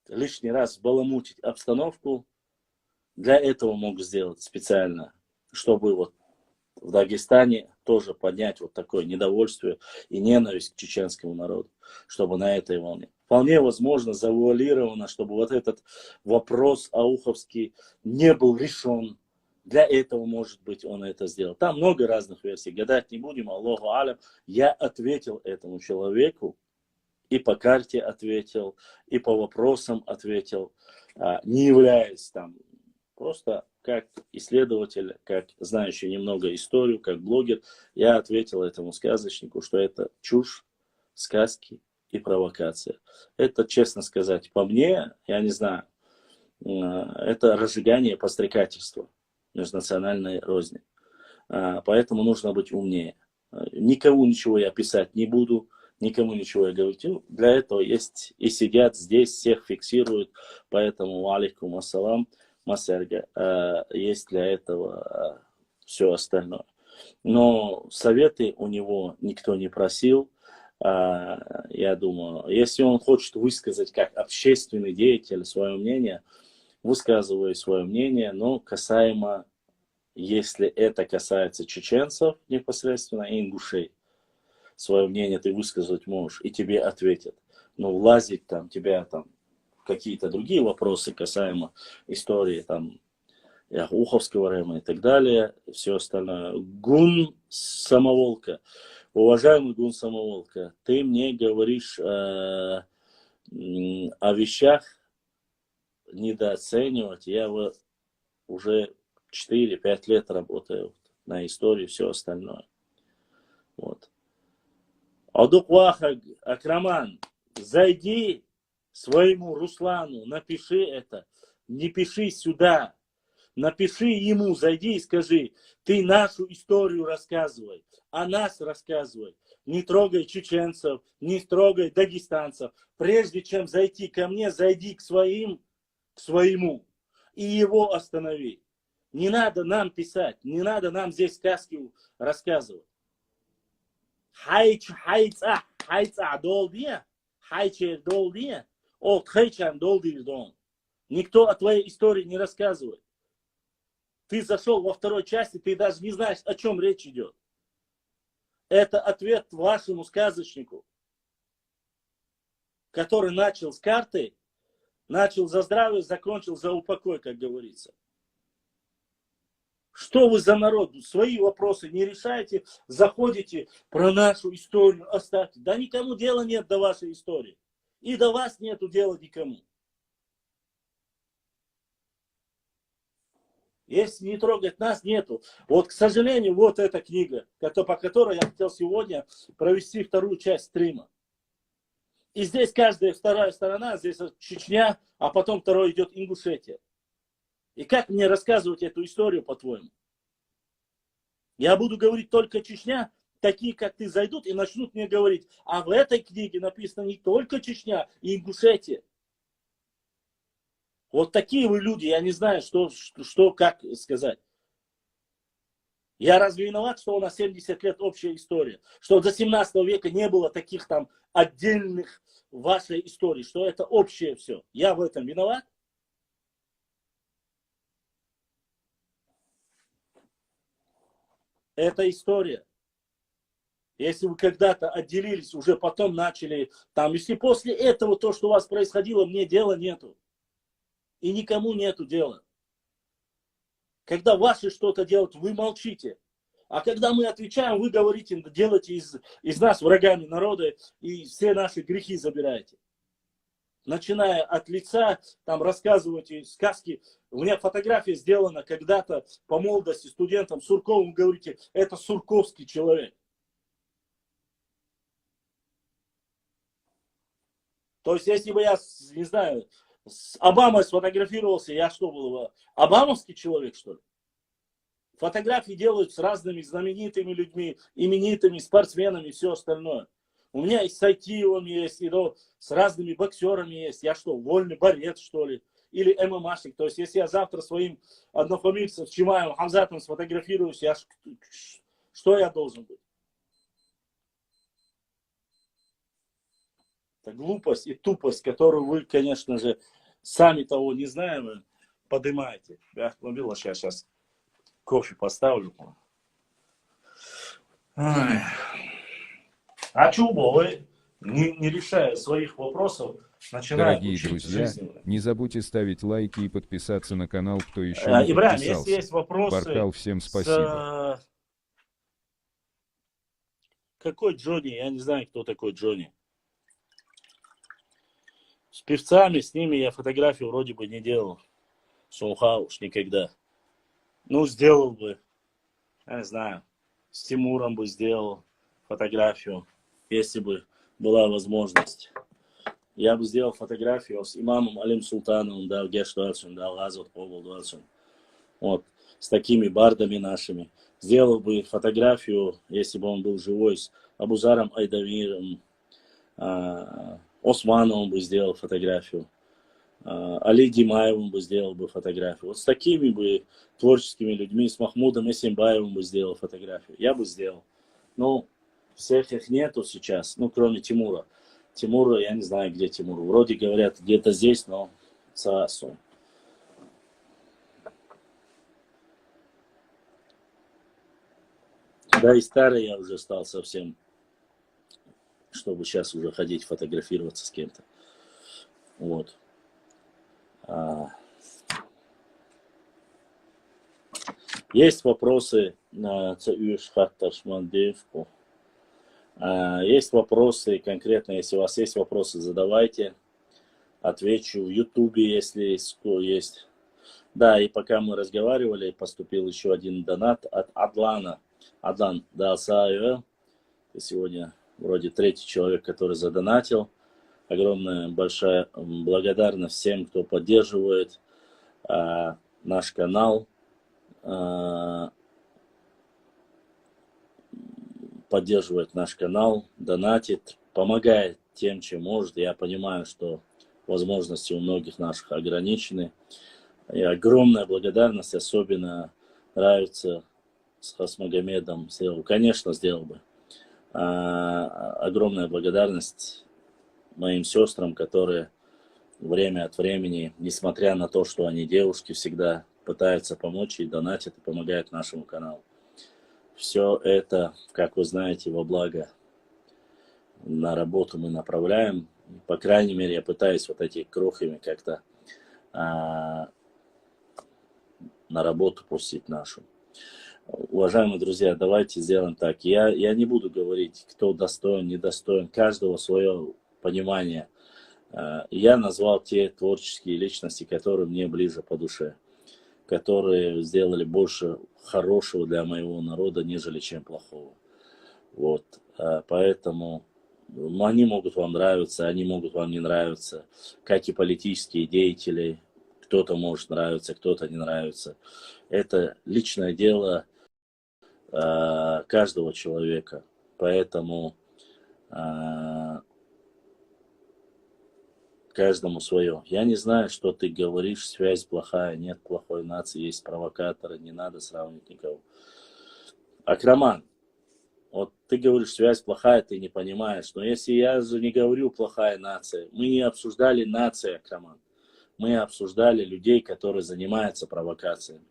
лишний раз баламутить обстановку. Для этого мог сделать специально, чтобы вот в Дагестане тоже поднять вот такое недовольство и ненависть к чеченскому народу, чтобы на этой волне. Вполне возможно, завуалировано, чтобы вот этот вопрос ауховский не был решен. Для этого, может быть, он это сделал. Там много разных версий. Гадать не будем. Аллаху алям. Я ответил этому человеку. И по карте ответил. И по вопросам ответил. Не являясь там. Просто как исследователь, как знающий немного историю, как блогер. Я ответил этому сказочнику, что это чушь, сказки и провокация. Это, честно сказать, по мне, я не знаю. Это разжигание подстрекательства. Межнациональной розни. Поэтому нужно быть умнее. Никого ничего я писать не буду, никому ничего я говорю. Для этого есть и сидят здесь, всех фиксируют, поэтому алейкум ассалам, Масерга, есть для этого все остальное. Но советы у него никто не просил. Я думаю, если он хочет высказать как общественный деятель свое мнение, высказываю свое мнение, но касаемо, если это касается чеченцев непосредственно и ингушей, свое мнение ты высказать можешь, и тебе ответят. Но влазить там, тебя там, какие-то другие вопросы касаемо истории там, Уховского района и так далее, все остальное. Гун Самоволка. Уважаемый Гун Самоволка, ты мне говоришь о вещах недооценивать. Я уже 4-5 лет работаю на истории, все остальное. Вот. Адукваха Акраман, зайди своему Руслану, напиши это. Не пиши сюда. Напиши ему, зайди и скажи, ты нашу историю рассказывай, о нас рассказывай. Не трогай чеченцев, не трогай дагестанцев. Прежде чем зайти ко мне, зайди к своему и его останови. Не надо нам писать, не надо нам здесь сказки рассказывать. Хайца долдия, хайчер долдия, от хайчан долдирдон. Никто о твоей истории не рассказывает. Ты зашел во второй части, ты даже не знаешь, о чем речь идет. Это ответ вашему сказочнику, который начал с карты, начал за здравие, закончил за упокой, как говорится. Что вы за народ? Свои вопросы не решаете, заходите про нашу историю, оставьте. Да никому дела нет до вашей истории. И до вас нету дела никому. Если не трогать нас, нету. Вот, к сожалению, вот эта книга, по которой я хотел сегодня провести вторую часть стрима. И здесь каждая вторая сторона, здесь Чечня, а потом второй идет Ингушетия. И как мне рассказывать эту историю, по-твоему? Я буду говорить только Чечня, такие, как ты, зайдут и начнут мне говорить, а в этой книге написано не только Чечня и Ингушетия. Вот такие вы люди, я не знаю, как сказать. Я разве виноват, что у нас 70 лет общая история? Что до 17 века не было таких там отдельных вашей истории, что это общее все. Я в этом виноват? Это история. Если вы когда-то отделились, уже потом начали, там, если после этого то, что у вас происходило, мне дела нету. И никому нету дела. Когда ваши что-то делают, вы молчите. А когда мы отвечаем, вы говорите, делайте из нас врагами народа и все наши грехи забираете. Начиная от лица, там рассказываете сказки. У меня фотография сделана когда-то по молодости студентам Сурковым, говорите, это сурковский человек. То есть, если бы я, не знаю, с Обамой сфотографировался, я что был? Обамовский человек, что ли? Фотографии делают с разными знаменитыми людьми, именитыми спортсменами и все остальное. У меня и с Сайтиевым есть, и с разными боксерами есть. Я что, вольный борец, что ли? Или ММАшник. То есть, если я завтра своим однофамильцем Чимаевым Хамзатом сфотографируюсь, что я должен быть? Это глупость и тупость, которую вы, конечно же, сами того не зная, поднимаете. Я автомобиль сейчас кофе поставлю. Ой. А чего вы, не решая своих вопросов, начинаете Дорогие учить друзья, жизни? не забудьте ставить лайки и подписаться на канал, кто еще не Ибрагим, подписался. если есть вопросы... Баркал, всем спасибо. Какой Джонни? Я не знаю, кто такой Джонни. С певцами, с ними я фотографию вроде бы не делал. Сулха уж никогда. Ну, сделал бы. Я не знаю. С Тимуром бы сделал фотографию, если бы была возможность. Я бы сделал фотографию с имамом Алим Султаном, да, Гештуальцем, да, Лазов, Поболдуальцем. Вот. С такими бардами нашими. Сделал бы фотографию, если бы он был живой, с Абузаром Айдавиром, Османовым бы сделал фотографию, Али Димаевым бы сделал бы фотографию. Вот с такими бы творческими людьми, с Махмудом Эсимбаевым бы сделал фотографию. Я бы сделал. Но всех их нету сейчас, ну, кроме Тимура. Тимура, я не знаю, где Тимур. Вроде говорят, где-то здесь, но Саасу. Да и старый я уже стал совсем, чтобы сейчас уже ходить фотографироваться с кем-то. Вот. Есть вопросы на есть вопросы конкретно, если у вас есть вопросы, задавайте. Отвечу в Ютубе, если есть. Да, и пока мы разговаривали, поступил еще один донат от Адлана. Адлан Дасаева. Сегодня вроде третий человек, который задонатил. Огромная большая благодарность всем, кто поддерживает наш канал. Поддерживает наш канал, донатит, помогает тем, чем может. Я понимаю, что возможности у многих наших ограничены. И огромная благодарность, особенно нравится с Хасмагомедом. Конечно, сделал бы. Огромная благодарность моим сестрам, которые время от времени, несмотря на то, что они девушки, всегда пытаются помочь и донатят, и помогают нашему каналу. Все это, как вы знаете, во благо на работу мы направляем. По крайней мере, я пытаюсь вот эти крохами как-то на работу пустить нашу. Уважаемые друзья, давайте сделаем так. Я не буду говорить, кто достоин, недостоин. Каждого свое понимание. Я назвал те творческие личности, которые мне ближе по душе, которые сделали больше хорошего для моего народа, нежели чем плохого. Вот. Поэтому они могут вам нравиться, они могут вам не нравиться, как и политические деятели. Кто-то может нравиться, кто-то не нравится. Это личное дело каждого человека. Поэтому каждому свое. Я не знаю, что ты говоришь, связь плохая, нет плохой нации, есть провокаторы, не надо сравнивать никого. Акраман, вот ты говоришь, связь плохая, ты не понимаешь, но если я же не говорю плохая нация, мы не обсуждали нации, Акраман. Мы обсуждали людей, которые занимаются провокациями,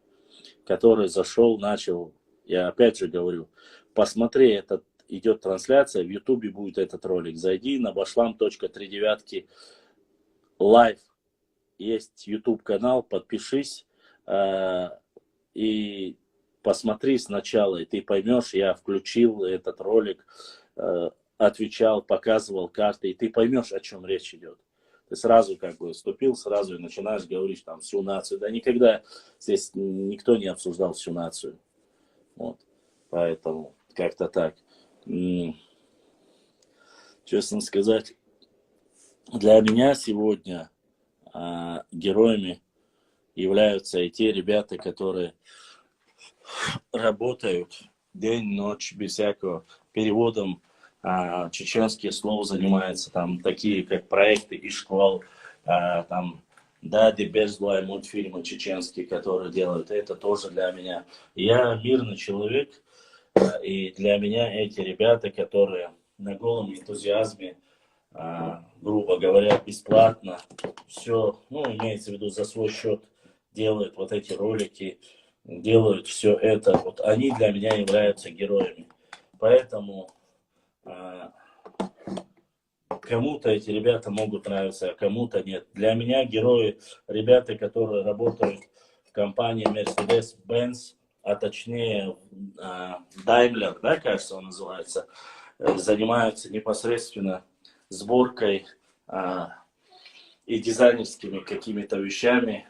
который зашел, начал, я опять же говорю, посмотри, идет трансляция, в Ютубе будет этот ролик, зайди на bashlam.39 лайв, есть YouTube канал, подпишись и посмотри сначала, и ты поймешь, я включил этот ролик, отвечал, показывал карты, и ты поймешь, о чем речь идет. Ты сразу как бы вступил, сразу и начинаешь говорить там всю нацию. Да никогда здесь никто не обсуждал всю нацию. Вот. Поэтому как-то так. Честно сказать, для меня сегодня героями являются и те ребята, которые работают день, ночь, без всякого переводом. Чеченские слова занимаются, там такие как проекты и школ, там Дади Безлай мультфильмы чеченские, которые делают, это тоже для меня. Я мирный человек, и для меня эти ребята, которые на голом энтузиазме, грубо говоря, бесплатно, все, ну, имеется в виду за свой счет, делают вот эти ролики, делают все это, вот они для меня являются героями. Поэтому кому-то эти ребята могут нравиться, а кому-то нет. Для меня герои ребята, которые работают в компании Mercedes-Benz, а точнее Daimler, да, кажется, он называется, занимаются непосредственно сборкой и дизайнерскими какими-то вещами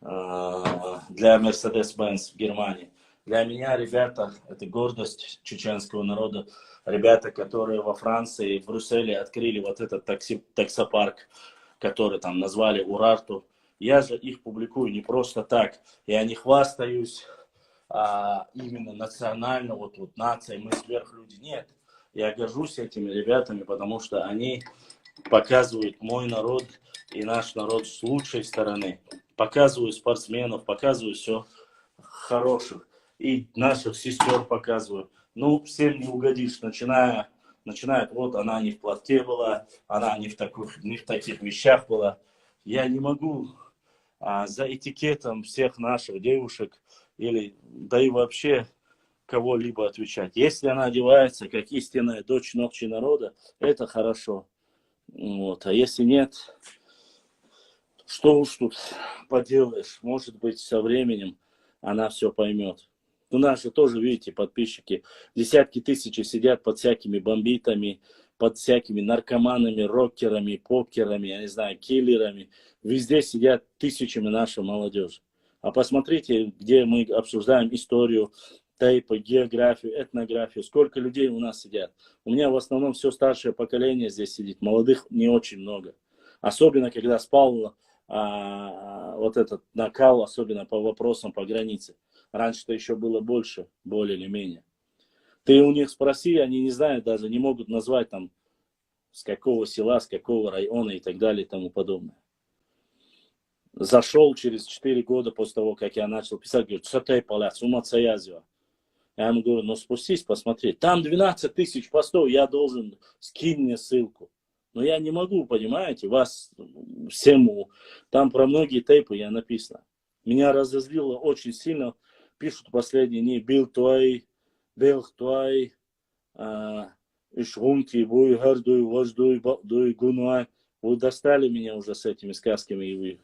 для Mercedes-Benz в Германии. Для меня ребята, это гордость чеченского народа, ребята, которые во Франции, в Брюсселе открыли вот этот таксопарк, который там назвали Урарту. Я же их публикую не просто так. Я не хвастаюсь именно национально, вот нацией, мы сверхлюди. Нет. Я горжусь этими ребятами, потому что они показывают мой народ и наш народ с лучшей стороны. Показывают спортсменов, показывают все хороших. И наших сестер показывают. Ну, всем не угодишь, начинает, вот она не в платке была, она не в таких вещах была. Я не могу за этикетом всех наших девушек или, да и вообще кого-либо отвечать. Если она одевается как истинная дочь ночи народа, это хорошо. Вот. А если нет, что уж тут поделаешь, может быть, со временем она все поймет. Ну, наши тоже, видите, подписчики, десятки тысяч сидят под всякими бомбитами, под всякими наркоманами, рокерами, покерами, я не знаю, киллерами. Везде сидят тысячами наша молодежь. А посмотрите, где мы обсуждаем историю, тейпы, географию, этнографию. Сколько людей у нас сидят. У меня в основном все старшее поколение здесь сидит. Молодых не очень много. Особенно, когда спал вот этот накал, особенно по вопросам по границе. Раньше-то еще было больше, более или менее. Ты у них спроси, они не знают даже, не могут назвать там с какого села, с какого района и так далее и тому подобное. Зашел через 4 года после того, как я начал писать, говорит, что ты, поляц, умацаязио. Я ему говорю, ну спустись, посмотри. Там 12 тысяч постов, я должен, скинь мне ссылку. Но я не могу, понимаете, вас всему. Там про многие тейпы я написано. Меня разозлило очень сильно. Пишут последние дни, бил твой, ишрунки, буй, гардуй, вождуй, дуй, гунуай. Вы достали меня уже с этими сказками. И вы.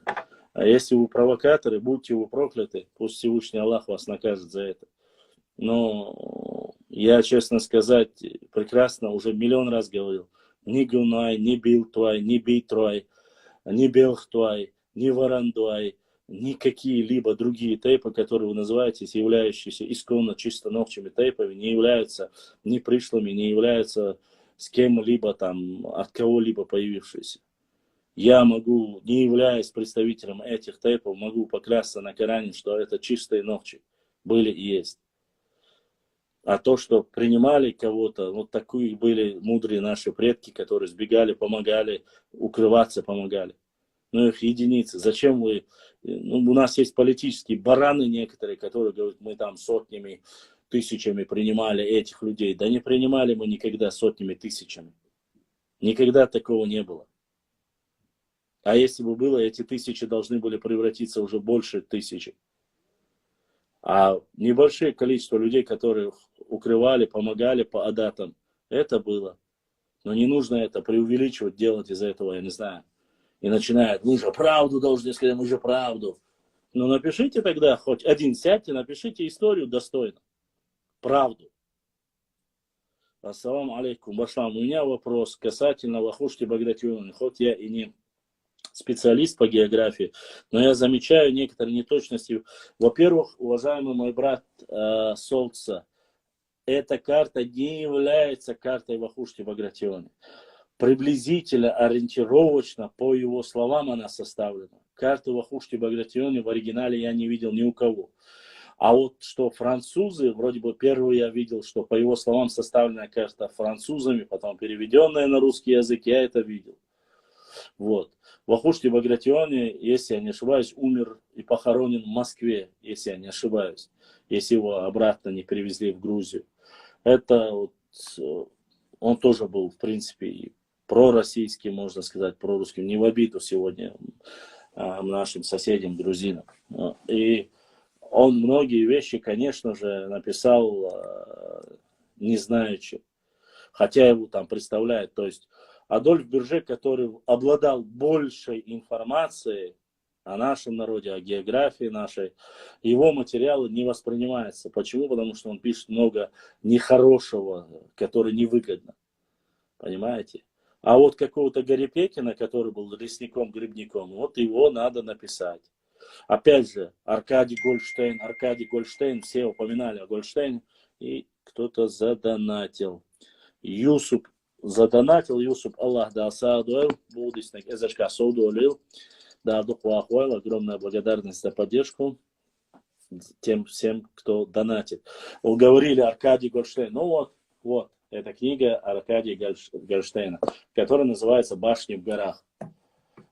А если вы провокаторы, будьте вы прокляты. Пусть Всевышний Аллах вас накажет за это. Но я, честно сказать, прекрасно уже миллион раз говорил. Ни гунай, ни бил твой, ни бей твой, ни белх твой, ни варандуай, ни какие-либо другие тейпы, которые вы называете, являющиеся исконно чисто новчими тейпами, не являются ни пришлыми, не являются с кем-либо там, от кого-либо появившиеся. Я могу, не являясь представителем этих тейпов, могу поклясться на Коране, что это чистые ногчи были и есть. А то, что принимали кого-то, вот такие были мудрые наши предки, которые сбегали, помогали, укрываться помогали. Но их единицы. Зачем вы... Ну, у нас есть политические бараны некоторые, которые говорят, мы там сотнями, тысячами принимали этих людей. Да не принимали мы никогда сотнями, тысячами. Никогда такого не было. А если бы было, эти тысячи должны были превратиться уже больше тысячи. А небольшое количество людей, которые укрывали, помогали по адатам, это было. Но не нужно это преувеличивать, делать из этого, я не знаю. И начинают, мы же правду должны сказать, мы же правду. Ну напишите тогда, хоть один сядьте, напишите историю достойно. Правду. Ассаламу алейкум, башлам. У меня вопрос касательно Вахушти Багратионовны. Хоть я и не специалист по географии, но я замечаю некоторые неточности. Во-первых, уважаемый мой брат Солнца, эта карта не является картой Вахушти Багратионовны. Приблизительно, ориентировочно, по его словам, она составлена. Карты Вахушти Багратионовны в оригинале я не видел ни у кого. А вот что французы, вроде бы первый я видел, что по его словам составлена карта французами, потом переведенная на русский язык, я это видел. Вот. Вахушти Багратионовны, если я не ошибаюсь, умер и похоронен в Москве, если я не ошибаюсь, если его обратно не привезли в Грузию. Это вот, он тоже был, в принципе, пророссийским, можно сказать, прорусским, не в обиду сегодня нашим соседям, грузинам. И он многие вещи, конечно же, написал не знаючи, хотя его там представляют. То есть Адольф Бюрже, который обладал большей информацией о нашем народе, о географии нашей, его материалы не воспринимаются. Почему? Потому что он пишет много нехорошего, которое невыгодно. Понимаете? А вот какого-то Гарипекина, который был лесником-грибником, вот его надо написать. Опять же, Аркадий Гольштейн, все упоминали о Гольштейне, и кто-то задонатил. Юсуп задонатил, Юсуп Аллах да асаадуэл, будущник эзачка соудуэлил, да абдухуахуэл, огромная благодарность за поддержку тем всем, кто донатит. Уговорили Аркадий Гольштейн, ну вот, Это книга Аркадия Гольштейна, которая называется «Башни в горах».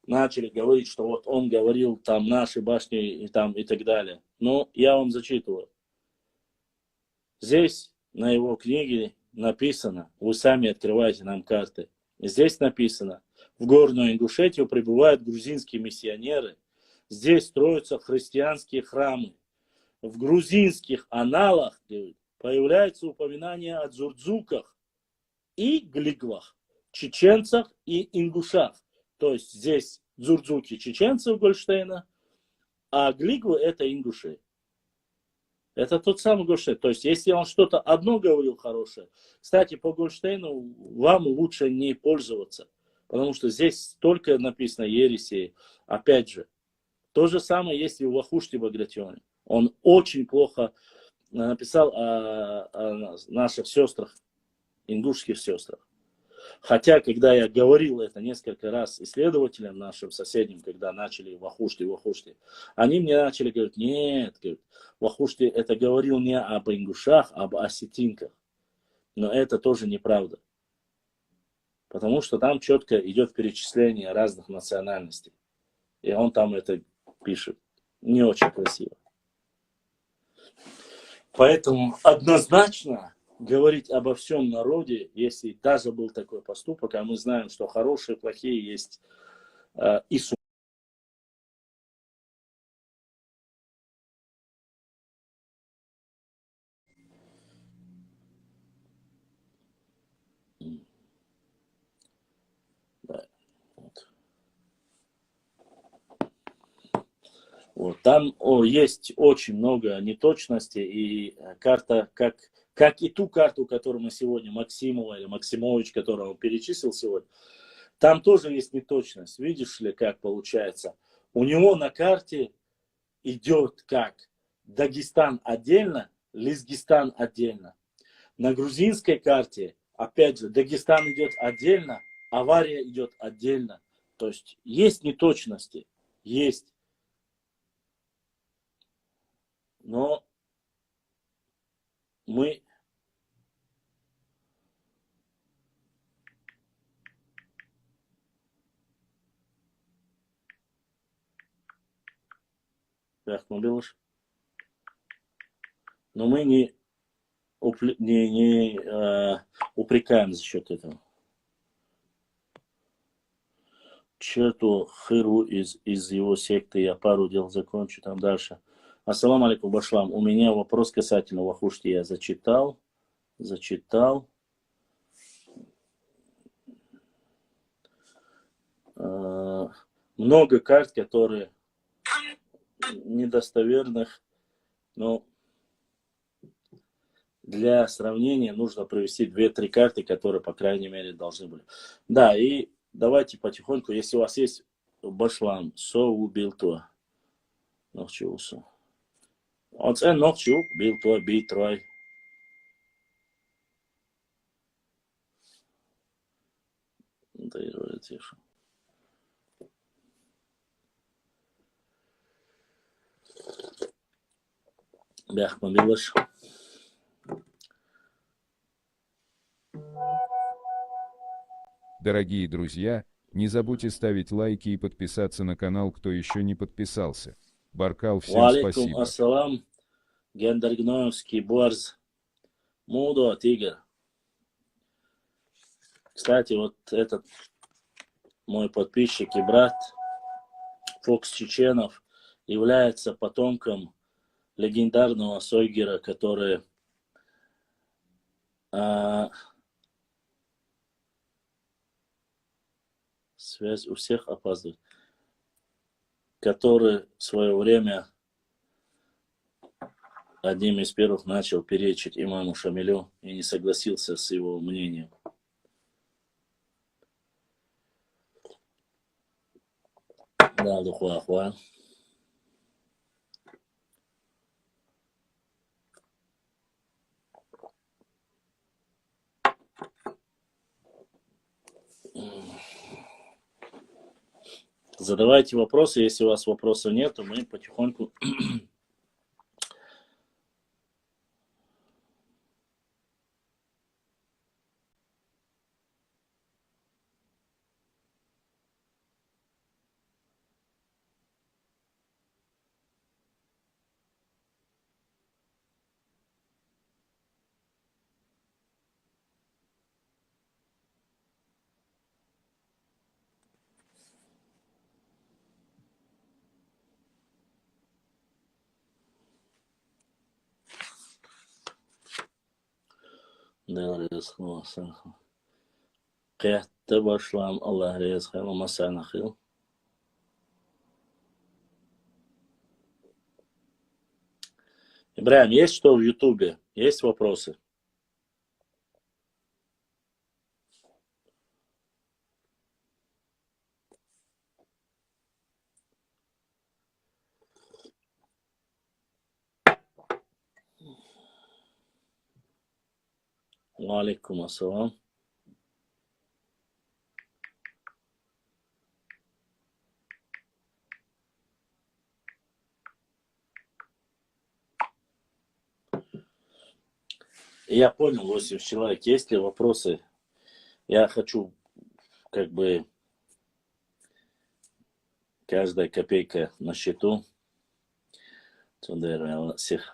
Начали говорить, что вот он говорил, там наши башни и, там, и так далее. Но я вам зачитываю. Здесь на его книге написано, вы сами открываете нам карты, здесь написано, в Горную Ингушетию прибывают грузинские миссионеры, здесь строятся христианские храмы. В грузинских аналах, говорит, появляется упоминание о дзурдзуках и глигвах, чеченцах и ингушах. То есть здесь дзурдзуки чеченцев Гольштейна, а глигвы это ингуши. Это тот самый Гольштейн. То есть если он что-то одно говорил хорошее, кстати, по Гольштейну вам лучше не пользоваться, потому что здесь столько написано ересей. Опять же, то же самое есть и у Вахушти Багратионе. Он очень плохо написал о наших сестрах, ингушских сестрах. Хотя, когда я говорил это несколько раз исследователям нашим соседним, когда начали Вахушти, они мне начали говорить, нет, говорит, Вахушти это говорил не об ингушах, а об осетинках. Но это тоже неправда. Потому что там четко идет перечисление разных национальностей. И он там это пишет. Не очень красиво. Поэтому однозначно говорить обо всем народе, если даже был такой поступок, а мы знаем, что хорошие, плохие есть и суммы. Вот. Там есть очень много неточностей, и карта, как и ту карту, которую мы сегодня, Максимова или Максимович, которого он перечислил сегодня, там тоже есть неточность. Видишь ли, как получается? У него на карте идет как Дагестан отдельно, Лезгистан отдельно. На грузинской карте, опять же, Дагестан идет отдельно, Авария идет отдельно. То есть неточности, есть. Но мы не упрекаем за счет этого. Черту Хыру из его секты, я пару дел закончу, там дальше. Ассаламу алейкум, Башлам. У меня вопрос касательно Вахушти. Я зачитал. Много карт, которые недостоверных, но для сравнения нужно провести 2-3 карты, которые, по крайней мере, должны были. Да, и давайте потихоньку, если у вас есть Башлам, убил то. Научился. Ons en nog zoek, Bilto, Bitroy. Да и вроде тише. Бяхма Билаш. Дорогие друзья, не забудьте ставить лайки и подписаться на канал, кто еще не подписался. Баркал, всем спасибо. Ассалам, Гендергноевский Борз, Мудо, Тигр. Кстати, вот этот мой подписчик и брат, Фокс Чеченов, является потомком легендарного Сойгера, который связь у всех опаздывает, который в свое время одним из первых начал перечить имаму Шамилю и не согласился с его мнением. Да, Духуахуа. Задавайте вопросы, если у вас вопросов нет, то мы потихоньку Да, ризq. Qayerda boshlam? Alloh rizq qilsin, masana qil. Ибраим, есть что в Ютубе? Есть вопросы? Алейкум ассалам. Я понял, 8 человек. Есть ли вопросы? Я хочу, как бы, каждая копейка на счету. Всех.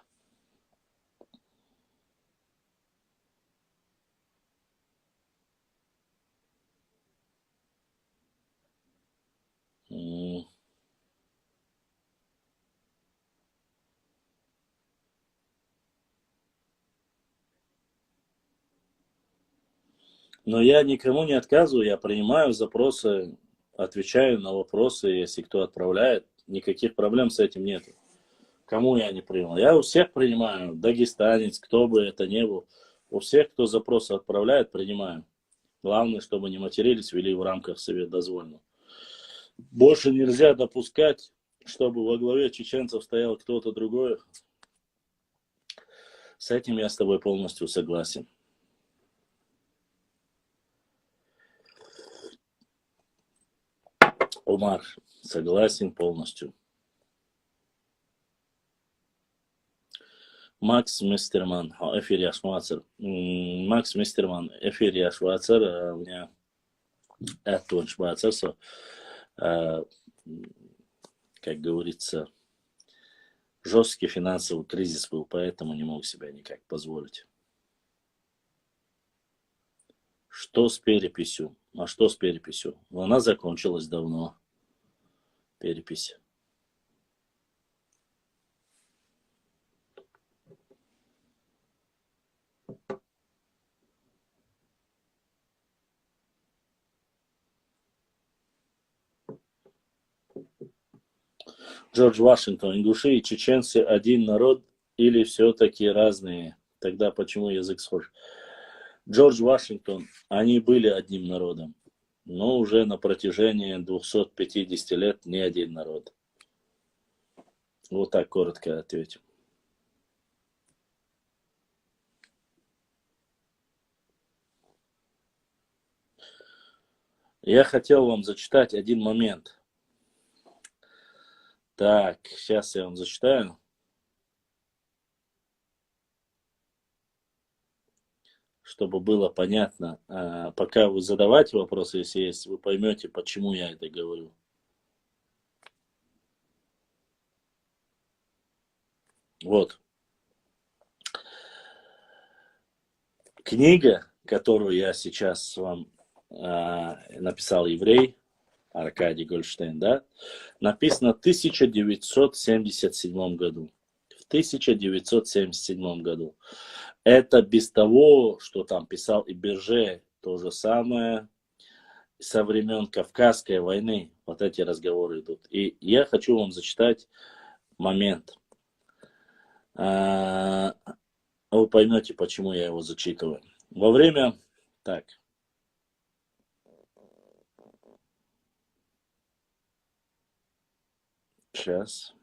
Но я никому не отказываю, я принимаю запросы, отвечаю на вопросы, если кто отправляет. Никаких проблем с этим нет. Кому я не принял? Я у всех принимаю, дагестанец, кто бы это ни был. У всех, кто запросы отправляет, принимаю. Главное, чтобы не матерились, вели в рамках совет дозвольно. Больше нельзя допускать, чтобы во главе чеченцев стоял кто-то другой. С этим я с тобой полностью согласен. Умар, согласен полностью. Макс Мистерман, эфир я Швацер. Макс Мистерман, эфир я Швацер. У меня это Швацер. Как говорится, жесткий финансовый кризис был, поэтому не мог себя никак позволить. Что с переписью? А что с переписью? Она закончилась давно. Перепись. Джордж Вашингтон. Ингуши и чеченцы один народ или все-таки разные? Тогда почему язык схож? Джордж Вашингтон. Они были одним народом. Но уже на протяжении 250 лет не один народ. Вот так коротко ответим. Я хотел вам зачитать один момент. Так, сейчас я вам зачитаю. Чтобы было понятно. Пока вы задавайте вопросы, если есть, вы поймете, почему я это говорю. Вот. Книга, которую я сейчас вам написал еврей, Аркадий Гольштейн, да, написано в 1977 году. В 1977 году. Это без того, что там писал и Берже, то же самое со времен Кавказской войны. Вот эти разговоры идут. И я хочу вам зачитать момент. Вы поймете, почему я его зачитываю. Во время... Так. Сейчас.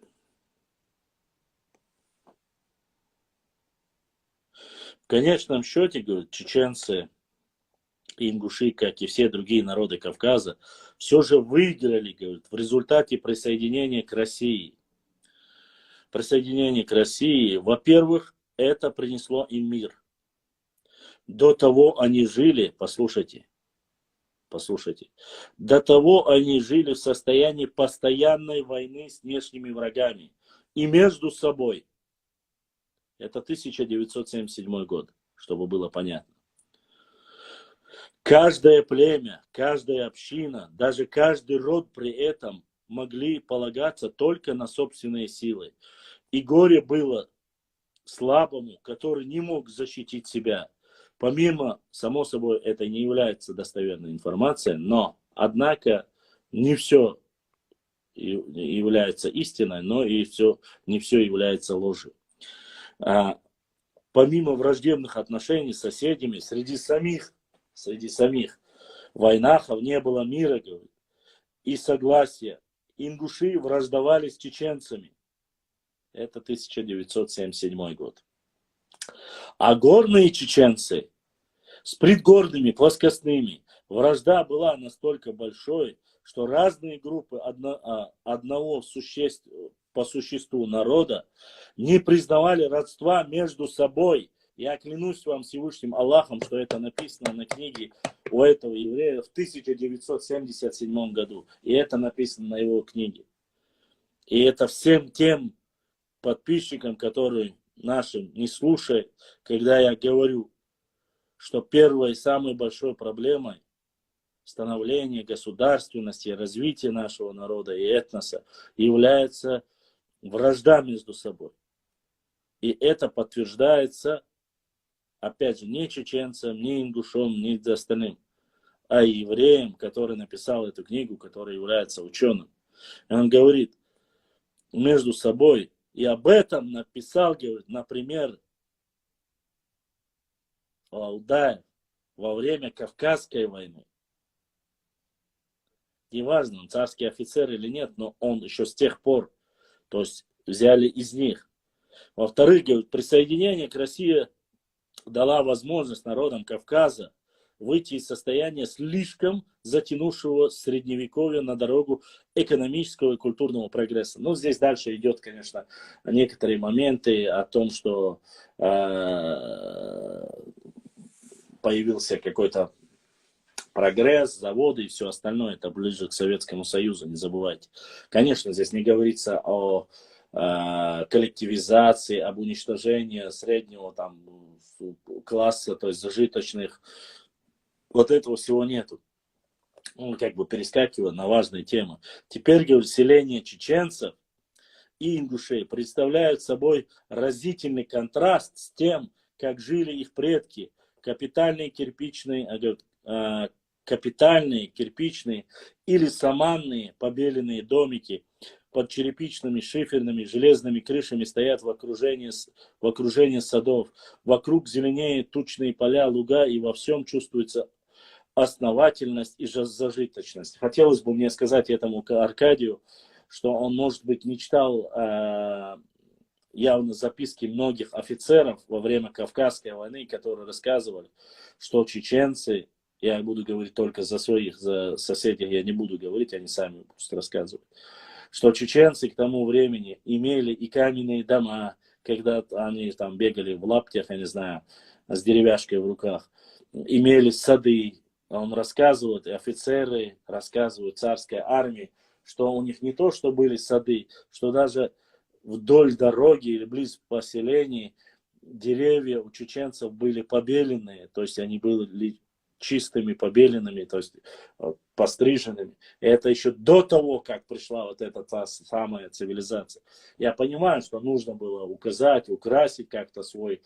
В конечном счете, говорят, чеченцы и ингуши, как и все другие народы Кавказа, все же выиграли, говорят, в результате присоединения к России. Присоединение к России, во-первых, это принесло им мир. До того они жили, послушайте, до того они жили в состоянии постоянной войны с внешними врагами и между собой. Это 1977 год, чтобы было понятно. Каждое племя, каждая община, даже каждый род при этом могли полагаться только на собственные силы. И горе было слабому, который не мог защитить себя. Помимо, само собой, это не является достоверной информацией, но, однако, не все является истиной, но и не все является ложью. Помимо враждебных отношений с соседями, среди самих войнахов не было мира, говорит, и согласия. Ингуши враждовали с чеченцами. Это 1977 год. А горные чеченцы с предгорными, плоскостными, вражда была настолько большой, что разные группы одного по существу народа не признавали родства между собой. Я клянусь вам Всевышним Аллахом, что это написано на книге у этого еврея в 1977 году. И это написано на его книге. И это всем тем подписчикам, которые нашим не слушают, когда я говорю, что первой и самой большой проблемой становления государственности, развития нашего народа и этноса является вражда между собой. И это подтверждается, опять же, не чеченцам, не ингушам, не остальным, а евреем, который написал эту книгу, который является ученым. И он говорит между собой, и об этом написал, говорит, например, Валдаев во время Кавказской войны. Неважно, он царский офицер или нет, но он еще с тех пор, то есть взяли из них. Во-вторых, говорит, присоединение к России дала возможность народам Кавказа выйти из состояния слишком затянувшего средневековья на дорогу экономического и культурного прогресса. Ну, здесь дальше идет, конечно, некоторые моменты о том, что появился какой-то прогресс, заводы и все остальное. Это ближе к Советскому Союзу, не забывайте. Конечно, здесь не говорится о коллективизации, об уничтожении среднего там класса, то есть зажиточных. Вот этого всего нету. Он как бы перескакивает на важные темы. Теперь, говорю, селение чеченцев и ингушей представляют собой разительный контраст с тем, как жили их предки. Капитальные кирпичные или саманные побеленные домики под черепичными, шиферными, железными крышами стоят в окружении садов. Вокруг зеленеют тучные поля, луга, и во всем чувствуется основательность и зажиточность. Хотелось бы мне сказать этому Аркадию, что он, может быть, не читал явно записки многих офицеров во время Кавказской войны, которые рассказывали, что чеченцы, я буду говорить только за своих, за соседей я не буду говорить, они сами просто рассказывают, что чеченцы к тому времени имели и каменные дома, когда они там бегали в лаптях, я не знаю, с деревяшкой в руках, имели сады. Он рассказывает, и офицеры рассказывают царской армии, что у них не то, что были сады, что даже вдоль дороги или близ поселений деревья у чеченцев были побеленные, то есть они были чистыми, побеленными, то есть постриженными. И это еще до того, как пришла вот эта та самая цивилизация. Я понимаю, что нужно было указать, украсить как-то свой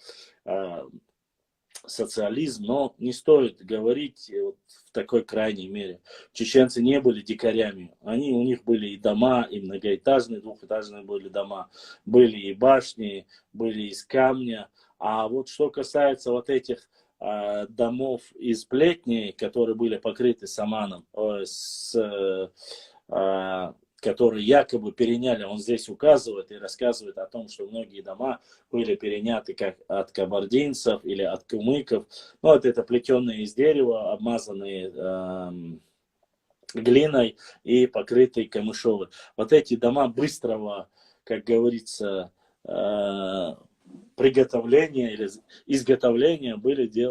социализм, но не стоит говорить вот в такой крайней мере. Чеченцы не были дикарями. У них были и дома, и многоэтажные, двухэтажные были дома, были и башни, были из камня. А вот что касается вот этих домов из плетней, которые были покрыты саманом, которые якобы переняли, он здесь указывает и рассказывает о том, что многие дома были переняты как от кабардинцев или от кумыков. Ну, вот это плетеные из дерева, обмазанные глиной и покрытые камышовые. Вот эти дома быстрого, как говорится, приготовления или изготовления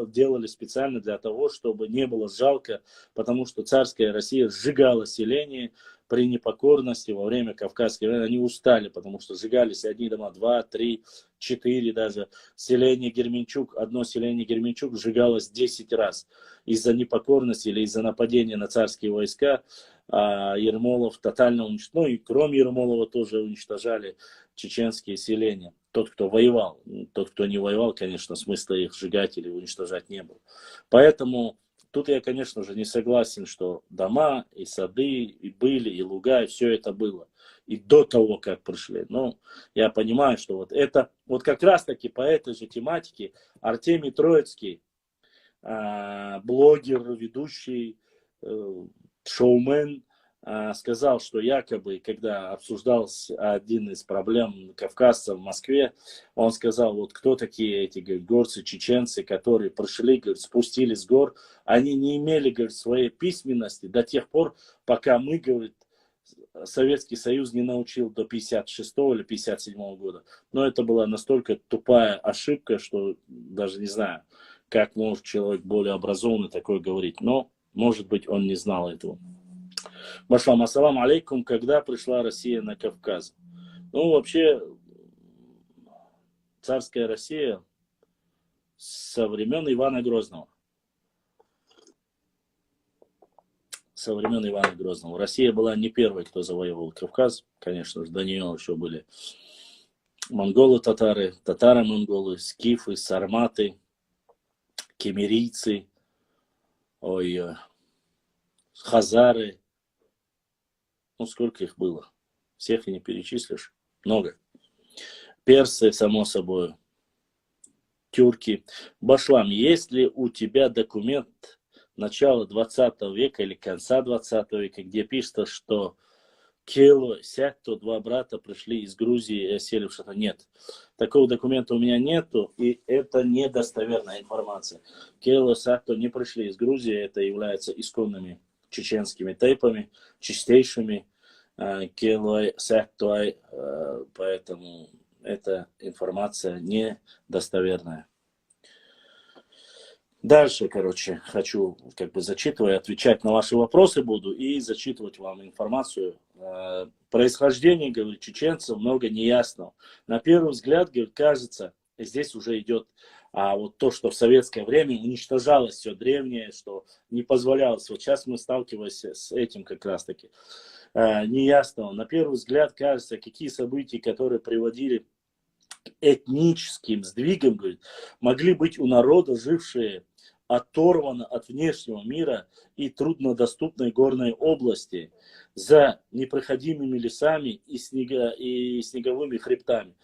делали специально для того, чтобы не было жалко, потому что царская Россия сжигала селение при непокорности во время Кавказской войны. Они устали, потому что сжигались одни дома, 2, 3, 4 даже. Одно селение Герменчук сжигалось 10 раз из-за непокорности или из-за нападения на царские войска. Ермолов тотально уничтожил, ну и кроме Ермолова тоже уничтожали чеченские селения. Тот, кто воевал. Тот, кто не воевал, конечно, смысла их сжигать или уничтожать не было. Поэтому тут я, конечно же, не согласен, что дома и сады и были, и луга, и все это было. И до того, как пришли. Но я понимаю, что вот это, вот как раз-таки по этой же тематике Артемий Троицкий, блогер, ведущий, шоумен, сказал, что якобы, когда обсуждался один из проблем кавказцев в Москве, он сказал, вот кто такие эти, говорит, горцы, чеченцы, которые пришли, говорит, спустились с гор, они не имели, говорит, своей письменности до тех пор, пока мы, говорит, Советский Союз не научил до 56 или 57 года. Но это была настолько тупая ошибка, что даже не знаю, как может человек более образованный такое говорить. Но, может быть, он не знал этого. Башлам, ассаламу алейкум, когда пришла Россия на Кавказ? Ну, вообще, царская Россия со времен Ивана Грозного. Со времен Ивана Грозного. Россия была не первой, кто завоевал Кавказ. Конечно же, до нее еще были монголы-татары, татаро-монголы, скифы, сарматы, кемерийцы, хазары. Ну, сколько их было? Всех и не перечислишь. Много. Персы, само собой. Тюрки. Башлам, есть ли у тебя документ начала 20 века или конца 20 века, где пишется, что Кело, Сякто, два брата пришли из Грузии и осели в Шатаре? Нет. Такого документа у меня нету, и это недостоверная информация. Кело, Сякто не пришли из Грузии, это является исконными чеченскими тейпами, чистейшими. Кело, Сякто, поэтому эта информация недостоверная. Дальше, короче, хочу зачитывать, отвечать на ваши вопросы буду и зачитывать вам информацию. Происхождение, говорит, чеченцев много неясного. На первый взгляд, говорит, кажется, здесь уже идет вот то, что в советское время уничтожалось все древнее, что не позволялось. Вот сейчас мы сталкиваемся с этим как раз-таки неясного. На первый взгляд кажется, какие события, которые приводили к этническим сдвигам, говорит, могли быть у народа, жившие оторвано от внешнего мира и труднодоступной горной области, за непроходимыми лесами и снеговыми хребтами.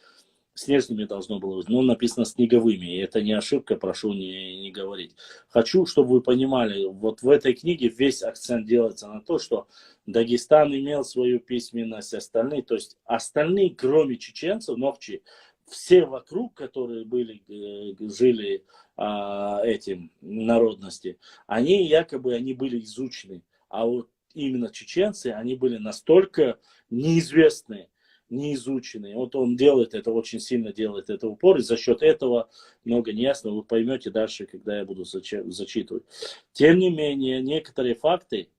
Снежными должно было быть, но написано снеговыми, и это не ошибка, прошу не говорить. Хочу, чтобы вы понимали, вот в этой книге весь акцент делается на то, что Дагестан имел свою письменность, остальные, то есть остальные, кроме чеченцев, ногчи, все вокруг, которые жили этим народности, они якобы были изучены. А вот именно чеченцы, они были настолько неизвестные, неизученные. Вот он делает это, очень сильно делает это упор, и за счет этого много неясно, вы поймете дальше, когда я буду зачитывать. Тем не менее, некоторые факты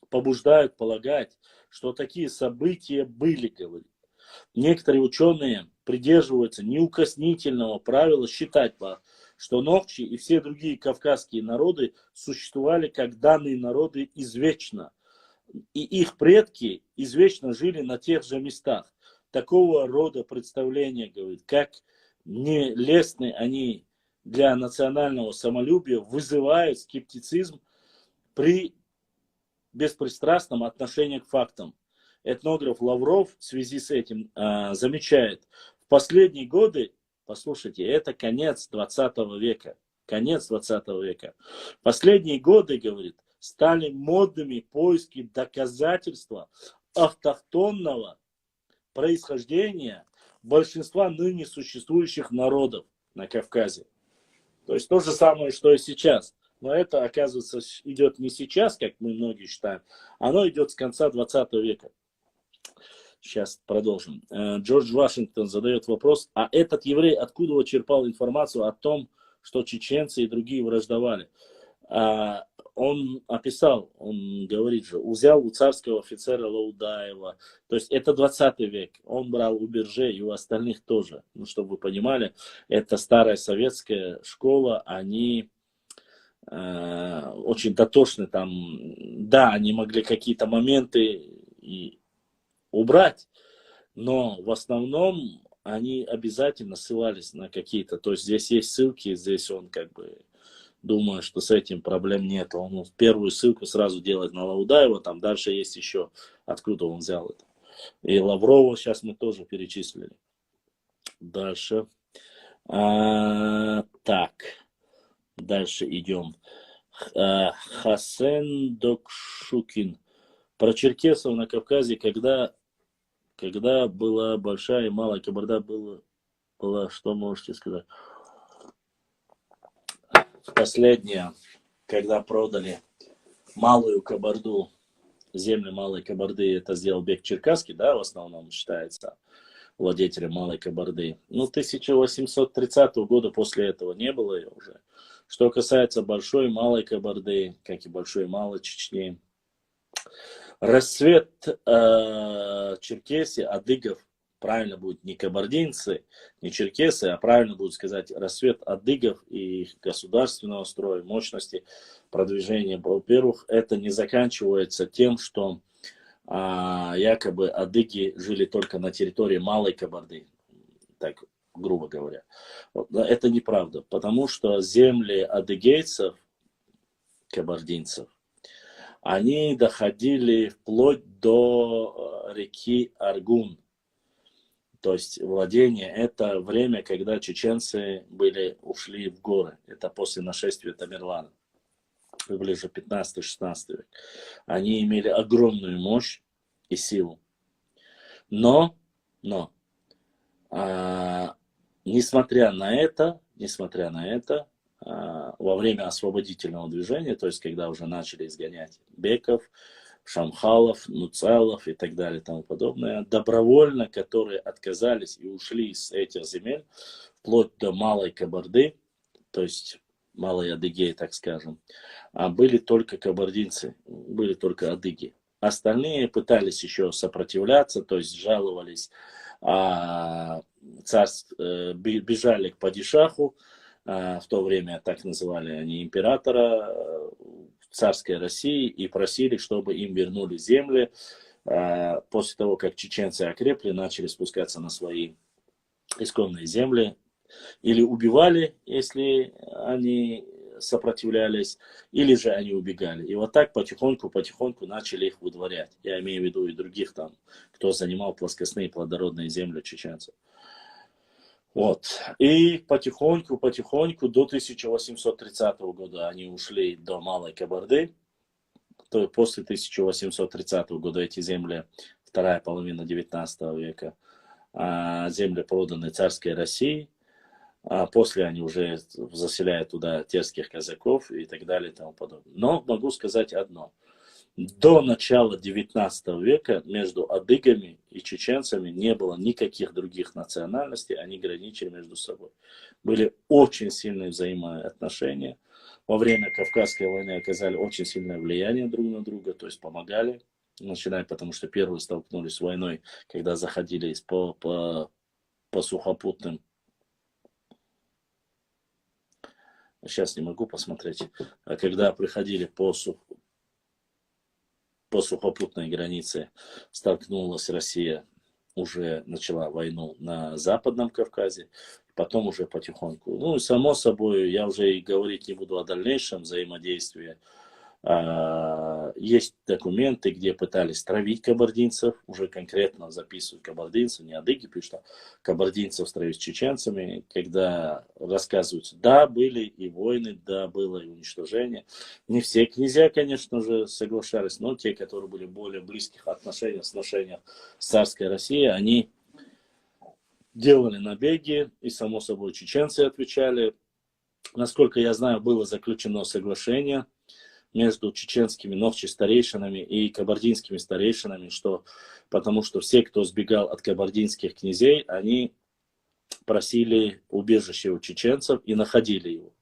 побуждают полагать, что такие события были, говорит. Некоторые ученые придерживаются неукоснительного правила считать, что ногчи и все другие кавказские народы существовали как данные народы извечно. И их предки извечно жили на тех же местах. Такого рода представления, говорит, как нелестны они для национального самолюбия, вызывают скептицизм при беспристрастном отношении к фактам. Этнограф Лавров в связи с этим замечает, в последние годы, послушайте, это конец 20 века, конец 20 века. Последние годы, говорит, стали модными поиски доказательства автохтонного происхождения большинства ныне существующих народов на Кавказе. То есть то же самое, что и сейчас. Но это, оказывается, идет не сейчас, как мы многие считаем, оно идет с конца 20 века. Сейчас продолжим. Джордж Вашингтон задает вопрос, а этот еврей откуда черпал информацию о том, что чеченцы и другие враждовали? Он описал, он говорит же, взял у царского офицера Лаудаева, то есть это 20 век, он брал у Берже и у остальных тоже, ну, чтобы вы понимали, это старая советская школа, они очень дотошны там, да, они могли какие-то моменты и убрать, Но в основном они обязательно ссылались на какие-то, то есть здесь есть ссылки, здесь он как бы думаю, что с этим проблем нет. Он первую ссылку сразу делает на Лаудаева, там дальше есть еще, откуда он взял это. И Лаврова сейчас мы тоже перечислили. Дальше. Так, дальше идем. Хасен Докшукин. Про черкесов на Кавказе, когда была большая и малая Кабарда, было, что можете сказать? Последнее, когда продали малую Кабарду, земли малой Кабарды, это сделал Бек Черкасский, да, в основном считается владетелем малой Кабарды. Ну, 1830 года после этого не было ее уже. Что касается большой и малой Кабарды, как и большой и малой Чечни, расцвет Черкесии, адыгов, правильно будет не кабардинцы, не черкесы, а правильно будет сказать расцвет адыгов и их государственного строя, мощности, продвижения. Во-первых, это не заканчивается тем, что якобы адыги жили только на территории Малой Кабарды, так грубо говоря. Это неправда, потому что земли адыгейцев, кабардинцев, они доходили вплоть до реки Аргун. То есть владение, это время, когда чеченцы ушли в горы. Это после нашествия Тамерлана, ближе 15-16 век. Они имели огромную мощь и силу. Но, несмотря на это, во время освободительного движения, то есть когда уже начали изгонять беков, шамхалов, нуцалов и так далее и тому подобное, добровольно, которые отказались и ушли с этих земель, вплоть до Малой Кабарды, то есть Малой Адыгеи, так скажем, были только кабардинцы, были только адыги. Остальные пытались еще сопротивляться, то есть жаловались, бежали к падишаху, в то время так называли они императора царской России, и просили, чтобы им вернули земли. После того, как чеченцы окрепли, начали спускаться на свои исконные земли. Или убивали, если они сопротивлялись, или же они убегали. И вот так потихоньку начали их выдворять. Я имею в виду и других там, кто занимал плоскостные плодородные земли чеченцев. Вот. И потихоньку до 1830 года они ушли до Малой Кабарды. То есть после 1830 года эти земли, вторая половина 19 века, земли проданы царской России. После они уже заселяют туда терских казаков и так далее и тому подобное. Но могу сказать одно. До начала 19 века между адыгами и чеченцами не было никаких других национальностей, они граничили между собой. Были очень сильные взаимоотношения. Во время Кавказской войны оказали очень сильное влияние друг на друга, то есть помогали, начиная, потому что первые столкнулись с войной, когда заходили по сухопутным. Сейчас не могу посмотреть. А когда приходили по сухопутной границе, столкнулась Россия, уже начала войну на Западном Кавказе, потом уже потихоньку. Ну и само собой, я уже и говорить не буду о дальнейшем взаимодействии. Есть документы, где пытались травить кабардинцев, уже конкретно записывают кабардинцев, не адыги пишут, а кабардинцев травить с чеченцами, когда рассказываются, да, были и войны, да, было и уничтожение. Не все князья, конечно же, соглашались, но те, которые были в более близких отношениях с царской Россией, они делали набеги, и, само собой, чеченцы отвечали. Насколько я знаю, было заключено соглашение между чеченскими новчи старейшинами и кабардинскими старейшинами, потому что все, кто сбегал от кабардинских князей, они просили убежище у чеченцев и находили его.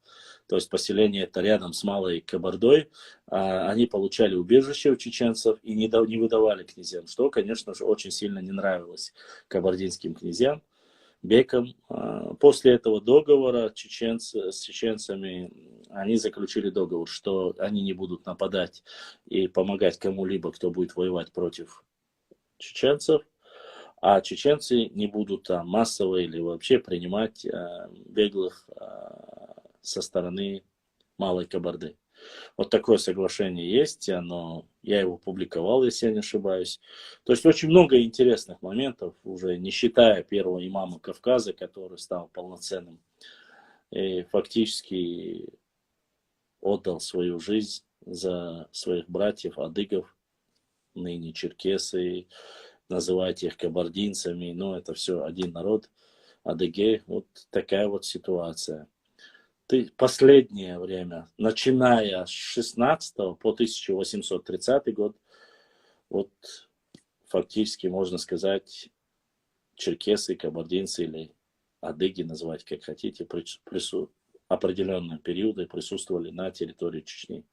То есть поселение это рядом с Малой Кабардой, они получали убежище у чеченцев и не выдавали князьям, что, конечно же, очень сильно не нравилось кабардинским князьям, бекам. После этого договора с чеченцами они заключили договор, что они не будут нападать и помогать кому-либо, кто будет воевать против чеченцев. а чеченцы не будут там массово или вообще принимать беглых со стороны Малой Кабарды. Вот такое соглашение есть, оно, я его публиковал, если я не ошибаюсь. То есть очень много интересных моментов, уже не считая первого имама Кавказа, который стал полноценным и фактически отдал свою жизнь за своих братьев, адыгов, ныне черкесы, называйте их кабардинцами, но это все один народ, адыгей. Вот такая вот ситуация. Последнее время, начиная с 16 по 1830 год, вот фактически можно сказать, черкесы, кабардинцы или адыги, называть как хотите, определенные периоды присутствовали на территории Чечни.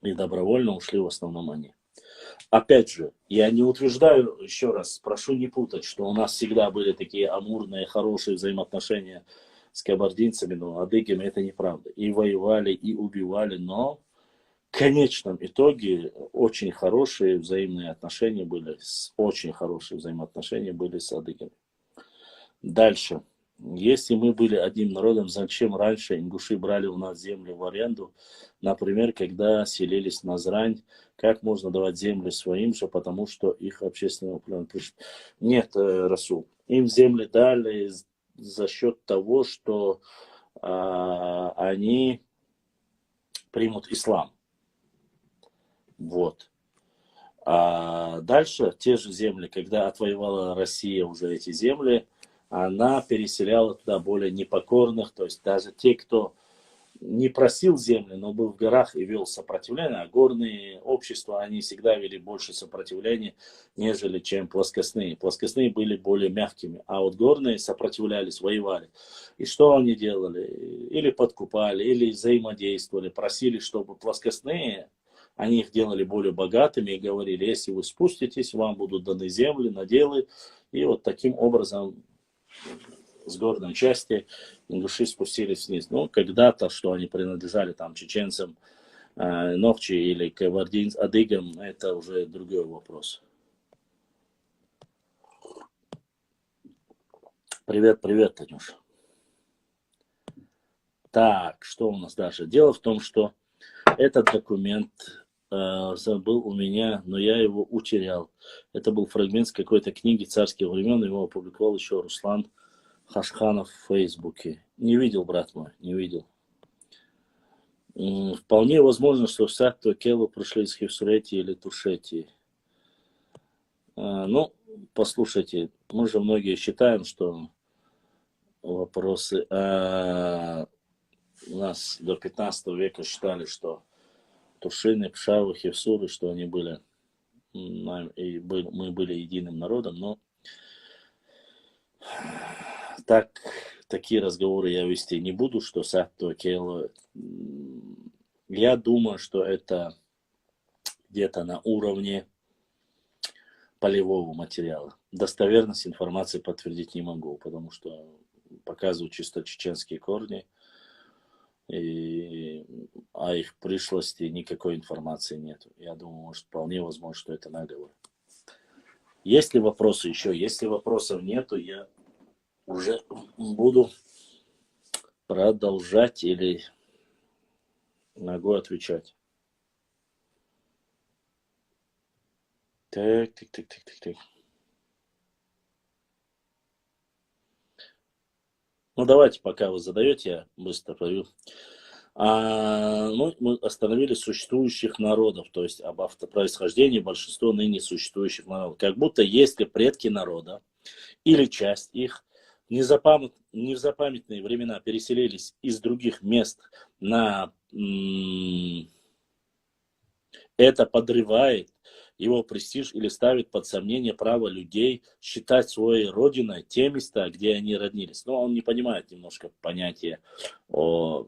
И добровольно ушли в основном они. Опять же, я не утверждаю, еще раз, прошу не путать, что у нас всегда были такие амурные, хорошие взаимоотношения с кабардинцами, но адыгами это неправда. И воевали, и убивали, но в конечном итоге очень хорошие взаимные отношения были, очень хорошие взаимоотношения были с адыгами. Дальше. Если мы были одним народом, зачем раньше ингуши брали у нас земли в аренду? Например, когда селились на Назрань, как можно давать земли своим же, потому что их общественный план пришел? Нет, Расул, им земли дали за счет того, что они примут ислам. Вот. А дальше те же земли, когда отвоевала Россия уже эти земли, она переселяла туда более непокорных, то есть даже те, кто не просил земли, но был в горах и вел сопротивление, а горные общества, они всегда вели больше сопротивления, нежели чем плоскостные. Плоскостные были более мягкими, а вот горные сопротивлялись, воевали. И что они делали? Или подкупали, или взаимодействовали, просили, чтобы плоскостные, они их делали более богатыми и говорили, если вы спуститесь, вам будут даны земли, наделы. И вот таким образом с горной части ингуши спустились вниз. Ну, когда-то, что они принадлежали там чеченцам, Нохчи или кабардин, адыгам, это уже другой вопрос. Привет, привет, Танюша. Так, что у нас дальше? Дело в том, что этот документ был у меня, но я его утерял. Это был фрагмент с какой-то книги царских времен, его опубликовал еще Руслан Хашханов в Фейсбуке. Не видел, брат мой, не видел. Вполне возможно, что Сатту Келу пришли из Хевсурети или Тушети. Ну, послушайте, мы же многие считаем, что вопросы... У нас до 15 века считали, что Тушины, Пшавы, Хевсуры, что они были, и мы были единым народом, но такие разговоры я вести не буду, что Сатту Келу. Я думаю, что это где-то на уровне полевого материала. Достоверность информации подтвердить не могу, потому что показывают чисто чеченские корни, и о их пришлости никакой информации нет. Я думаю, может, вполне возможно, что это наговор. Есть ли вопросы еще? Если вопросов нету, я уже буду продолжать или могу отвечать. Так. Ну, давайте, пока вы задаете, я быстро повторю. Мы остановились существующих народов, то есть об автопроисхождении большинства ныне существующих народов. Как будто если предки народа или часть их в незапамятные времена переселились из других мест это подрывает его престиж или ставит под сомнение право людей считать своей родиной те места, где они роднились. Но он не понимает немножко понятия о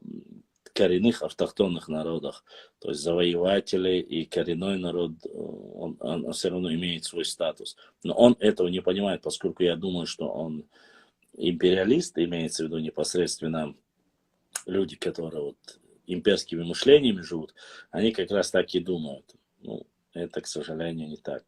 коренных автохтонных народах. То есть завоеватели и коренной народ, он все равно имеет свой статус. Но он этого не понимает, поскольку я думаю, что он империалист, имеется в виду непосредственно люди, которые вот имперскими мышлениями живут, они как раз так и думают. Ну, это, к сожалению, не так.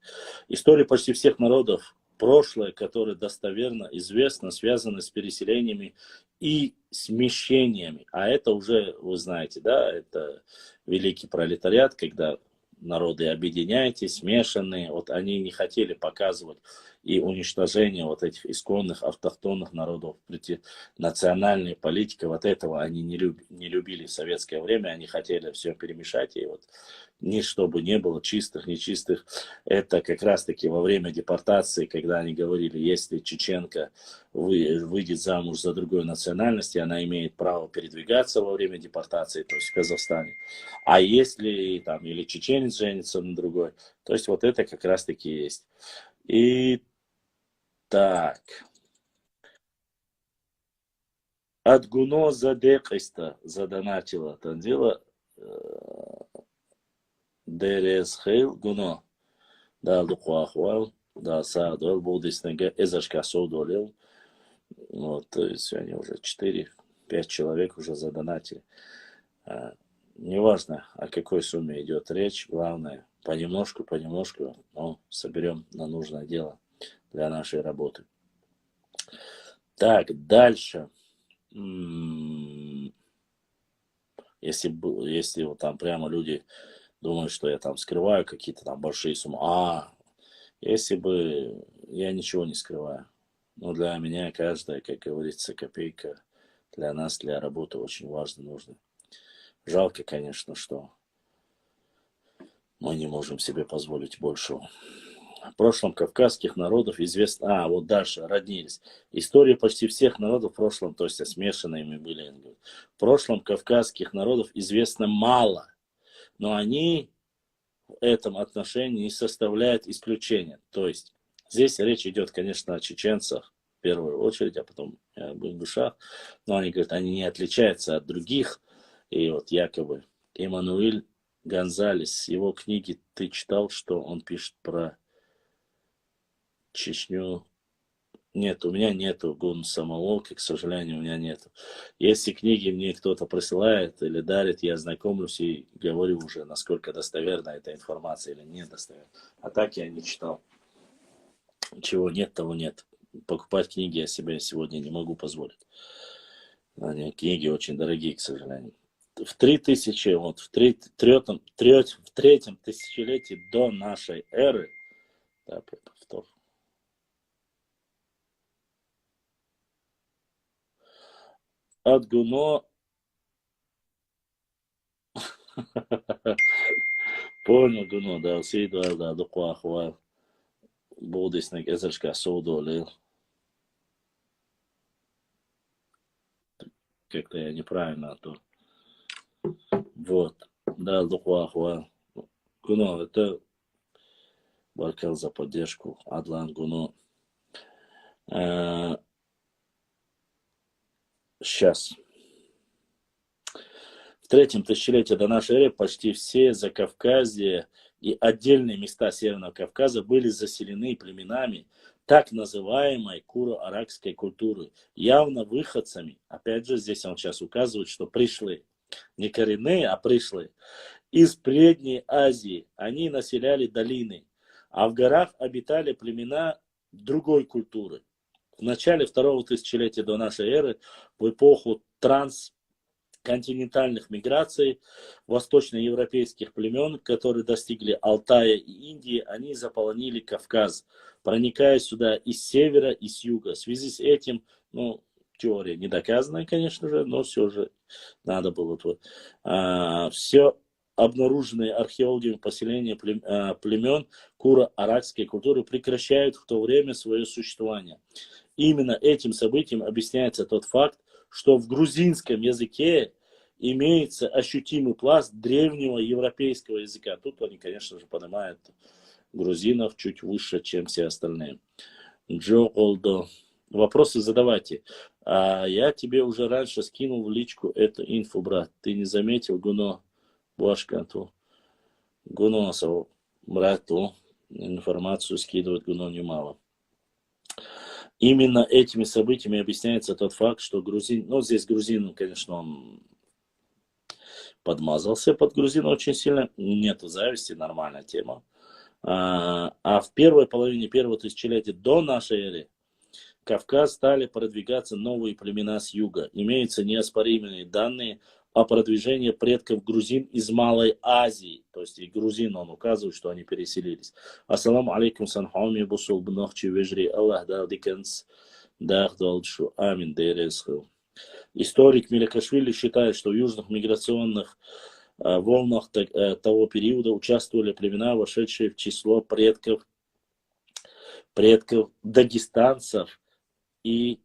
История почти всех народов прошлое, которое достоверно известно, связано с переселениями и смещениями. А это уже, вы знаете, да, это великий пролетариат, когда народы объединяйтесь, смешанные, вот они не хотели показывать и уничтожение вот этих исконных автохтонных народов, национальной политики, вот этого они не любили в советское время, они хотели все перемешать, и вот ни чтобы не было чистых, нечистых, это как раз-таки во время депортации, когда они говорили, если чеченка выйдет замуж за другой национальности, она имеет право передвигаться во время депортации, то есть в Казахстане. А если там или чеченец женится на другой, то есть вот это как раз-таки есть. И так. От Гуно Задекиста задонатила Тандила Дересхейл Гуно. Да, Лукуахуал, да, Саадуэл, Будиснега, Эзашкасов долил. Вот, то есть они уже 4-5 человек уже задонатили. Неважно, о какой сумме идет речь, главное, понемножку, но соберем на нужное дело для нашей работы. Так, дальше. Если вот там прямо люди думают, что я там скрываю какие-то там большие суммы. Если бы я ничего не скрываю. Но для меня каждая, как говорится, копейка для нас, для работы очень важно, нужно. Жалко, конечно, что мы не можем себе позволить большего. В прошлом кавказских народов известно... вот дальше, роднились. История почти всех народов в прошлом, то есть смешанными были. В прошлом кавказских народов известно мало, но они в этом отношении не составляют исключения. То есть здесь речь идет, конечно, о чеченцах в первую очередь, а потом об ингушах. Но они говорят, они не отличаются от других. И вот якобы Эммануэль Гонзалес, его книги ты читал, что он пишет про Чечню? Нет, у меня нету Гун самоволки, к сожалению, у меня нету. Если книги мне кто-то присылает или дарит, я знакомлюсь и говорю уже, насколько достоверна эта информация или недостоверна. А так я не читал. Чего нет, того нет. Покупать книги я себе сегодня не могу позволить. Книги очень дорогие, к сожалению. В 3000, вот в третьем тысячелетии до нашей эры, да, повтор. От Гуно понял Гуно, да, Сейдуэл, да, Дукуахуал, Будиснек, Эзершка, Соудолил. Как-то я неправильно, а то. Вот, да, Дукуахуал. Гуно, это Баркал за поддержку, Адлан Гуно. Сейчас. В 3 тысячелетии до нашей эры почти все Закавказье и отдельные места Северного Кавказа были заселены племенами так называемой куро-аракской культуры, явно выходцами. Опять же, здесь он сейчас указывает, что пришли, не коренные, а пришли из Средней Азии. Они населяли долины, а в горах обитали племена другой культуры. В начале 2 тысячелетия до нашей эры, в эпоху трансконтинентальных миграций восточноевропейских племен, которые достигли Алтая и Индии, они заполонили Кавказ, проникая сюда из севера и с юга. В связи с этим, теория не доказанная, конечно же, но все же надо было. Все обнаруженные археологами поселения племен куро-аракской культуры прекращают в то время свое существование. Именно этим событием объясняется тот факт, что в грузинском языке имеется ощутимый пласт древнего европейского языка. Тут они, конечно же, понимают грузинов чуть выше, чем все остальные. Джо Олдо. Вопросы задавайте. Я тебе уже раньше скинул в личку эту инфу, брат. Ты не заметил, Гуно? Башканту. Гуно, брату. Информацию скидывает Гуно немало. Именно этими событиями объясняется тот факт, что грузин, здесь грузин, конечно, он подмазался под грузина очень сильно, нету зависти, нормальная тема. А в первой половине первого тысячелетия до нашей эры Кавказ стали продвигаться новые племена с юга. Имеются неоспоримые данные о продвижении предков грузин из Малой Азии. То есть и грузин, он указывает, что они переселились. Ассаламу алейкум санхауми бусул бнохчи вежри Аллах да дикенс дах долчу амин дересху. Историк Меликашвили считает, что в южных миграционных волнах того периода участвовали племена, вошедшие в число предков дагестанцев и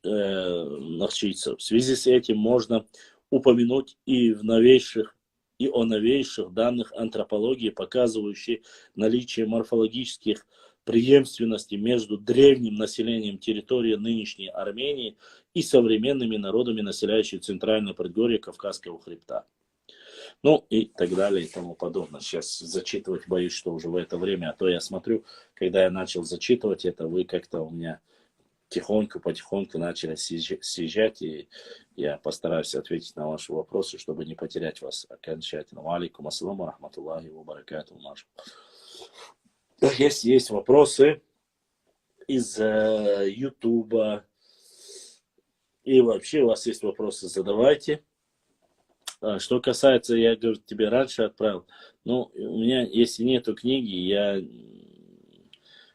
нахчийцев. В связи с этим можно упомянуть и о новейших данных антропологии, показывающих наличие морфологических преемственностей между древним населением территории нынешней Армении и современными народами, населяющими центральное предгорье Кавказского хребта. Ну и так далее и тому подобное. Сейчас зачитывать боюсь, что уже в это время, а то я смотрю, когда я начал зачитывать это, вы как-то у меня потихоньку начали съезжать, и я постараюсь ответить на ваши вопросы, чтобы не потерять вас окончательно. Алейкум ассаламу рахматуллахи ва баракатуху. Есть вопросы из Ютуба, и вообще у вас есть вопросы, задавайте. Что касается, я говорю, тебе раньше отправил, ну, у меня, если нету книги, я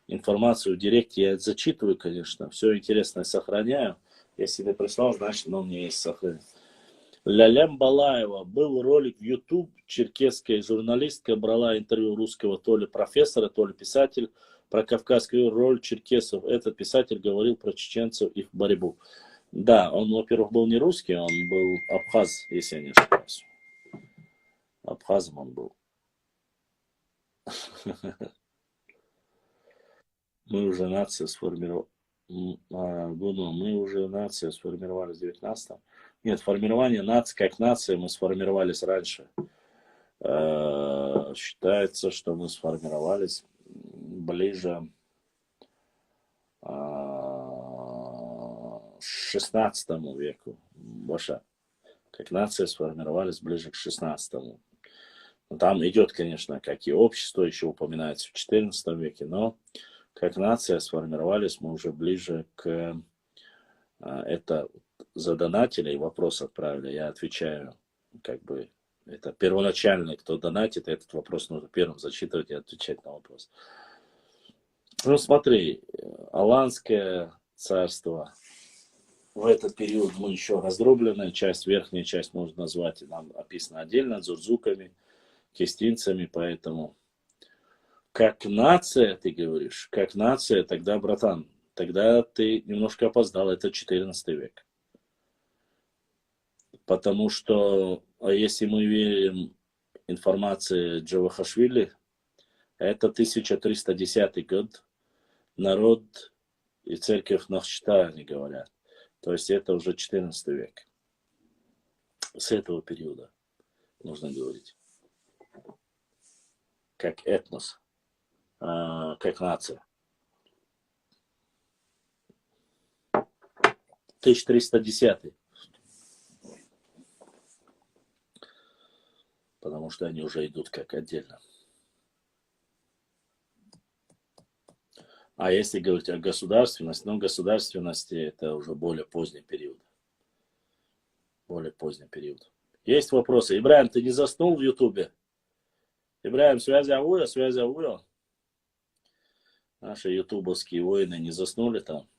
информацию в директе я зачитываю, конечно, все интересное сохраняю. Если ты прислал, значит, у меня есть сохранение. Лялям Балаева. Был ролик в YouTube, черкесская журналистка брала интервью русского то ли профессора, то ли писатель про кавказскую роль черкесов. Этот писатель говорил про чеченцев и их борьбу. Да, он, во-первых, был не русский, он был абхаз, если я не ошибаюсь. Абхазом он был. Мы уже нация сформировали. Мы уже нация сформировались в 19-м. Нет, формирование нации как нации мы сформировались раньше. Считается, что мы сформировались ближе к 16 веку. Больше. Как нация сформировались ближе к 16-му. Там идет, конечно, как и общество, еще упоминается в 14 веке, но как нация сформировались мы уже ближе к... Это задонатили, вопрос отправили, я отвечаю, как бы, это первоначальный, кто донатит, этот вопрос нужно первым зачитывать и отвечать на вопрос. Ну, смотри, Аланское царство, в этот период мы еще раздробленная часть, верхняя часть можно назвать, нам описано отдельно, зурзуками, кестинцами, поэтому как нация, ты говоришь, как нация, тогда, братан, тогда ты немножко опоздал, это 14 век. Потому что, если мы верим информации Джавахашвили, это 1310 год, народ и церковь Нахчита, они говорят. То есть это уже 14 век. С этого периода нужно говорить. Как этнос, как нация. 1310. Потому что они уже идут как отдельно. А если говорить о государственности, ну, государственности это уже более поздний период. Более поздний период. Есть вопросы? Ибраим, ты не заснул в Ютубе? Ибраим, связи авуя. Наши ютубовские воины не заснули там.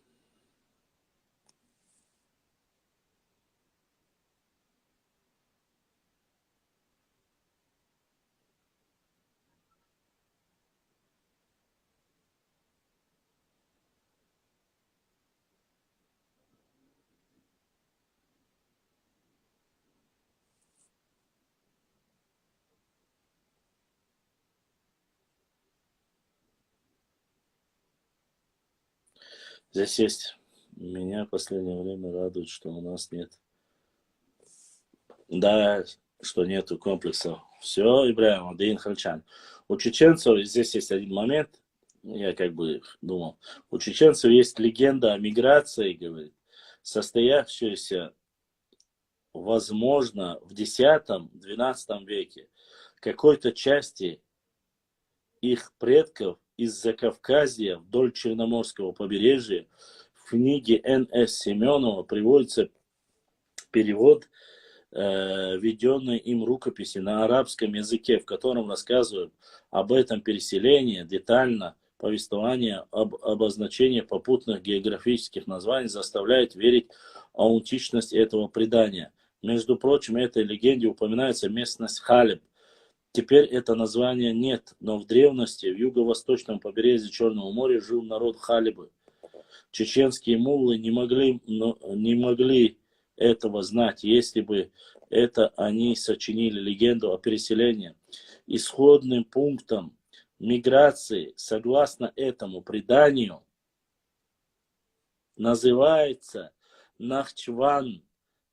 Здесь есть. Меня в последнее время радует, что у нас нет. Да, что нету комплексов. Все, Ибраим, Адин Хальчан. У чеченцев здесь есть один момент. Я как бы думал. У чеченцев есть легенда о миграции, говорит, состоявшаяся, возможно, в X-XII веке какой-то части их предков из Закавказья вдоль Черноморского побережья. В книге Н.С. Семенова приводится перевод введенной им рукописи на арабском языке, в котором рассказывают об этом переселении, детально повествование об обозначении попутных географических названий заставляет верить в аутентичность этого предания. Между прочим, в этой легенде упоминается местность Халеб. Теперь это название нет, но в древности в юго-восточном побережье Черного моря жил народ Халебы. Чеченские муллы не могли этого знать, если бы это они сочинили легенду о переселении. Исходным пунктом миграции, согласно этому преданию, называется Нахчеван,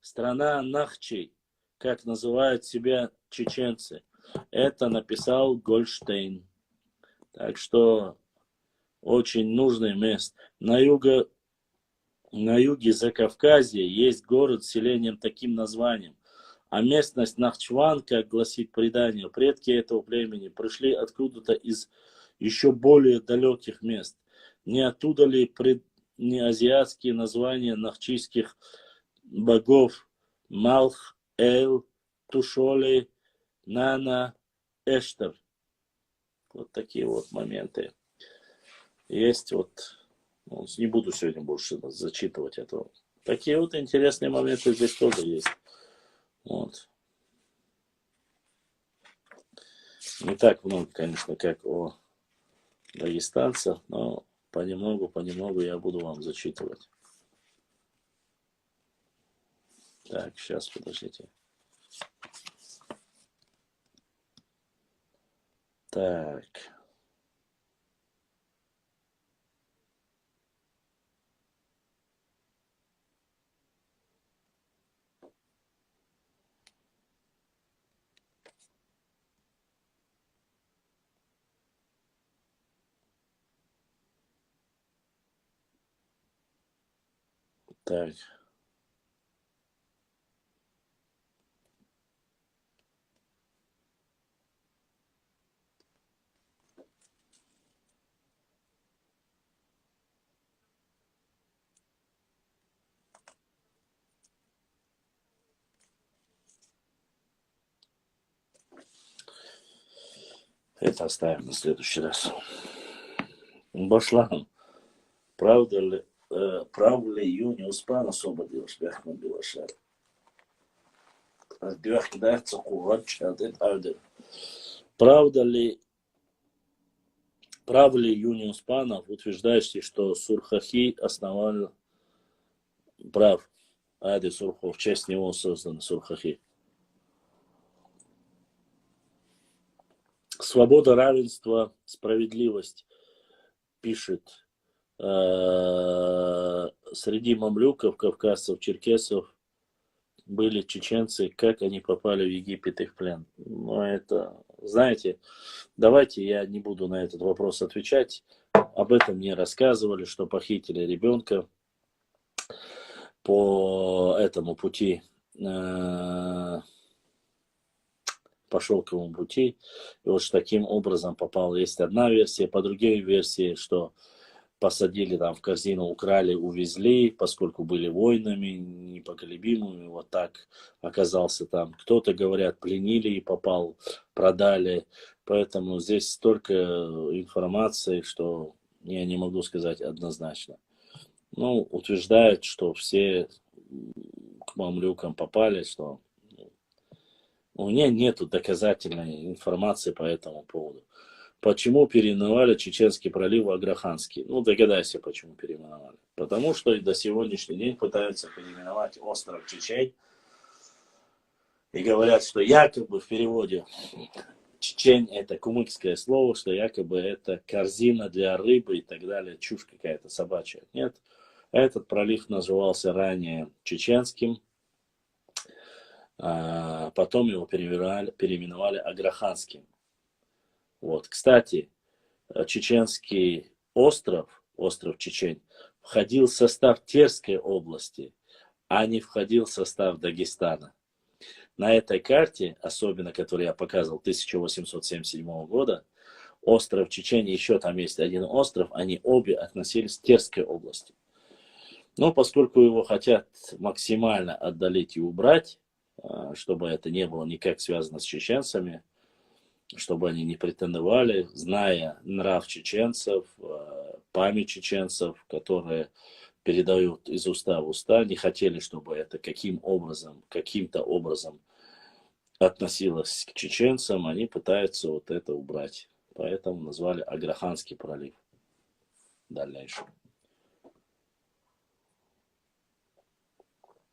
страна Нахчей, как называют себя чеченцы. Это написал Гольштейн. Так что очень нужное место. На юге Закавказья есть город с селением таким названием. А местность Нахчеван, как гласит предание, предки этого племени пришли откуда-то из еще более далеких мест. Не оттуда ли азиатские названия нахчийских богов Малх, Эл, Тушоли, Нана, Эштер? Вот такие вот моменты. Есть вот, не буду сегодня больше зачитывать этого. Такие вот интересные моменты здесь тоже есть. Вот. Не так много, конечно, как о дагестанцах, но понемногу я буду вам зачитывать. Так, сейчас, подождите. Так. Так. Это оставим на следующий раз. Башлан, прав ли Юниус Пан освободил Шпяхман Белашар? Прав ли Юниус Панов, утверждающий, что Сурхахи основал прав Ади Сурхов, в честь него созданы Сурхахи? Свобода, равенство, справедливость, пишет. Среди мамлюков, кавказцев, черкесов были чеченцы, как они попали в Египет и в плен. Но это, знаете, давайте я не буду на этот вопрос отвечать. Об этом мне рассказывали, что похитили ребенка по этому пути, по шелковому пути. И вот таким образом попал. Есть одна версия, по другой версии, что посадили там в корзину, украли, увезли, поскольку были воинами непоколебимыми, вот так оказался там. Кто-то, говорят, пленили и попал, продали. Поэтому здесь столько информации, что я не могу сказать однозначно. Ну, утверждают, что все к мамлюкам попали, что у меня нету доказательной информации по этому поводу. Почему переименовали Чеченский пролив в Аграханский? Ну, догадайся, почему переименовали. Потому что и до сегодняшний день пытаются переименовать остров Чечень. И говорят, что якобы в переводе Чечень это кумыкское слово, что якобы это корзина для рыбы и так далее. Чушь какая-то собачья. Нет, этот пролив назывался ранее Чеченским. Потом его переименовали Аграханским. Вот. Кстати, Чеченский остров Чечень, входил в состав Терской области, а не входил в состав Дагестана. На этой карте, особенно, которую я показывал 1877 года, остров Чечения, еще там есть один остров, они обе относились к Терской области. Но поскольку его хотят максимально отдалить и убрать, чтобы это не было никак связано с чеченцами, чтобы они не претендовали, зная нрав чеченцев, память чеченцев, которые передают из уста в уста, не хотели, чтобы это каким-то образом относилось к чеченцам, они пытаются вот это убрать. Поэтому назвали Аграханский пролив дальнейшем.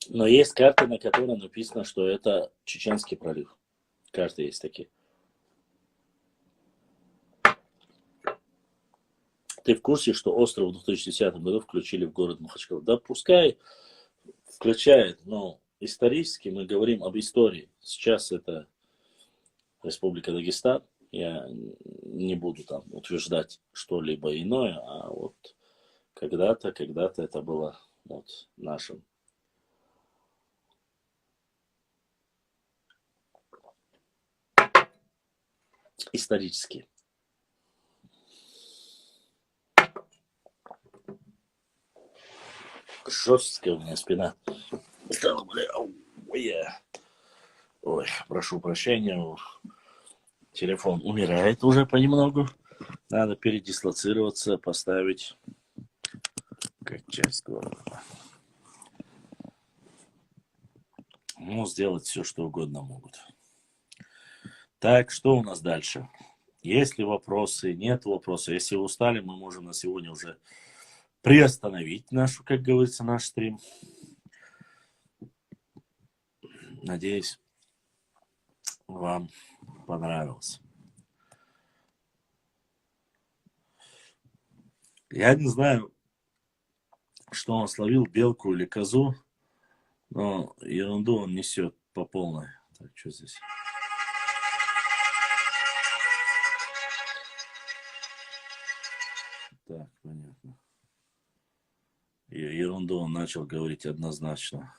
Но есть карты, на которой написано, что это Чеченский пролив. Карты есть такие. Ты в курсе, что остров в 2010 году включили в город Махачкала? Да пускай включает, но исторически мы говорим об истории. Сейчас это Республика Дагестан. Я не буду там утверждать что-либо иное, а вот когда-то это было вот нашим. Исторически. Жесткая у меня спина. Ой, прошу прощения. Телефон умирает уже понемногу. Надо передислоцироваться, поставить как часть города. Ну, сделать все, что угодно могут. Так, что у нас дальше? Есть ли вопросы? Нет вопросов. Если вы устали, мы можем на сегодня уже приостановить нашу, как говорится, наш стрим. Надеюсь, вам понравилось. Я не знаю, что он словил, белку или козу, но ерунду он несет по полной. Так, что здесь? Так, понятно. И ерунду он начал говорить однозначно.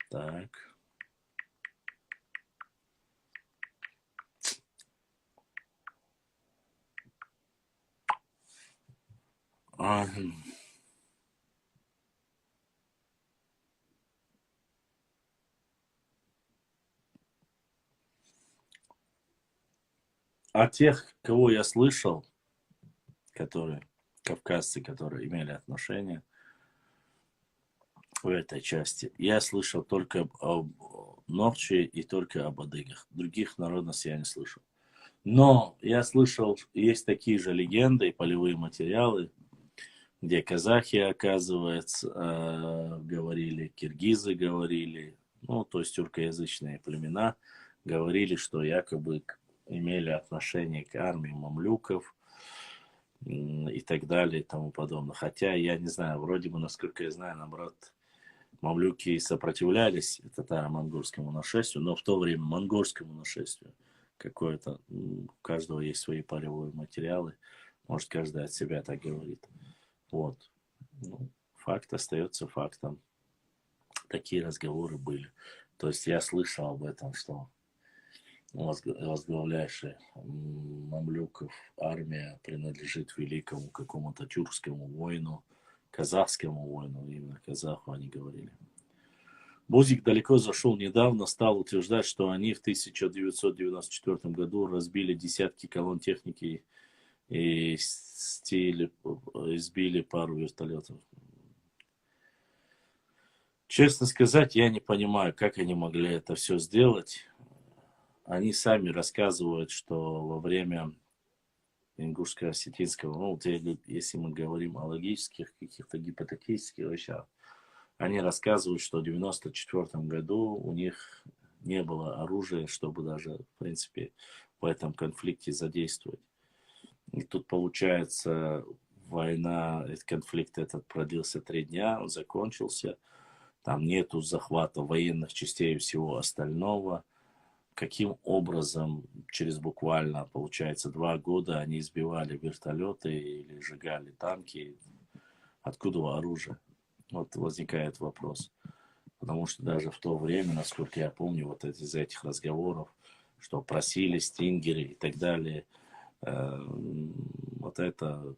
Так. А тех, кого я слышал, которые кавказцы, которые имели отношение в этой части, я слышал только об Нохче и только об адыгах. Других народностей я не слышал. Но я слышал, есть такие же легенды и полевые материалы, где казахи, оказывается, говорили, киргизы говорили, ну, то есть тюркоязычные племена говорили, что якобы имели отношение к армии мамлюков и так далее и тому подобное. Хотя, я не знаю, вроде бы, насколько я знаю, наоборот, мамлюки сопротивлялись татаро-монгольскому нашествию, но в то время монгольскому нашествию какое-то, у каждого есть свои полевые материалы, может, каждый от себя так говорит. Вот. Ну, факт остается фактом. Такие разговоры были. То есть я слышал об этом, что возглавляющая мамлюков армия принадлежит великому какому-то тюркскому воину, казахскому воину, именно казаху они говорили. Бузик далеко зашел недавно, стал утверждать, что они в 1994 году разбили десятки колонн техники и сбили пару вертолетов. Честно сказать, я не понимаю, как они могли это все сделать. Они сами рассказывают, что во время ингушско-осетинского, ну, вот если мы говорим о логических, каких-то гипотетических вещах, они рассказывают, что в 1994 году у них не было оружия, чтобы даже, в принципе, в этом конфликте задействовать. И тут получается война, конфликт этот продлился 3 дня, он закончился. Там нету захвата военных частей и всего остального. Каким образом через буквально, получается, 2 года они избивали вертолеты или сжигали танки? Откуда оружие? Вот возникает вопрос. Потому что даже в то время, насколько я помню, вот из этих разговоров, что просили стингеры и так далее, вот это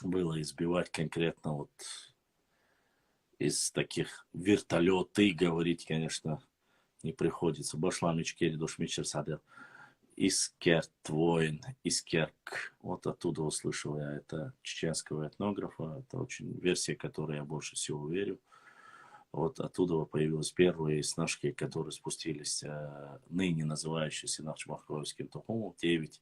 было избивать конкретно вот из таких вертолеты, говорить, конечно, не приходится. Башлам ичкери душмичер садел. Искерт воин, Искерк. Вот оттуда услышал я это чеченского этнографа. Это очень версия, которой я больше всего верю. Вот оттуда появились первые снашки, которые спустились, ныне называющиеся Навчмахковским Тухумом, 9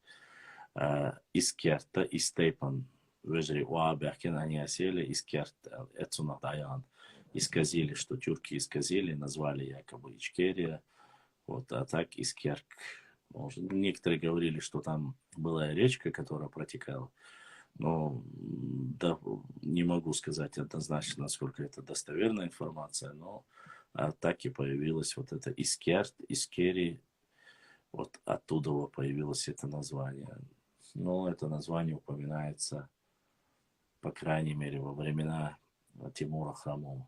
Искерта и Степан. Вежри Уабяхкин они осели, Искерт, Эцуна Даян. Исказили, что тюрки исказили, назвали якобы Ичкерия. Вот, а так Искерк. Некоторые говорили, что там была речка, которая протекала. Но да, не могу сказать однозначно, насколько это достоверная информация, но так и появилась вот эта Искерт, Искери. Вот оттуда появилось это название. Но это название упоминается, по крайней мере, во времена Тимура Храмова.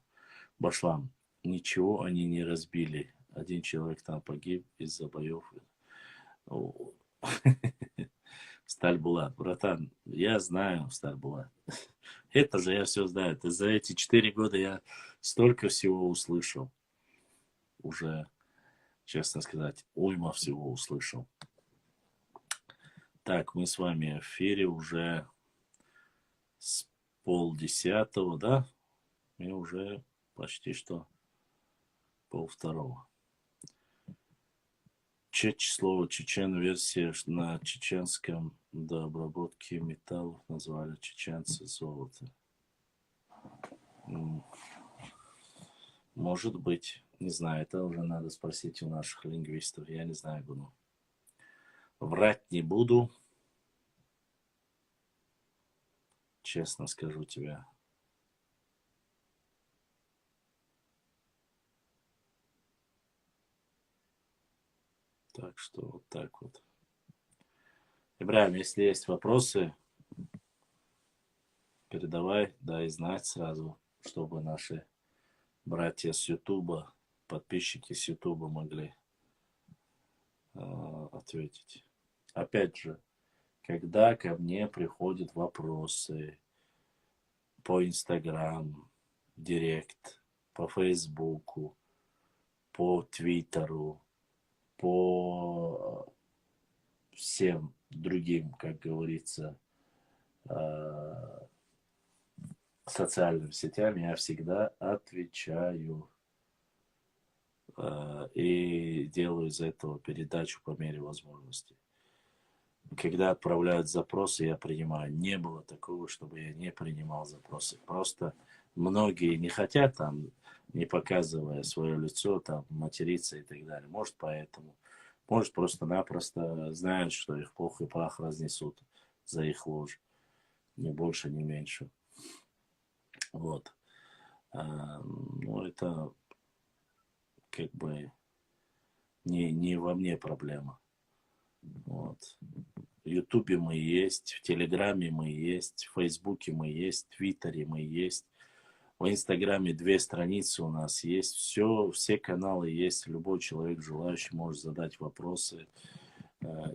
Башлам, ничего они не разбили. 1 человек там погиб из-за боев. Стальбулат, братан, я знаю Стальбулат. Это же я все знаю. За эти 4 года я столько всего услышал. Уже, честно сказать, уйма всего услышал. Так, мы с вами в эфире уже с 9:30, да? И уже почти что 1:30. Слово чечен, версия на чеченском до обработки металлов назвали чеченцы золото. Может быть, не знаю, это уже надо спросить у наших лингвистов, я не знаю, Гуну. Врать не буду, честно скажу тебе. Так что вот так вот. Ибрahim, если есть вопросы, передавай, дай знать сразу, чтобы наши братья с Ютуба, подписчики с Ютуба могли ответить. Опять же, когда ко мне приходят вопросы по Инстаграм, Директ, по Фейсбуку, по Твиттеру, по всем другим, как говорится, социальным сетям, я всегда отвечаю и делаю из этого передачу по мере возможности. Когда отправляют запросы, я принимаю. Не было такого, чтобы я не принимал запросы. Просто многие не хотят, там, не показывая свое лицо, там, материться и так далее. Может, поэтому. Может, просто-напросто знают, что их пух и прах разнесут за их ложь. Ни больше, ни меньше. Вот. Ну, это как бы не во мне проблема. Вот. В Ютубе мы есть, в Телеграме мы есть, в Фейсбуке мы есть, в Твиттере мы есть. В Инстаграме 2 страницы у нас есть. Все каналы есть. Любой человек, желающий, может задать вопросы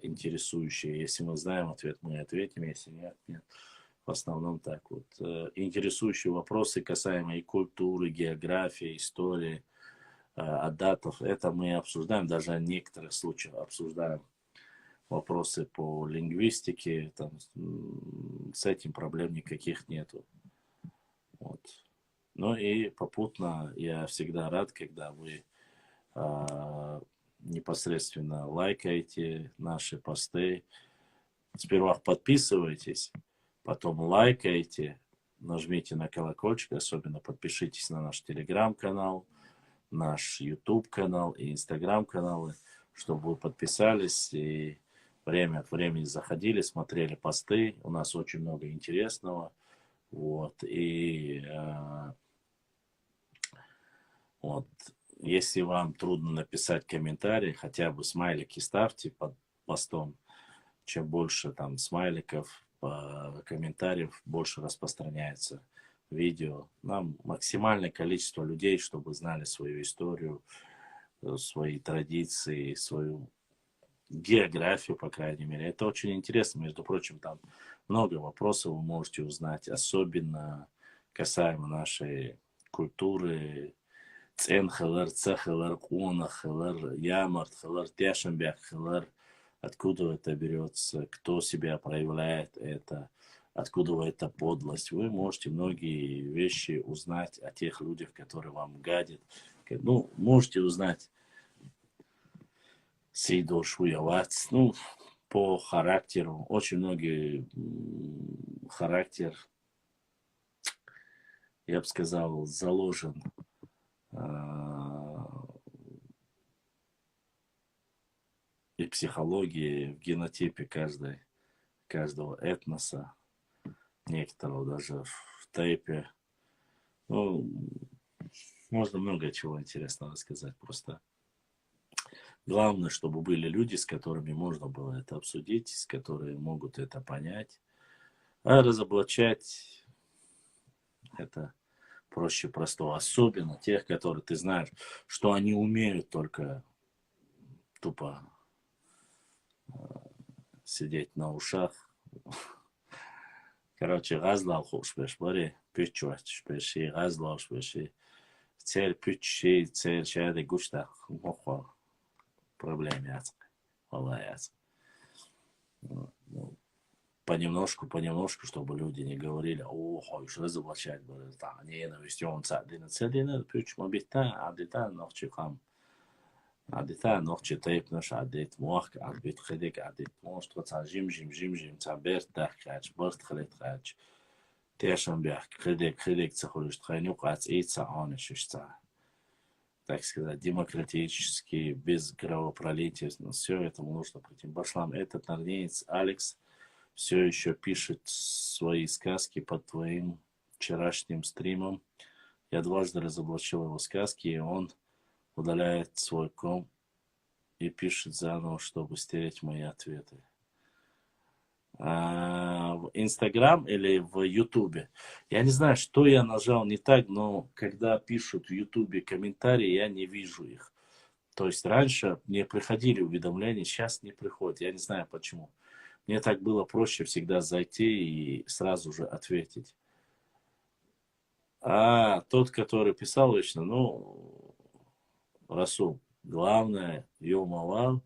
интересующие. Если мы знаем ответ, мы ответим. Если нет, нет. В основном так вот. Интересующие вопросы, касаемые культуры, географии, истории, адатов, это мы обсуждаем. Даже в некоторых случаях обсуждаем вопросы по лингвистике. Там, с этим проблем никаких нету. Вот. Ну и попутно я всегда рад, когда вы непосредственно лайкаете наши посты. Сперва подписывайтесь, потом лайкайте, нажмите на колокольчик, особенно подпишитесь на наш телеграм-канал, наш YouTube-канал и Instagram-каналы, чтобы вы подписались и время от времени заходили, смотрели посты. У нас очень много интересного. Вот. И вот, если вам трудно написать комментарий, хотя бы смайлики ставьте под постом. Чем больше там смайликов, комментариев, больше распространяется видео. Нам максимальное количество людей, чтобы знали свою историю, свои традиции, свою географию, по крайней мере. Это очень интересно. Между прочим, там много вопросов вы можете узнать, особенно касаемо нашей культуры. Цен хелер, цехелер, куна хелер, ямарт хелер, тяшенбяк хелер. Откуда это берется, кто себя проявляет это, откуда эта подлость. Вы можете многие вещи узнать о тех людях, которые вам гадят. Ну, можете узнать Сейдор Шуявац, ну, по характеру. Очень многие характер, я бы сказал, заложен и психологии, в генотипе каждого этноса, некоторого даже в тейпе. Ну, можно много чего интересного рассказать. Просто главное, чтобы были люди, с которыми можно было это обсудить, с которыми могут это понять. А разоблачать это проще простого. Особенно тех, которые ты знаешь, что они умеют только тупо сидеть на ушах. Короче, газлал хош беш, бори, пючуач беши, газлал беши. Цель пючи, цель чады гушта, мохо. Проблем яц. Валаяц. Понемножку, чтобы люди не говорили, ой, что разоблачать, ненависть, он цадина, пюч, мобита, адита, нохчи хам. عادتا نوخچه تایپ نش عادت موخ عادت خدیک عادت موش تو جیم تا برد دخش برد خلید خش تیشم بیاک خدیک цехолиш тхайню кац и цаанешишца. Так сказать, демократически, без кровопролития, все это нужно пройти. Башлам, этот норвежец Алекс все еще пишет свои сказки под твоим вчерашним стримом. Я дважды разоблачил его сказки, и он удаляет свой ком и пишет заново, чтобы стереть мои ответы. В Инстаграм или в Ютубе. Я не знаю, что я нажал не так, но когда пишут в Ютубе комментарии, я не вижу их. То есть раньше мне приходили уведомления, сейчас не приходят. Я не знаю почему. Мне так было проще всегда зайти и сразу же ответить. А тот, который писал лично, ну, Расул, главное, Йомалал,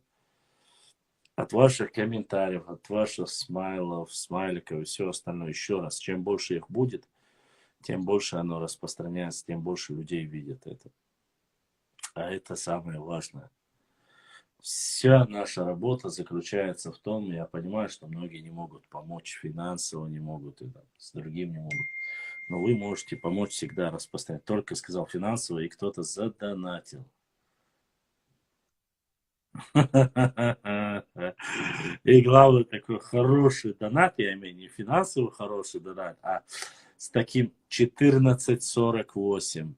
от ваших комментариев, от ваших смайлов, смайликов и все остальное, еще раз, чем больше их будет, тем больше оно распространяется, тем больше людей видят это. А это самое важное. Вся наша работа заключается в том, я понимаю, что многие не могут помочь финансово, не могут, и, с другим не могут. Но вы можете помочь всегда распространять. Только сказал финансово, и кто-то задонатил. И главное, такой хороший донат, я имею не финансовый хороший донат, а с таким 14.48.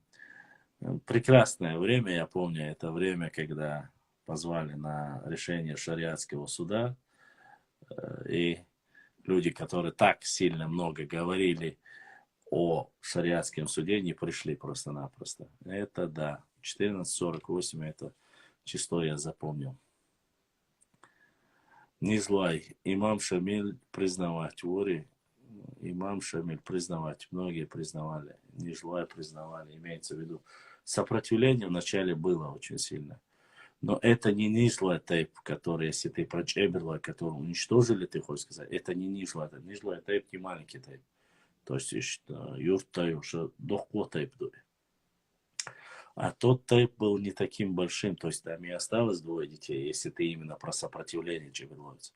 Прекрасное время, я помню, это время, когда позвали на решение шариатского суда, и люди, которые так сильно много говорили о шариатском суде, не пришли просто-напросто. Это да, 14.48 это число я запомнил. Низлай, имам Шамиль признавать, вори, имам Шамиль признавать, многие признавали, Низлай признавали, имеется в виду. Сопротивление вначале было очень сильно. Но это не Низлай тейп, который, если ты про Чеберлай, который уничтожили, ты хочешь сказать, это не Низлай тейп. Низлай тейп не маленький тейп. То есть, юрт тейп, что дохко тейп дует. А тот тейп был не таким большим, то есть там и осталось 2 детей, если ты именно про сопротивление чеберлоевцев.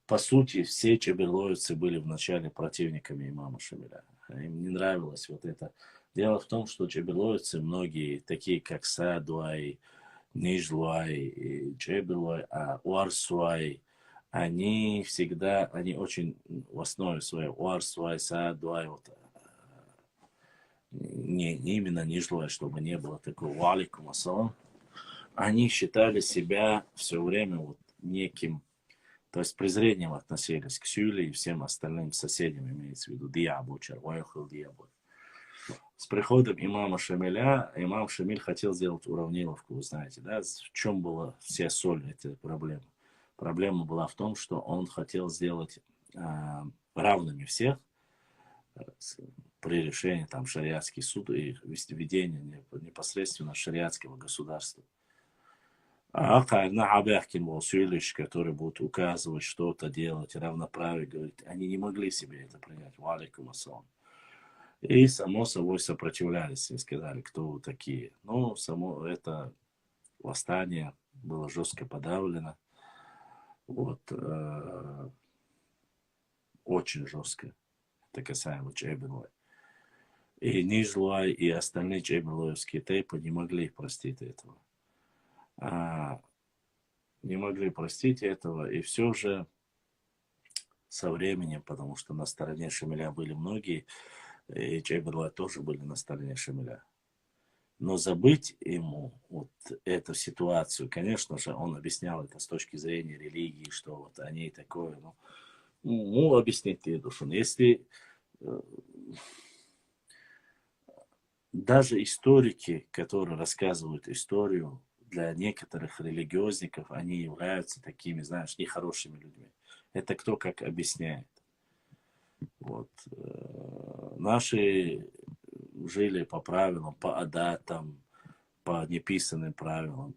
По сути, все чеберлоевцы были вначале противниками имама Шамиля. Им не нравилось вот это. Дело в том, что чеберлоевцы, многие, такие как Садуай, Нижлуай, Чеберлой, Уарсуай, они всегда, они очень в основе своей, вот, не именно не желаю, чтобы не было такого валикум ассалам, они считали себя все время вот неким, то есть презрением относились к Сюле и всем остальным соседям, имеется в виду Диабу, Червайху, Диабу. С приходом имама Шамиля, имам Шамиль хотел сделать уравниловку, вы знаете, да, в чем была вся соль этой проблемы. Проблема была в том, что он хотел сделать равными всех при решении там шариатский суд и ведение непосредственно шариатского государства. А когда Абяхкин был Сюлич, который будет указывать, что-то делать, равноправие, говорит, они не могли себе это принять. Валикум ассалам. И, само собой, сопротивлялись и сказали, кто вы такие. Но само это восстание было жестко подавлено. Вот, очень жестко. Это касаемо Джейберлой. И Нижлуай, и остальные джейберлоевские тейпы не могли простить этого. Не могли простить этого. И все же со временем, потому что на стороне Шамиля были многие, и Джейберлой тоже были на стороне Шамиля. Но забыть ему вот эту ситуацию, конечно же, он объяснял это с точки зрения религии, что вот они такое, ну объяснить ты душу. Если даже историки, которые рассказывают историю, для некоторых религиозников они являются такими, знаешь, нехорошими людьми. Это кто как объясняет. Вот. Наши жили по правилам, по адатам, по неписанным правилам.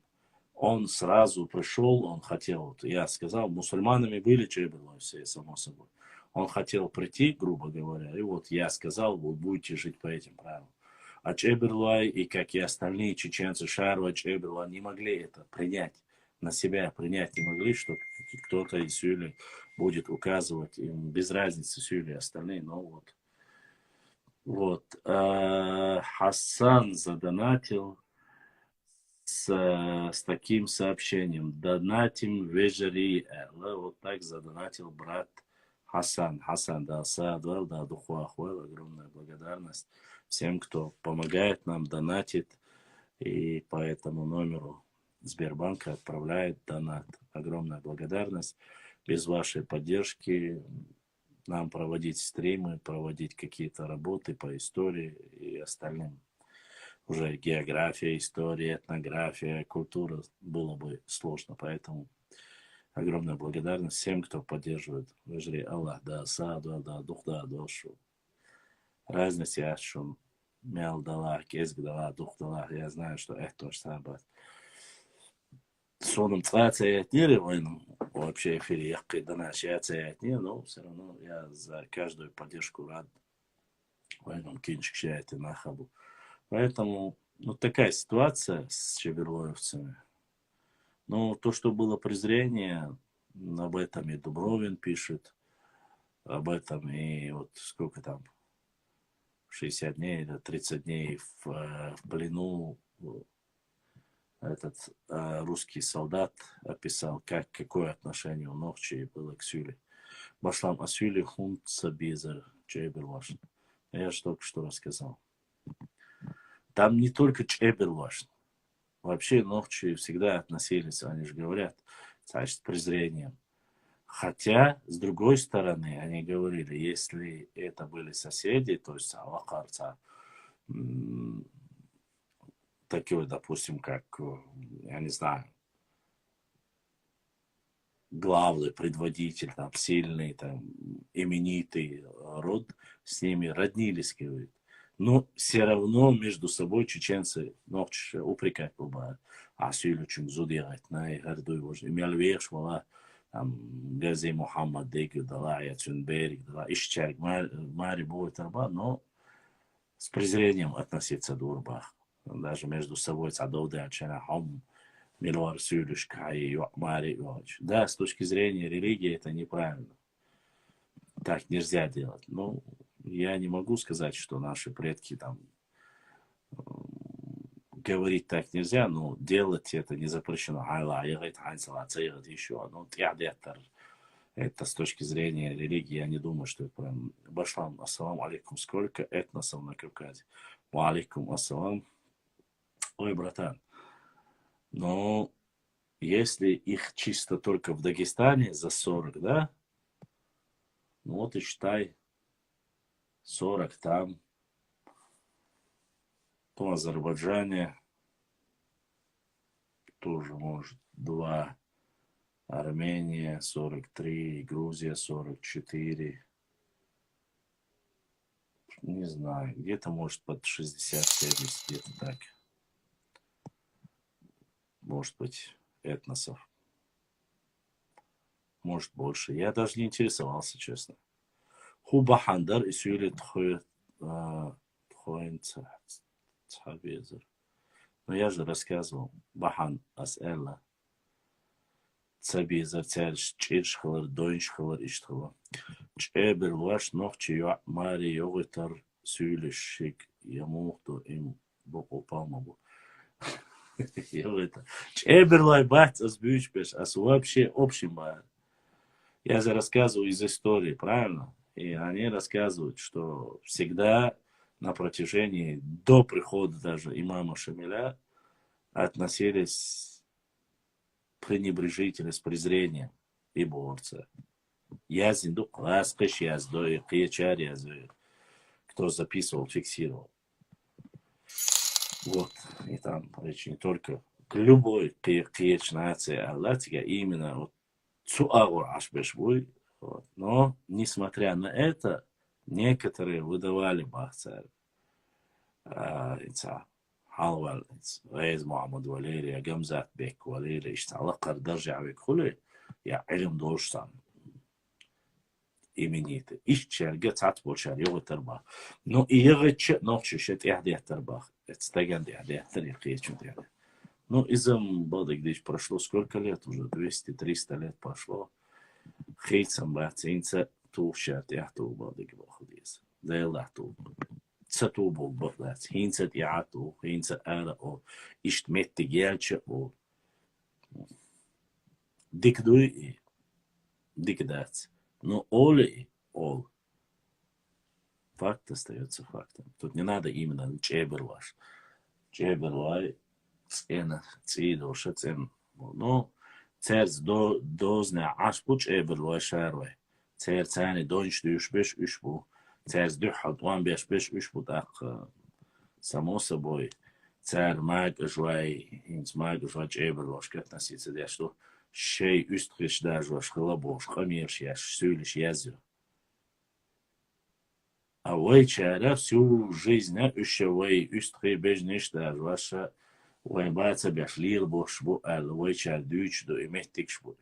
Он сразу пришел, он хотел, вот я сказал, мусульманами были Джейберлой все, само собой. Он хотел прийти, грубо говоря, и вот я сказал, вы будете жить по этим правилам. А Джейберлой и, как и остальные чеченцы, Шарва, Джейберлой не могли это принять, на себя принять не могли, что кто-то из Сюли будет указывать, им без разницы Сюли и остальные, но вот. Вот. Хасан задонатил с таким сообщением. Донатим вежери. Вот так задонатил брат Хасан. Хасан, да, Саадвал, да, Духуахуэл. Огромная благодарность всем, кто помогает нам, донатит. И по этому номеру Сбербанка отправляет донат. Огромная благодарность. Без вашей поддержки нам проводить стримы, проводить какие-то работы по истории и остальным. Уже география, история, этнография, культура было бы сложно. Поэтому огромная благодарность всем, кто поддерживает. Вежри Аллах, да, Сааду, да, Дух, да, Дошу. Разница, я шум, Мял дала, Кезг дала, Дух дала. Я знаю, что это тоже самое. Соном цвация вообще эфире яхкой донашия но все равно я за каждую поддержку рад. Войном кинчик считает и нахабу. Поэтому, ну, такая ситуация с чеберлоевцами. Но то, что было презрение, об этом и Дубровин пишет, об этом и вот сколько там, 60 дней или 30 дней в плену этот русский солдат описал, какое отношение у Нохчи было к Сюле. Башлам о Сюле хунт сабизер Чеберлош. Я же только что рассказал. Там не только Чеберлош. Вообще Нохчи всегда относились, они же говорят, значит, с презрением. Хотя, с другой стороны, они говорили, если это были соседи, то есть Аллахарца, такой, допустим, как, я не знаю, главный предводитель, там, сильный, там, именитый род, с ними роднились, говорит. Но все равно между собой чеченцы ночь упрекать бывают. А Сюлю чем зудирать, на и горду его же. Имел верш, вала, там, Гази Мухаммад, Дегю, дала, Яцюнберг, дала, Ищарик, Мари, будет арба, но с презрением относиться до урбах. Даже между собой цадовды, ачана, хам, милуар Сюлюш, кай, Мари, да, с точки зрения религии это неправильно. Так нельзя делать. Ну, я не могу сказать, что наши предки там говорить так нельзя, но делать это не запрещено. Еще, ну, Это с точки зрения религии, я не думаю, что это прям... Башлам, ассаламу алейкум, сколько этносов на Кавказе? Ва алейкум ассалам. Ой, братан, но если их чисто только в Дагестане за 40, да? Ну вот и считай, 40 там, то Азербайджане тоже может 2, Армения 43, Грузия 44. Не знаю, где-то может под 60-70, где-то так. Может быть, этносов. Может больше. Я даже не интересовался, честно. Хубахандар и сюли тхоинца. Но я же рассказывал. Бахан ас элла. Цабизар царш чиршхалар, дойншхалар, иштхалар. Чебер ваш нохчи мари йогитар сюлишик. Ямухту им бокопалмабу. Чеберлай бать азбючбеш, ас вообще общим бать. Я же рассказываю из истории, правильно? И они рассказывают, что всегда на протяжении, до прихода даже имама Шамиля, относились пренебрежительно, с презрением и борцы. Язинду класкаш яздой, киячар яздой. Кто записывал, фиксировал. Вот, и там речь не только к любой кияч нации Аллатига, именно вот цуагур ашбешбуй. Вот. Но, несмотря на это, некоторые выдавали бахцар. Халвал, Рейз Мухаммад Валерия, Гамзат Бек Валерия, Ишталла Кардаржа Бек Хули, я илм должен именитый. Ищерге цатбочар, его тербах. Но и егоче ночью шет яхде тербах. Это стаган яхде тарихи. Ну, из-за боды, где прошло сколько лет уже, 200-300 лет прошло. Хейтсам бахцинца тушат яхту боды гбахудис. Да и лахту. Цату бол бахдац. Хинцат яхту, хинцат ара о. Ишт метти гелче о. Дикдуй и дикдац. Но оли, ол. Факт остается фактом. Тут не надо именно чеберлаш. Чеберлай, цена, цидоша, цен. Но церц дозне ашбу чеберлай шарвай. Церц ани донч дюшбеш ушбу. Церц дюхат ван бешбеш ушбу. Так, само собой, цер маг жвай, инц маг жвай чеберлаш, как относиться, да, что шей үстриш даже ваш хлебош, хамирш яш, сюлиш язю. А вы чара всю жизнь, еще вы үстри бежниш даже ваша, вы баца бяшлил бош бу, ал вы чар дюч до иметикш бу.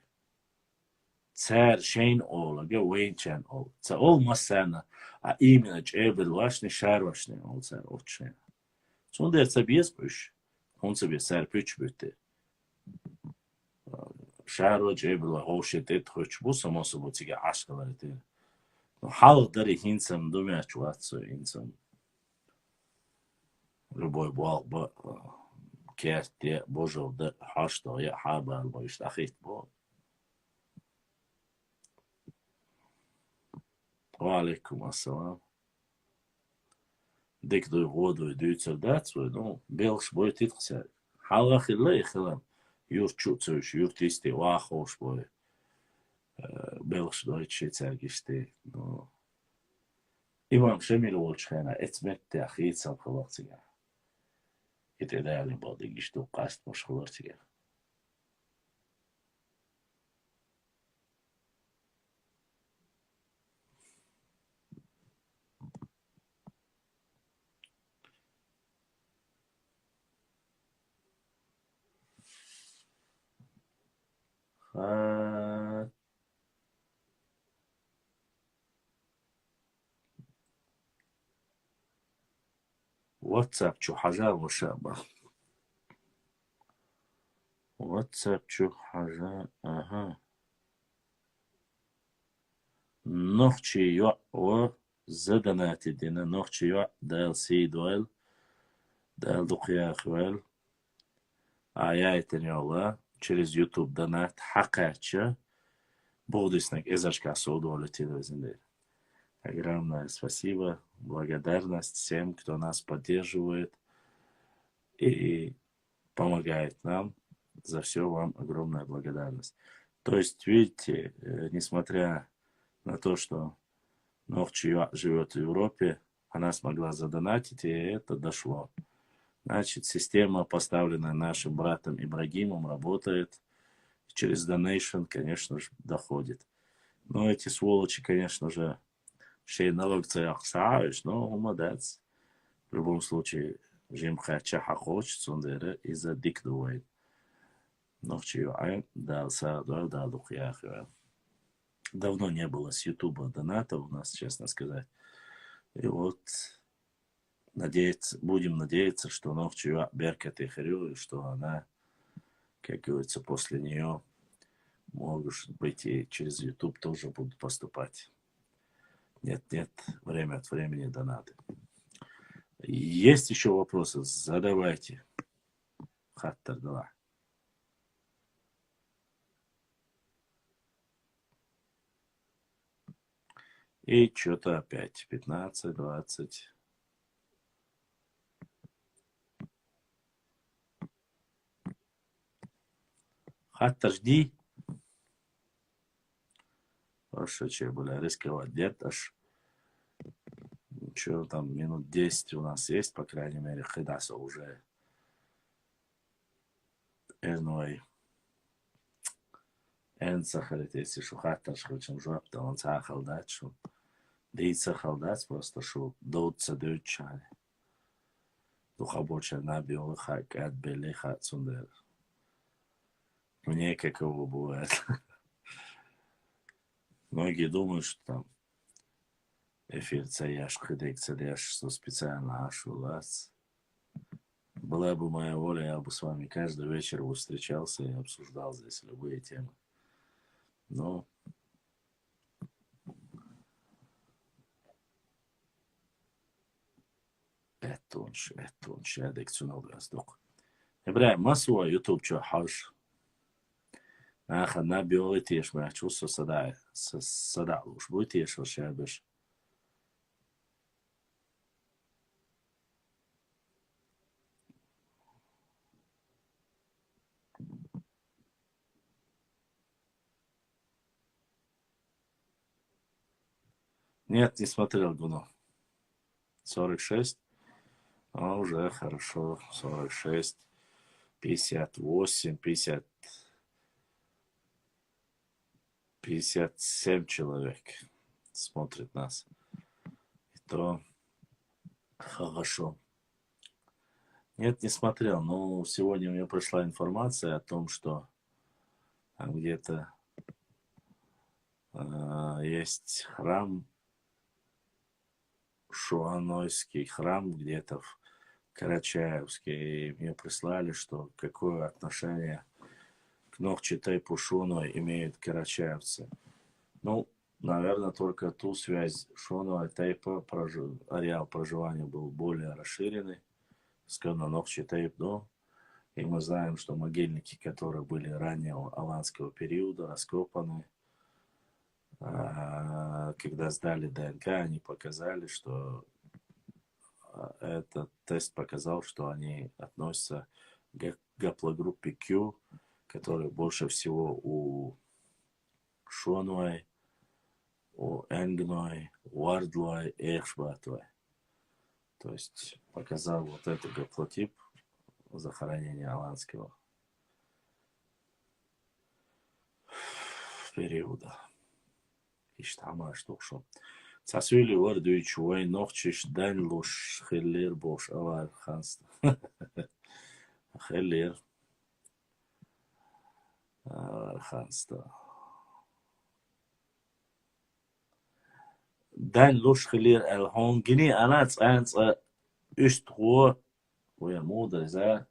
Цар шейн ола, га вейн чан ол. Ца ол масана, а именно чебел вашни шар вашни ол цар отчен. Сундер ца без пуш, он себе цар пуч бюте. شهر جبل هوشت اتخش بو سماسو بو تیگه عشق دارده حلق داری هینسم دومی اچواتسو هینسم любой бал ба керте божов да хашта я хабар ба иштахит бо ва алейкум ассалам дик дой воду дүйцер датсу ну белш бой титхса халах илла ихлам Юрчуцуш, юртисти, вахош бой. Белш дойче цергишти. Имам Шамил волчхена, эцметте ахицам хлоцига. Это реально балдыги, что каст мош хлоцига. واتساب شو حاجة وشابة واتساب شو حاجة اها نوخشي يو و زدنات دينا نوخشي يو دال سي دويل دال دقيا خويل آياتن يولا через YouTube донат хакача Будущник Эзашка Судоли телевизионный. Огромное спасибо, благодарность всем, кто нас поддерживает и помогает нам. За все вам огромная благодарность. То есть, видите, несмотря на то, что Нохчи живет в Европе, она смогла задонатить, и это дошло. Значит, система, поставленная нашим братом Ибрагимом, работает. Через донейшн, конечно же, доходит. Но эти сволочи, конечно же, шей налог цеяхсаешь, но молодец. В любом случае, жим хача хахоч, сундера из-за диктует. Нохчи айн дался, да, духяхва. Давно не было с Ютуба доната у нас, честно сказать. И вот будем надеяться, что Нохчи Беркет и Харю, что она, как говорится, после нее, может быть, и через YouTube тоже будут поступать. Нет, время от времени донаты. Есть еще вопросы? Задавайте. Хаттер 2. И что-то опять 15, 20. Хаттер жди. Хорошо, че, бля, рисковать где-то аж. Что там, минут 10 у нас есть, по крайней мере, хидаса уже. Эрной. Энцахалит, если что хаттер, хочем жопа, то он сахал дать, что. Дейца халдать просто, что доутся дючали. Духа больше набил хак от белиха цундер. Мне каково бывает. Многие думают, что там эфир цаяш, хидек цаяш, что специально аж у вас. Была бы моя воля, я бы с вами каждый вечер встречался и обсуждал здесь любые темы. Но это он шадек цунул раздок. Ибраим, масуа ютуб чё хаш. Ахадна биолитиш, мы чувство сада уж будет ешо шабиш. Нет, не смотрел Гуно. 46. А уже хорошо. 46. 58. 50. 57 человек смотрит нас. И то хорошо. Нет, не смотрел. Но сегодня у меня пришла информация о том, что там где-то есть храм, Шуанойский храм, где-то в Карачаевске. И мне прислали, что какое отношение к Нохчи Тейпу Шуной имеют карачаевцы. Ну, наверное, только ту связь Шуна и Тейпа, ареал проживания был более расширенный, сказано Нохчи Тейп, но и мы знаем, что могильники, которые были раннего аланского периода, раскопаны, когда сдали ДНК, они показали, что этот тест показал, что они относятся к гаплогруппе Q, которая больше всего у Шонуай, у Энгной, у Ардлуай и Эхшбатуай. То есть показал вот этот гаплотип захоронения аланского периода. İşte что шо. Сасуили вардуй чуай нохчиш дан луш хеллер бош авар ханст. Хеллер. Ханста. Дан луш хеллер алхон гини анац анц üstro ويا مودا زا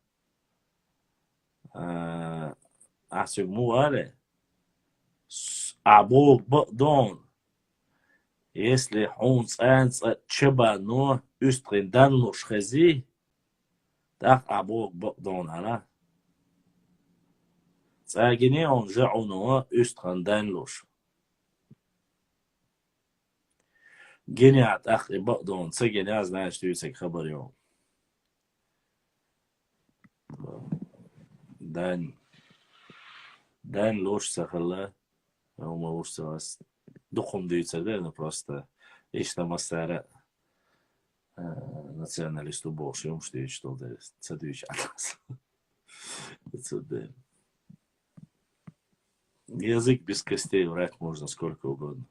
أحسب مو على عبوك بقدون если он ценится чебано üstrin данлуш хези так عبوك بقدون على цагине он же оно üstrin данлуш Geniat, أخي بقدون سجن знаешь, что يسك خبر Дань, Дань ложь сахала, ума ложь сахас. Духом даются, да, ну просто. Ишь там остара националисту больше, ум что есть что да, цадуешь от нас. Язык без костей врать можно сколько угодно.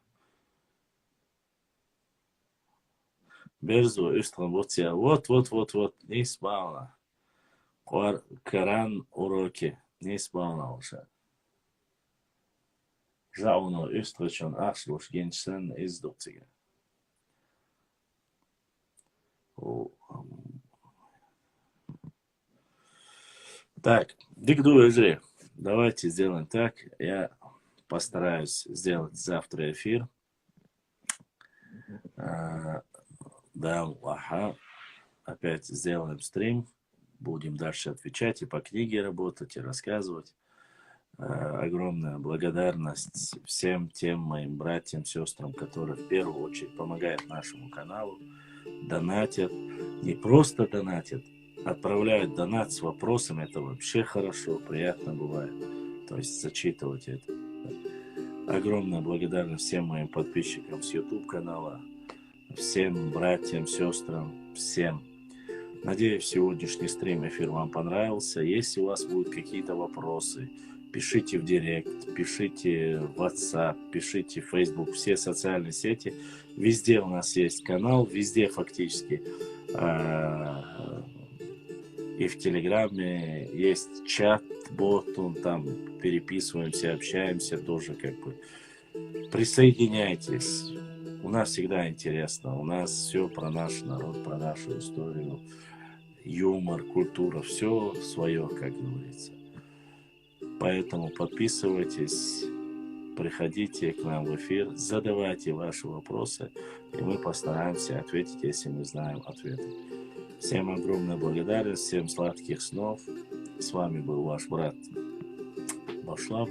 Берзу, Истран, вот я, вот, не спала. Коран уроки, не спала уже. Жауно, Истрачон, Ахшлуш, Геншен, из Дуптига. Так, дикду изре. Давайте сделаем так. Я постараюсь сделать завтра эфир. Да, Аллаха. Опять сделаем стрим. Будем дальше отвечать и по книге работать, и рассказывать. Огромная благодарность всем тем моим братьям, сестрам, которые в первую очередь помогают нашему каналу, донатят. Не просто донатят, отправляют донат с вопросами. Это вообще хорошо, приятно бывает. То есть зачитывать это. Огромная благодарность всем моим подписчикам с YouTube канала, всем братьям, сестрам, всем. Надеюсь, сегодняшний стрим, эфир вам понравился. Если у вас будут какие-то вопросы, пишите в директ, пишите в WhatsApp, пишите в Facebook, все социальные сети. Везде у нас есть канал, везде фактически. И в Телеграме есть чат, бот, он там переписываемся, общаемся тоже как бы. Присоединяйтесь. У нас всегда интересно. У нас все про наш народ, про нашу историю, юмор, культура, все свое, как говорится. Поэтому подписывайтесь, приходите к нам в эфир, задавайте ваши вопросы, и мы постараемся ответить, если мы знаем ответы. Всем огромная благодарность, всем сладких снов. С вами был ваш брат Башлам.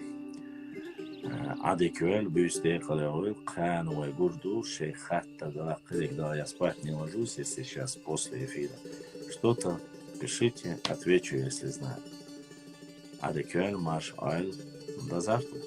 Адекюэль, бюсте, халеорил, хану и гурду, шейхатта, когда я спать не ложусь, если сейчас после эфира что-то, пишите, отвечу, если знаю. Адекюэль, маш айл. До завтра.